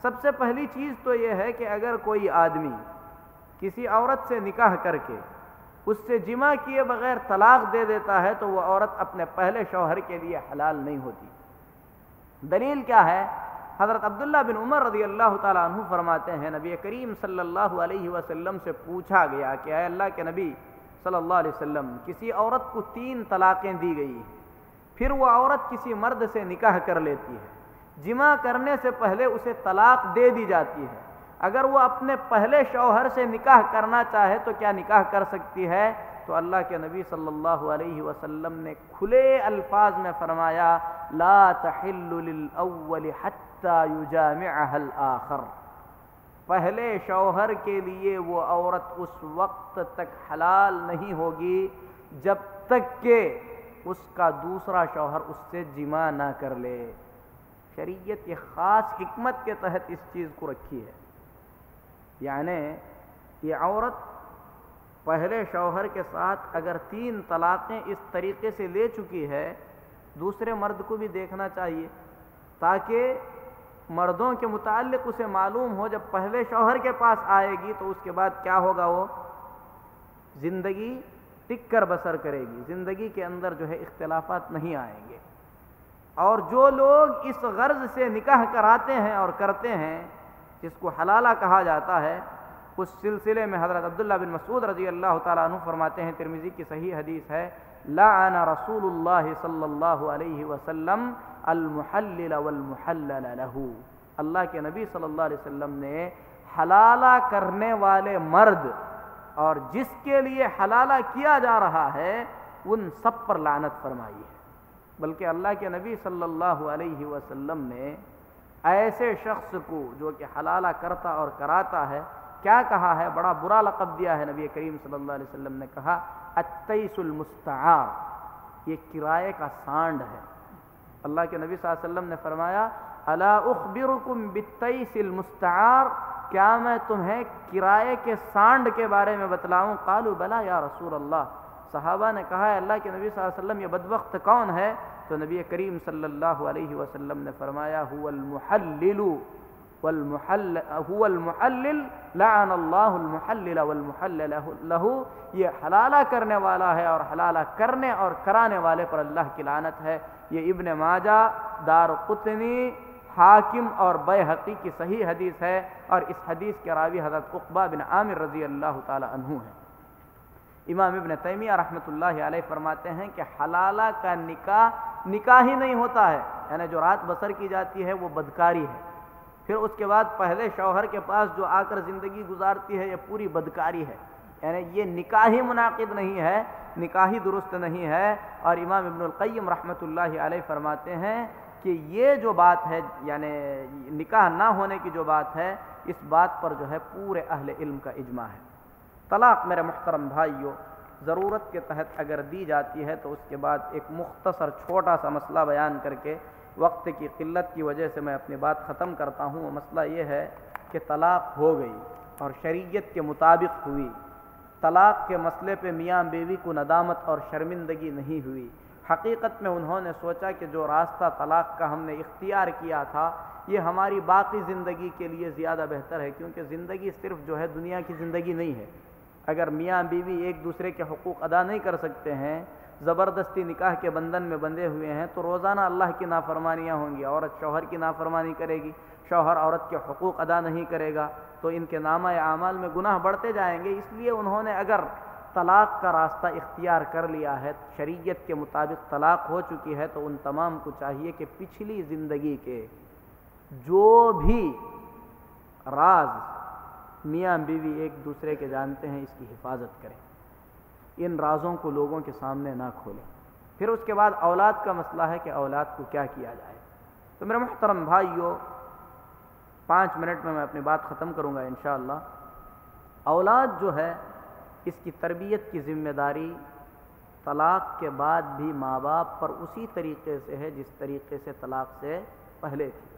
سب سے پہلی چیز تو یہ ہے کہ اگر کوئی آدمی کسی عورت سے نکاح کر کے اس سے جمع کیے بغیر طلاق دے دیتا ہے تو وہ عورت اپنے پہلے شوہر کے لیے حلال نہیں ہوتی۔ دلیل کیا ہے؟ حضرت عبداللہ بن عمر رضی اللہ تعالیٰ عنہ فرماتے ہیں نبی کریم صلی اللہ علیہ وسلم سے پوچھا گیا کہ اے اللہ کے نبی صلی اللہ علیہ وسلم، کسی عورت کو 3 طلاقیں دی گئی، پھر وہ عورت کسی مرد سے نکاح کر لیتی ہے، جمع کرنے سے پہلے اسے طلاق دے دی جاتی ہے، اگر وہ اپنے پہلے شوہر سے نکاح کرنا چاہے تو کیا نکاح کر سکتی ہے؟ تو اللہ کے نبی صلی اللہ علیہ وسلم نے کھلے الفاظ میں فرمایا لا تحل للأول حتی یجامعها الآخر، پہلے شوہر کے لیے وہ عورت اس وقت تک حلال نہیں ہوگی جب تک کہ اس کا دوسرا شوہر اس سے جمع نہ کر لے۔ شریعت یہ خاص حکمت کے تحت اس چیز کو رکھی ہے، یعنی یہ عورت پہلے شوہر کے ساتھ اگر 3 طلاقیں اس طریقے سے لے چکی ہے، دوسرے مرد کو بھی دیکھنا چاہیے تاکہ مردوں کے متعلق اسے معلوم ہو، جب پہلے شوہر کے پاس آئے گی تو اس کے بعد کیا ہوگا، وہ زندگی ٹک کر بسر کرے گی، زندگی کے اندر جو ہے اختلافات نہیں آئیں گے۔ اور جو لوگ اس غرض سے نکاح کراتے ہیں اور کرتے ہیں، جس کو حلالہ کہا جاتا ہے، اس سلسلے میں حضرت عبداللہ بن مسعود رضی اللہ تعالیٰ عنہ فرماتے ہیں، ترمذی کی صحیح حدیث ہے، لعن رسول اللہ صلی اللہ علیہ وسلم المحلل والمحلل له، اللہ کے نبی صلی اللہ علیہ وسلم نے حلالہ کرنے والے مرد اور جس کے لیے حلالہ کیا جا رہا ہے ان سب پر لعنت فرمائی ہے۔ بلکہ اللہ کے نبی صلی اللہ علیہ وسلم نے ایسے شخص کو جو کہ حلالہ کرتا اور کراتا ہے، کیا کہا ہے؟ بڑا برا لقب دیا ہے نبی کریم صلی اللہ علیہ وسلم نے، کہا التیس المستعار، یہ کرائے کا سانڈ ہے۔ اللہ کے نبی صلی اللہ علیہ وسلم نے فرمایا الا اخبرکم بالتیس المستعار، کیا میں تمہیں کرائے کے سانڈ کے بارے میں بتلاؤں؟ قالوا بلا یا رسول اللہ، صحابہ نے کہا ہے اللہ کے نبی صلی اللہ علیہ وسلم یہ بدبخت کون ہے؟ تو نبی کریم صلی اللہ علیہ وسلم نے فرمایا هو المحلل لعن اللہ المحلل والمحلل له، یہ حلالہ کرنے والا ہے اور حلالہ کرنے اور کرانے والے پر اللہ کی لعنت ہے۔ یہ ابن ماجہ، دارقطنی، حاکم اور بیہقی کی صحیح حدیث ہے، اور اس حدیث کے راوی حضرت عقبہ بن عامر رضی اللہ تعالی عنہ ہیں۔ امام ابن تیمیہ رحمۃ اللہ علیہ فرماتے ہیں کہ حلالہ کا نکاح ہی نہیں ہوتا ہے، یعنی جو رات بسر کی جاتی ہے وہ بدکاری ہے، پھر اس کے بعد پہلے شوہر کے پاس جو آ کر زندگی گزارتی ہے یہ پوری بدکاری ہے، یعنی یہ نکاح ہی منعقد نہیں ہے، نکاح ہی درست نہیں ہے۔ اور امام ابن القیم رحمۃ اللہ علیہ فرماتے ہیں کہ یہ جو بات ہے، یعنی نکاح نہ ہونے کی جو بات ہے، اس بات پر جو ہے پورے اہل علم کا اجماع ہے۔ طلاق میرے محترم بھائیوں ضرورت کے تحت اگر دی جاتی ہے تو اس کے بعد ایک مختصر چھوٹا سا مسئلہ بیان کر کے وقت کی قلت کی وجہ سے میں اپنی بات ختم کرتا ہوں۔ وہ مسئلہ یہ ہے کہ طلاق ہو گئی اور شریعت کے مطابق ہوئی، طلاق کے مسئلے پہ میاں بیوی کو ندامت اور شرمندگی نہیں ہوئی، حقیقت میں انہوں نے سوچا کہ جو راستہ طلاق کا ہم نے اختیار کیا تھا یہ ہماری باقی زندگی کے لیے زیادہ بہتر ہے، کیونکہ زندگی صرف جو ہے دنیا کی زندگی نہیں ہے۔ اگر میاں بیوی ایک دوسرے کے حقوق ادا نہیں کر سکتے ہیں، زبردستی نکاح کے بندھن میں بندھے ہوئے ہیں، تو روزانہ اللہ کی نافرمانیاں ہوں گی، عورت شوہر کی نافرمانی کرے گی، شوہر عورت کے حقوق ادا نہیں کرے گا، تو ان کے نامہ اعمال میں گناہ بڑھتے جائیں گے۔ اس لیے انہوں نے اگر طلاق کا راستہ اختیار کر لیا ہے، شریعت کے مطابق طلاق ہو چکی ہے، تو ان تمام کو چاہیے کہ پچھلی زندگی کے جو بھی راز میاں بیوی ایک دوسرے کے جانتے ہیں اس کی حفاظت کریں، ان رازوں کو لوگوں کے سامنے نہ کھولیں۔ پھر اس کے بعد اولاد کا مسئلہ ہے کہ اولاد کو کیا کیا جائے۔ تو میرے محترم بھائیوں 5 منٹ میں اپنی بات ختم کروں گا انشاءاللہ۔ اولاد جو ہے اس کی تربیت کی ذمہ داری طلاق کے بعد بھی ماں باپ پر اسی طریقے سے ہے جس طریقے سے طلاق سے پہلے تھی۔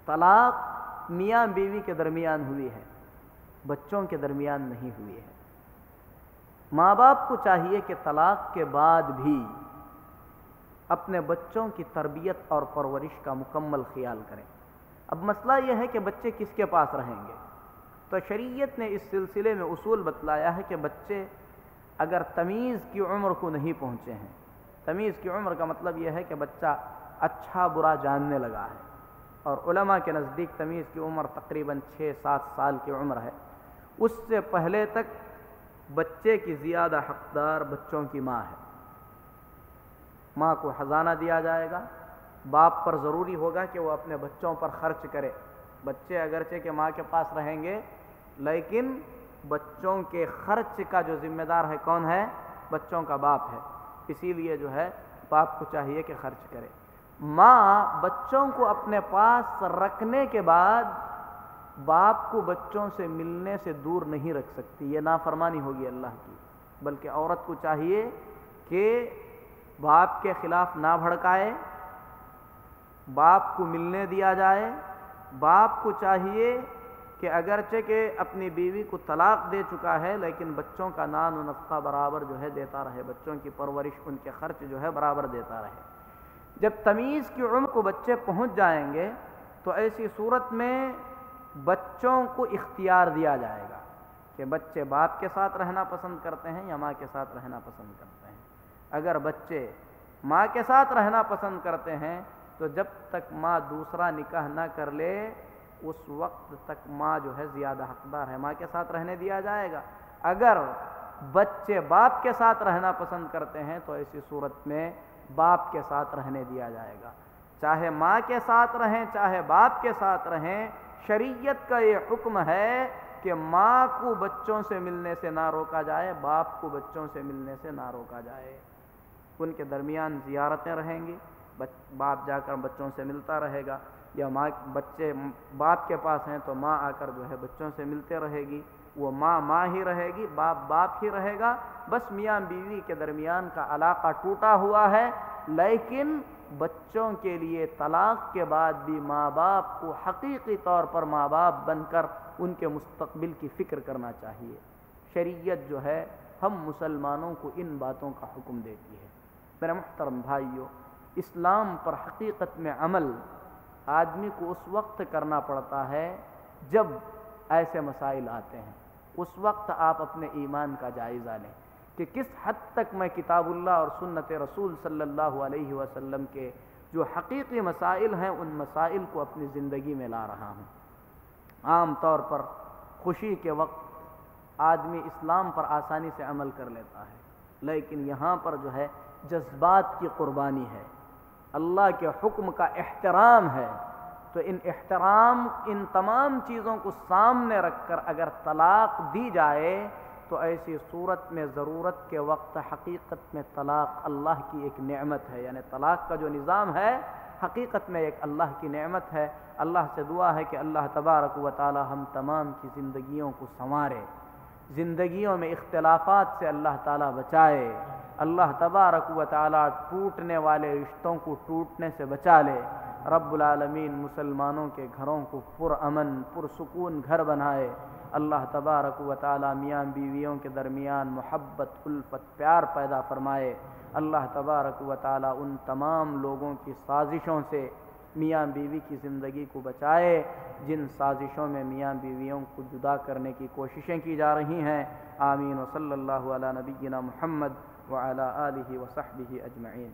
طلاق میاں بیوی کے درمیان ہوئی ہے، بچوں کے درمیان نہیں ہوئی ہے۔ ماں باپ کو چاہیے کہ طلاق کے بعد بھی اپنے بچوں کی تربیت اور پرورش کا مکمل خیال کریں۔ اب مسئلہ یہ ہے کہ بچے کس کے پاس رہیں گے، تو شریعت نے اس سلسلے میں اصول بتلایا ہے کہ بچے اگر تمیز کی عمر کو نہیں پہنچے ہیں، تمیز کی عمر کا مطلب یہ ہے کہ بچہ اچھا برا جاننے لگا ہے، اور علماء کے نزدیک تمیز کی عمر تقریباً 6-7 سال کی عمر ہے، اس سے پہلے تک بچے کی زیادہ حقدار بچوں کی ماں ہے۔ ماں کو خزانہ دیا جائے گا، باپ پر ضروری ہوگا کہ وہ اپنے بچوں پر خرچ کرے۔ بچے اگرچہ کہ ماں کے پاس رہیں گے لیکن بچوں کے خرچ کا جو ذمہ دار ہے کون ہے؟ بچوں کا باپ ہے، اسی لیے جو ہے باپ کو چاہیے کہ خرچ کرے۔ ماں بچوں کو اپنے پاس رکھنے کے بعد باپ کو بچوں سے ملنے سے دور نہیں رکھ سکتی، یہ نافرمانی ہوگی اللہ کی، بلکہ عورت کو چاہیے کہ باپ کے خلاف نہ بھڑکائے، باپ کو ملنے دیا جائے۔ باپ کو چاہیے کہ اگرچہ کہ اپنی بیوی کو طلاق دے چکا ہے لیکن بچوں کا نان و نفقہ برابر جو ہے دیتا رہے، بچوں کی پرورش ان کے خرچ جو ہے برابر دیتا رہے۔ جب تمیز کی عمر کو بچے پہنچ جائیں گے تو ایسی صورت میں بچوں کو اختیار دیا جائے گا کہ بچے باپ کے ساتھ رہنا پسند کرتے ہیں یا ماں کے ساتھ رہنا پسند کرتے ہیں۔ اگر بچے ماں کے ساتھ رہنا پسند کرتے ہیں تو جب تک ماں دوسرا نکاح نہ کر لے اس وقت تک ماں جو ہے زیادہ حقدار ہے، ماں کے ساتھ رہنے دیا جائے گا۔ اگر بچے باپ کے ساتھ رہنا پسند کرتے ہیں تو ایسی صورت میں باپ کے ساتھ رہنے دیا جائے گا، چاہے ماں کے ساتھ رہیں چاہے باپ کے ساتھ رہیں۔ شریعت کا یہ حکم ہے کہ ماں کو بچوں سے ملنے سے نہ روکا جائے، باپ کو بچوں سے ملنے سے نہ روکا جائے۔ ان کے درمیان زیارتیں رہیں گی، باپ جا کر بچوں سے ملتا رہے گا، یا ماں بچے باپ کے پاس ہیں تو ماں آ کر جو ہے بچوں سے ملتے رہے گی، وہ ماں ہی رہے گی، باپ ہی رہے گا، بس میاں بیوی کے درمیان کا علاقہ ٹوٹا ہوا ہے۔ لیکن بچوں کے لیے طلاق کے بعد بھی ماں باپ کو حقیقی طور پر ماں باپ بن کر ان کے مستقبل کی فکر کرنا چاہیے۔ شریعت جو ہے ہم مسلمانوں کو ان باتوں کا حکم دیتی ہے۔ میرے محترم بھائیو، اسلام پر حقیقت میں عمل آدمی کو اس وقت کرنا پڑتا ہے جب ایسے مسائل آتے ہیں۔ اس وقت آپ اپنے ایمان کا جائزہ لیں کہ کس حد تک میں کتاب اللہ اور سنت رسول صلی اللہ علیہ وسلم کے جو حقیقی مسائل ہیں ان مسائل کو اپنی زندگی میں لا رہا ہوں۔ عام طور پر خوشی کے وقت آدمی اسلام پر آسانی سے عمل کر لیتا ہے، لیکن یہاں پر جو ہے جذبات کی قربانی ہے، اللہ کے حکم کا احترام ہے، تو ان تمام چیزوں کو سامنے رکھ کر اگر طلاق دی جائے تو ایسی صورت میں ضرورت کے وقت حقیقت میں طلاق اللہ کی ایک نعمت ہے، یعنی طلاق کا جو نظام ہے حقیقت میں ایک اللہ کی نعمت ہے۔ اللہ سے دعا ہے کہ اللہ تبارک و تعالی ہم تمام کی زندگیوں کو سنوارے، زندگیوں میں اختلافات سے اللہ تعالیٰ بچائے، اللہ تبارک و تعالیٰ ٹوٹنے والے رشتوں کو ٹوٹنے سے بچا لے، رب العالمین مسلمانوں کے گھروں کو پرامن پرسکون گھر بنائے، اللہ تبارک و تعالیٰ میاں بیویوں کے درمیان محبت الفت پیار پیدا فرمائے، اللہ تبارک و تعالیٰ ان تمام لوگوں کی سازشوں سے میاں بیوی کی زندگی کو بچائے جن سازشوں میں میاں بیویوں کو جدا کرنے کی کوششیں کی جا رہی ہیں۔ آمین و صلی اللہ علی نبینا محمد وعلی آلہ وصحبہ اجمعین۔